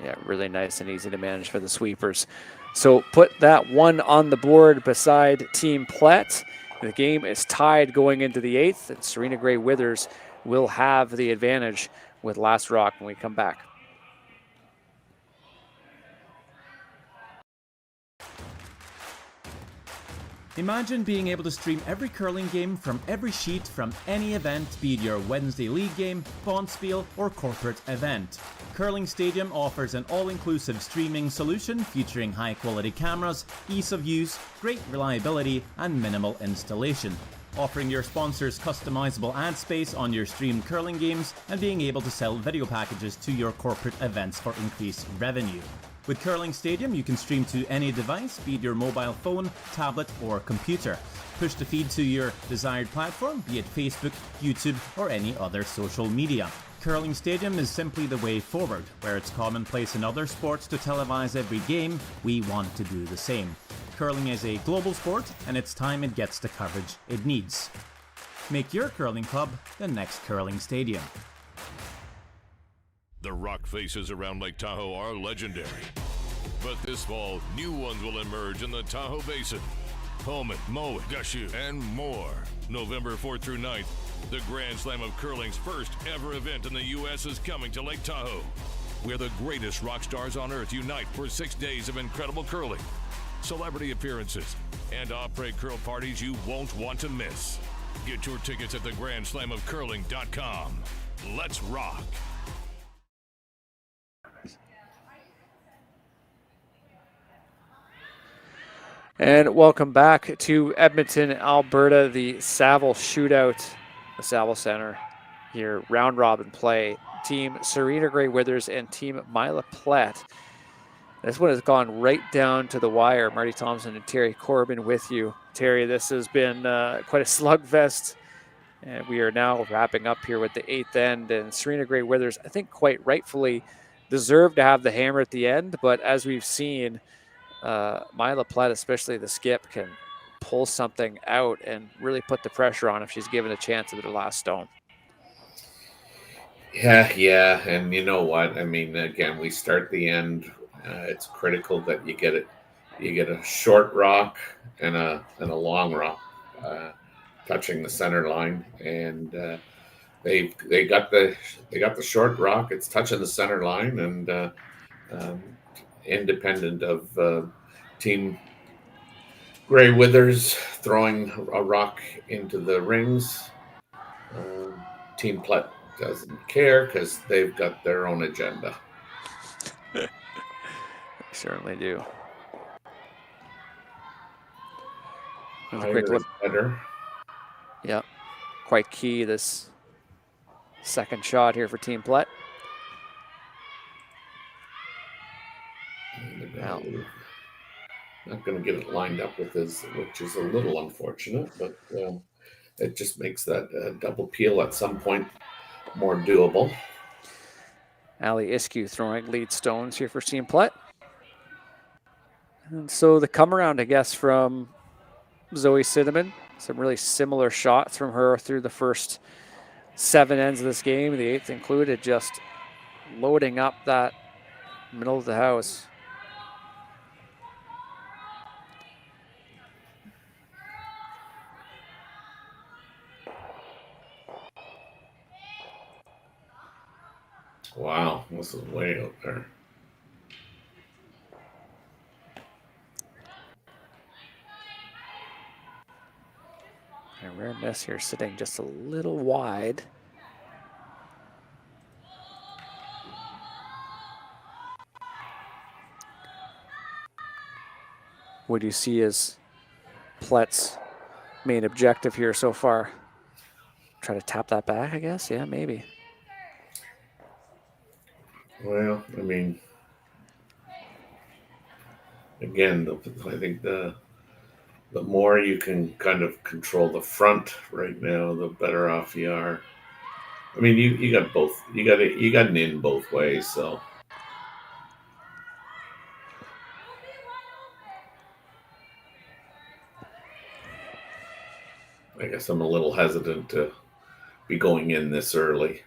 Yeah, really nice and easy to manage for the sweepers. So put that one on the board beside Team Plett. The game is tied going into the 8th, and Serena Gray Withers will have the advantage with last rock when we come back. Imagine being able to stream every curling game from every sheet from any event, be it your Wednesday league game, bonspiel, or corporate event. Curling Stadium offers an all-inclusive streaming solution featuring high-quality cameras, ease of use, great reliability, and minimal installation. Offering your sponsors customizable ad space on your streamed curling games and being able to sell video packages to your corporate events for increased revenue. With Curling Stadium, you can stream to any device, be it your mobile phone, tablet, or computer. Push the feed to your desired platform, be it Facebook, YouTube, or any other social media. Curling Stadium is simply the way forward. Where it's commonplace in other sports to televise every game, we want to do the same. Curling is a global sport, and it's time it gets the coverage it needs. Make your curling club the next Curling Stadium. The rock faces around Lake Tahoe are legendary. But this fall, new ones will emerge in the Tahoe Basin. Pullman, Mowat, Gushu, and more. November 4th through 9th, the Grand Slam of Curling's first ever event in the U.S. is coming to Lake Tahoe, where the greatest rock stars on earth unite for 6 days of incredible curling, celebrity appearances, and après curl parties you won't want to miss. Get your tickets at thegrandslamofcurling.com. Let's rock. And welcome back to Edmonton, Alberta, the Saville Shootout, the Saville Center here, round robin play. Team Serena Gray Withers and Team Myla Plett. This one has gone right down to the wire. Marty Thompson and Terry Corbin with you. Terry, this has been quite a slugfest, and we are now wrapping up here with the 8th end. And Serena Gray Withers, I think quite rightfully, deserved to have the hammer at the end, but as we've seen, Myla Plett, especially the skip, can pull something out and really put the pressure on if she's given a chance at the last stone. Yeah, and you know what? I mean, again, we start the end. It's critical that you get it. You get a short rock and a long rock touching the center line, and they got the short rock. It's touching the center line, and independent of Team Gray Withers throwing a rock into the rings, Team Plett doesn't care because they've got their own agenda. They certainly do. A quick look. Better. Yep. Quite key, this second shot here for Team Plett. Now, not going to get it lined up with his, which is a little unfortunate, but it just makes that double peel at some point more doable. Ali Iskew throwing lead stones here for Team Plett. And so the come around, I guess, from Zoe Cinnamon. Some really similar shots from her through the first 7 ends of this game, the 8th included, just loading up that middle of the house. Wow, this is way out there. A rare miss here, sitting just a little wide. What do you see as Plett's main objective here so far? Try to tap that back, I guess? Yeah, maybe. Well, I mean, again, I think the more you can kind of control the front right now, the better off you are. I mean, you got both. You got an in both ways. So I guess I'm a little hesitant to be going in this early.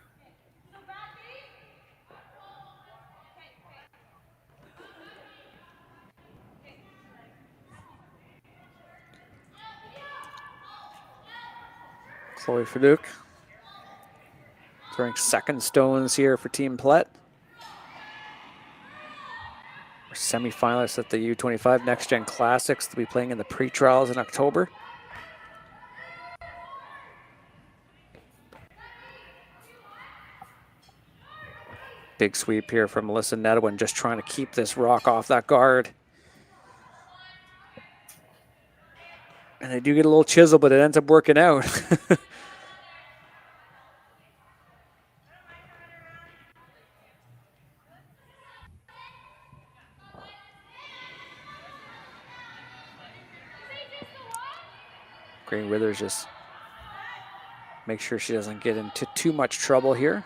Chloe Fadouk throwing second stones here for Team Plett. semifinalists at the U25 Next Gen Classics. They'll be playing in the pre-trials in October. Big sweep here from Melissa Nedwin, just trying to keep this rock off that guard. And they do get a little chisel, but it ends up working out. Green Withers just make sure she doesn't get into too much trouble here.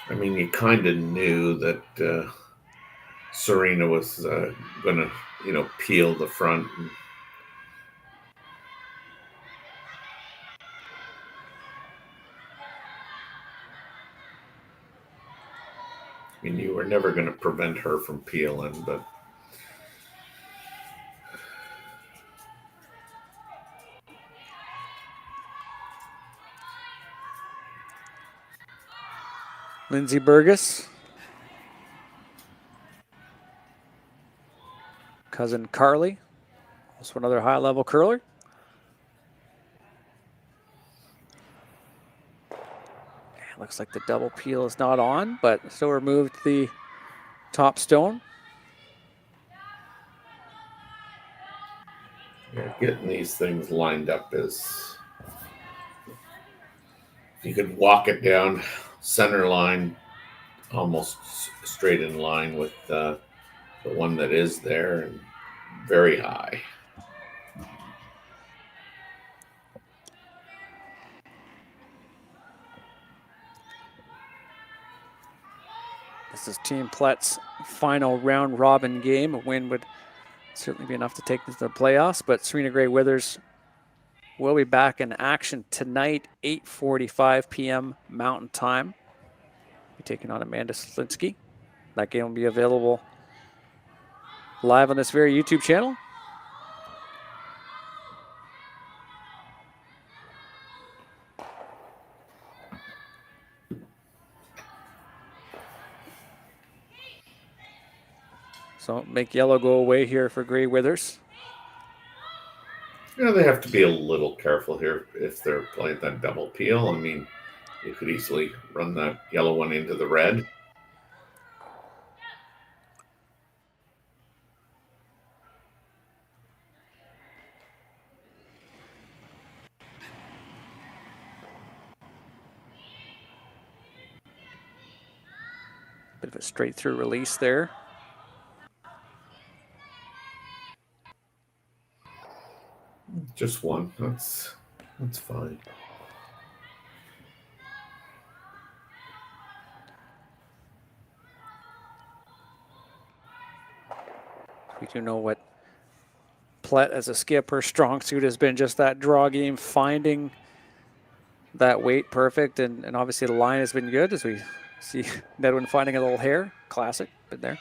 I mean, you kind of knew that Serena was going to, you know, peel the front. I mean, you were never going to prevent her from peeling, but Lindsay Burgess. Cousin Carly, also another high-level curler. Looks like the double peel is not on, but still removed the top stone. yeah, getting these things lined up is, if you could walk it down center line, almost straight in line with the one that is there, and very high. This is Team Plett's final round robin game. A win would certainly be enough to take this to the playoffs, but Serena Gray Withers will be back in action tonight, 8:45 p.m. Mountain Time. Be taking on Amanda Slinsky. That game will be available live on this very YouTube channel. So make yellow go away here for Gray Withers. You know, they have to be a little careful here if they're playing that double peel. I mean, you could easily run that yellow one into the red. Bit of a straight through release there. Just one. That's fine. We do know what Plett as a skip, her strong suit has been just that draw game, finding that weight perfect, and obviously the line has been good as we see Nedwin finding a little hair. Classic, been there.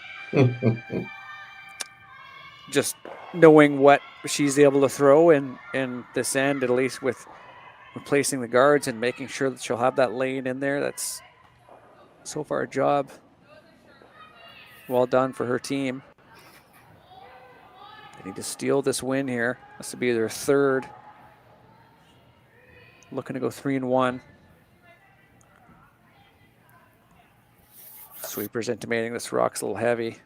Just knowing what she's able to throw in this end, at least with replacing the guards and making sure that she'll have that lane in there. That's so far a job well done for her team. They need to steal this win here. This will be their third. Looking to go 3-1. Sweepers intimating this rock's a little heavy.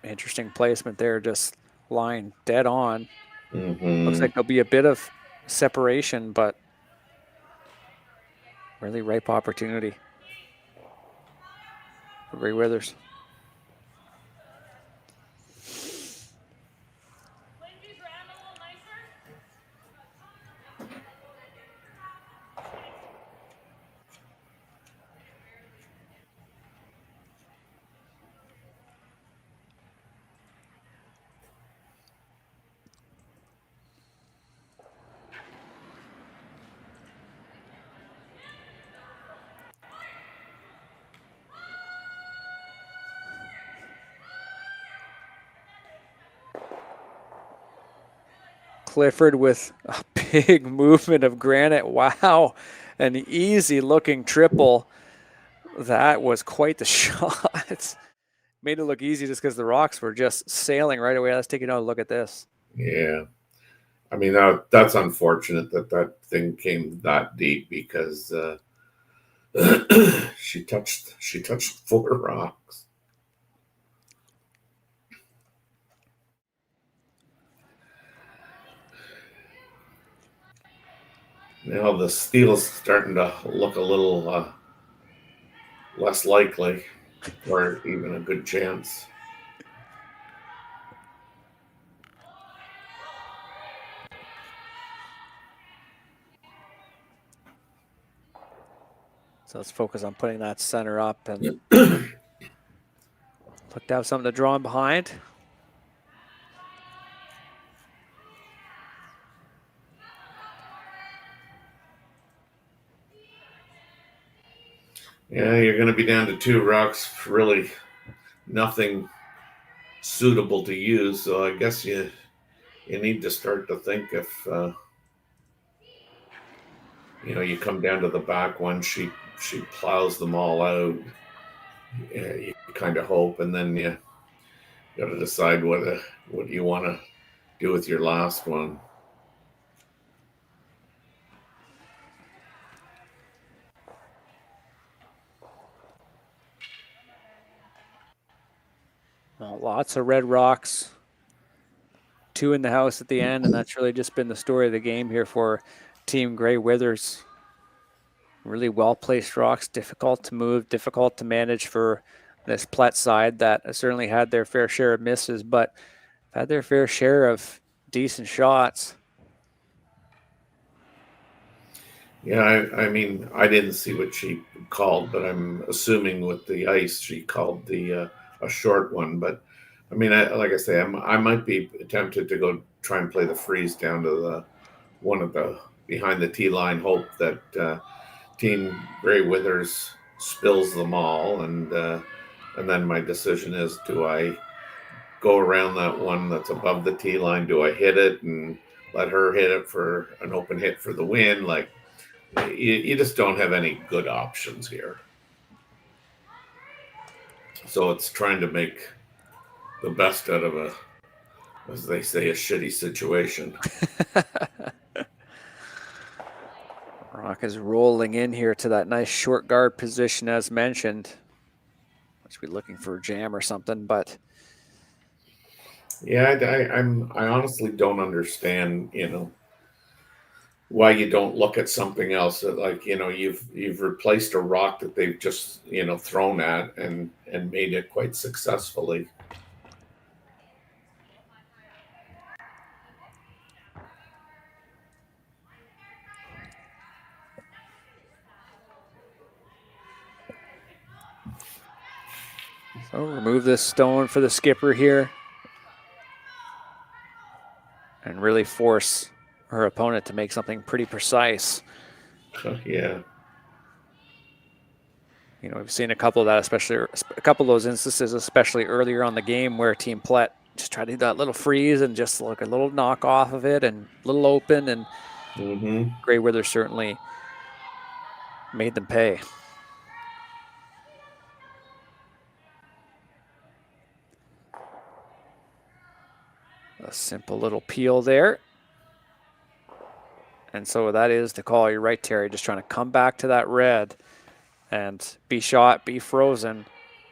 Interesting placement there, just lying dead on. Looks like there'll be a bit of separation, but really ripe opportunity for Gray Withers. Clifford with a big movement of granite. Wow, an easy looking triple. That was quite the shot. Made it look easy just because the rocks were just sailing right away. Let's take another look at this. Yeah. I mean, that's unfortunate that that thing came that deep because she touched 4 rocks. Now the steel's starting to look a little less likely, or even a good chance. So let's focus on putting that center up and look to have something to draw in behind. Yeah, you're going to be down to 2 rocks. Really, nothing suitable to use. So I guess you need to start to think if you come down to the back one, she plows them all out. Yeah, you kind of hope, and then you got to decide what you want to do with your last one. Well, lots of red rocks. 2 in the house at the end, and that's really just been the story of the game here for Team Grey Withers. Really well-placed rocks, difficult to move, difficult to manage for this Plett side that certainly had their fair share of misses, but had their fair share of decent shots. Yeah, I mean, I didn't see what she called, but I'm assuming with the ice she called a short one. But I mean, like I say, I might be tempted to go try and play the freeze down to one of the behind the tee line, hope that Team Grey Withers spills them all, and then my decision is: do I go around that one that's above the tee line? Do I hit it and let her hit it for an open hit for the win? Like, you just don't have any good options here. So it's trying to make the best out of as they say, a shitty situation. Rock is rolling in here to that nice short guard position as mentioned. Must be looking for a jam or something, but yeah, I honestly don't understand, why you don't look at something else. Like, you've replaced a rock that they've just, thrown at and made it quite successfully. so remove this stone for the skipper here and really force her opponent to make something pretty precise. Yeah. We've seen a couple of that, especially a couple of those instances, especially earlier on the game where Team Plett just tried to do that little freeze and just look a little knock off of it and a little open, and Grey Withers certainly made them pay. A simple little peel there. And so that is the call. You're right, Terry. Just trying to come back to that red and be shot, be frozen,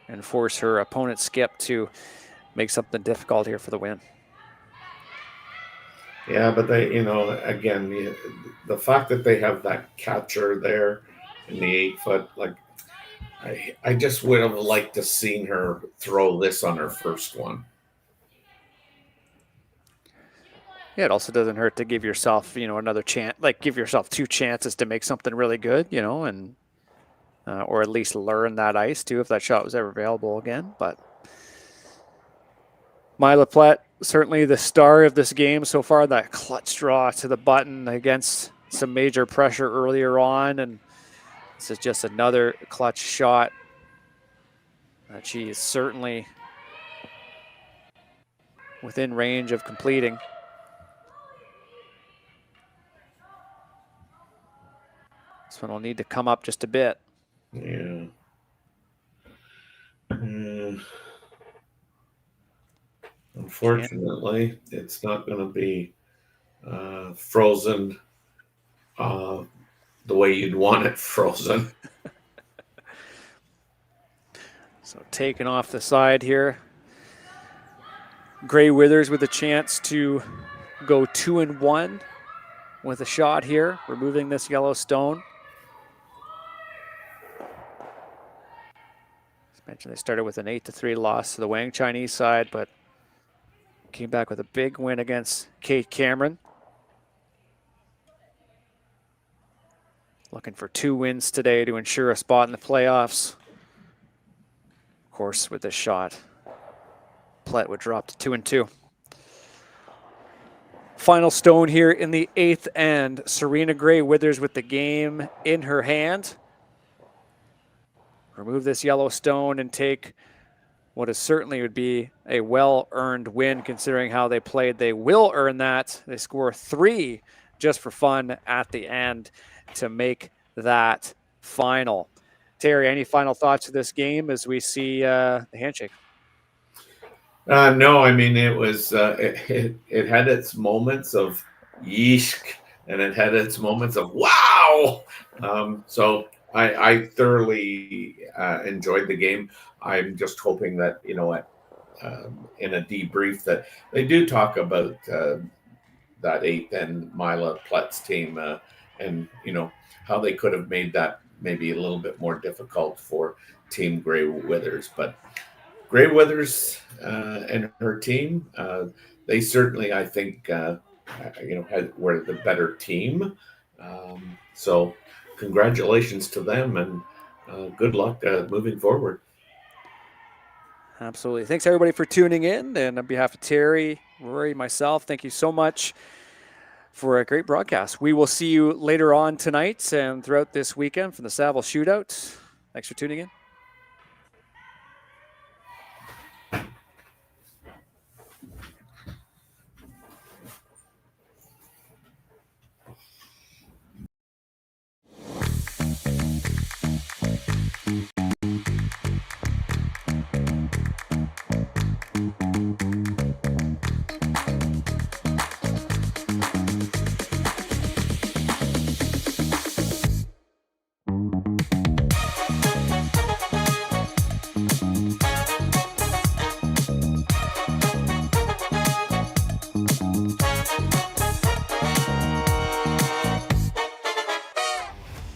and force her opponent skip to make something difficult here for the win. Yeah, but they, again, the fact that they have that catcher there in the 8 foot, like, I just would have liked to seen her throw this on her first one. Yeah, it also doesn't hurt to give yourself, another chance, like give yourself 2 chances to make something really good, and or at least learn that ice too, if that shot was ever available again. But Myla Plett, certainly the star of this game so far, that clutch draw to the button against some major pressure earlier on. And this is just another clutch shot that she is certainly within range of completing. This one will need to come up just a bit. Yeah. Unfortunately, it's not going to be frozen the way you'd want it frozen. So taken off the side here. Gray Withers with a chance to go 2-1 with a shot here, removing this yellow stone. As mentioned, they started with an 8-3 loss to the Wang Chinese side, but came back with a big win against Kate Cameron. Looking for 2 wins today to ensure a spot in the playoffs. Of course, with this shot, Plett would drop to 2-2. Final stone here in the 8th end. Serena Gray Withers with the game in her hand. Remove this yellow stone and take what is certainly would be a well-earned win considering how they played. They will earn that. They score 3 just for fun at the end to make that final. Terry, any final thoughts of this game as we see the handshake? No, I mean, it was, it had its moments of yeesh, and it had its moments of wow. So I thoroughly enjoyed the game. I'm just hoping that, you know, in a debrief that they do talk about that 8th and Myla Plett's team and, you know, how they could have made that maybe a little bit more difficult for Team Gray Withers. But Gray Withers and her team, they certainly, I think, you know, were the better team. So congratulations to them, and good luck moving forward. Absolutely. Thanks, everybody, for tuning in. And on behalf of Terry, Rory, myself, thank you so much for a great broadcast. We will see you later on tonight and throughout this weekend from the Saville Shootout. Thanks for tuning in.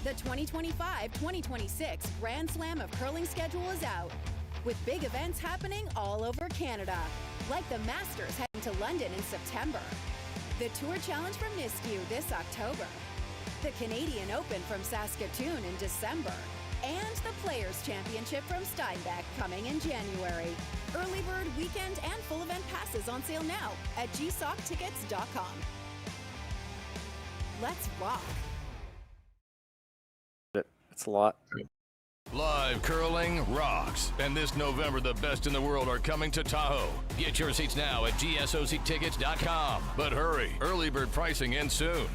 The 2025-2026 Grand Slam of Curling schedule is out, with big events happening all over Canada, like the Masters heading to London in September, the Tour Challenge from Nisku this October, the Canadian Open from Saskatoon in December, and the Players' Championship from Steinbeck coming in January. Early bird weekend and full event passes on sale now at gsocktickets.com. Let's rock. It's a lot. Live curling rocks. And this November, the best in the world are coming to Tahoe. Get your seats now at gsocktickets.com. But hurry, early bird pricing ends soon.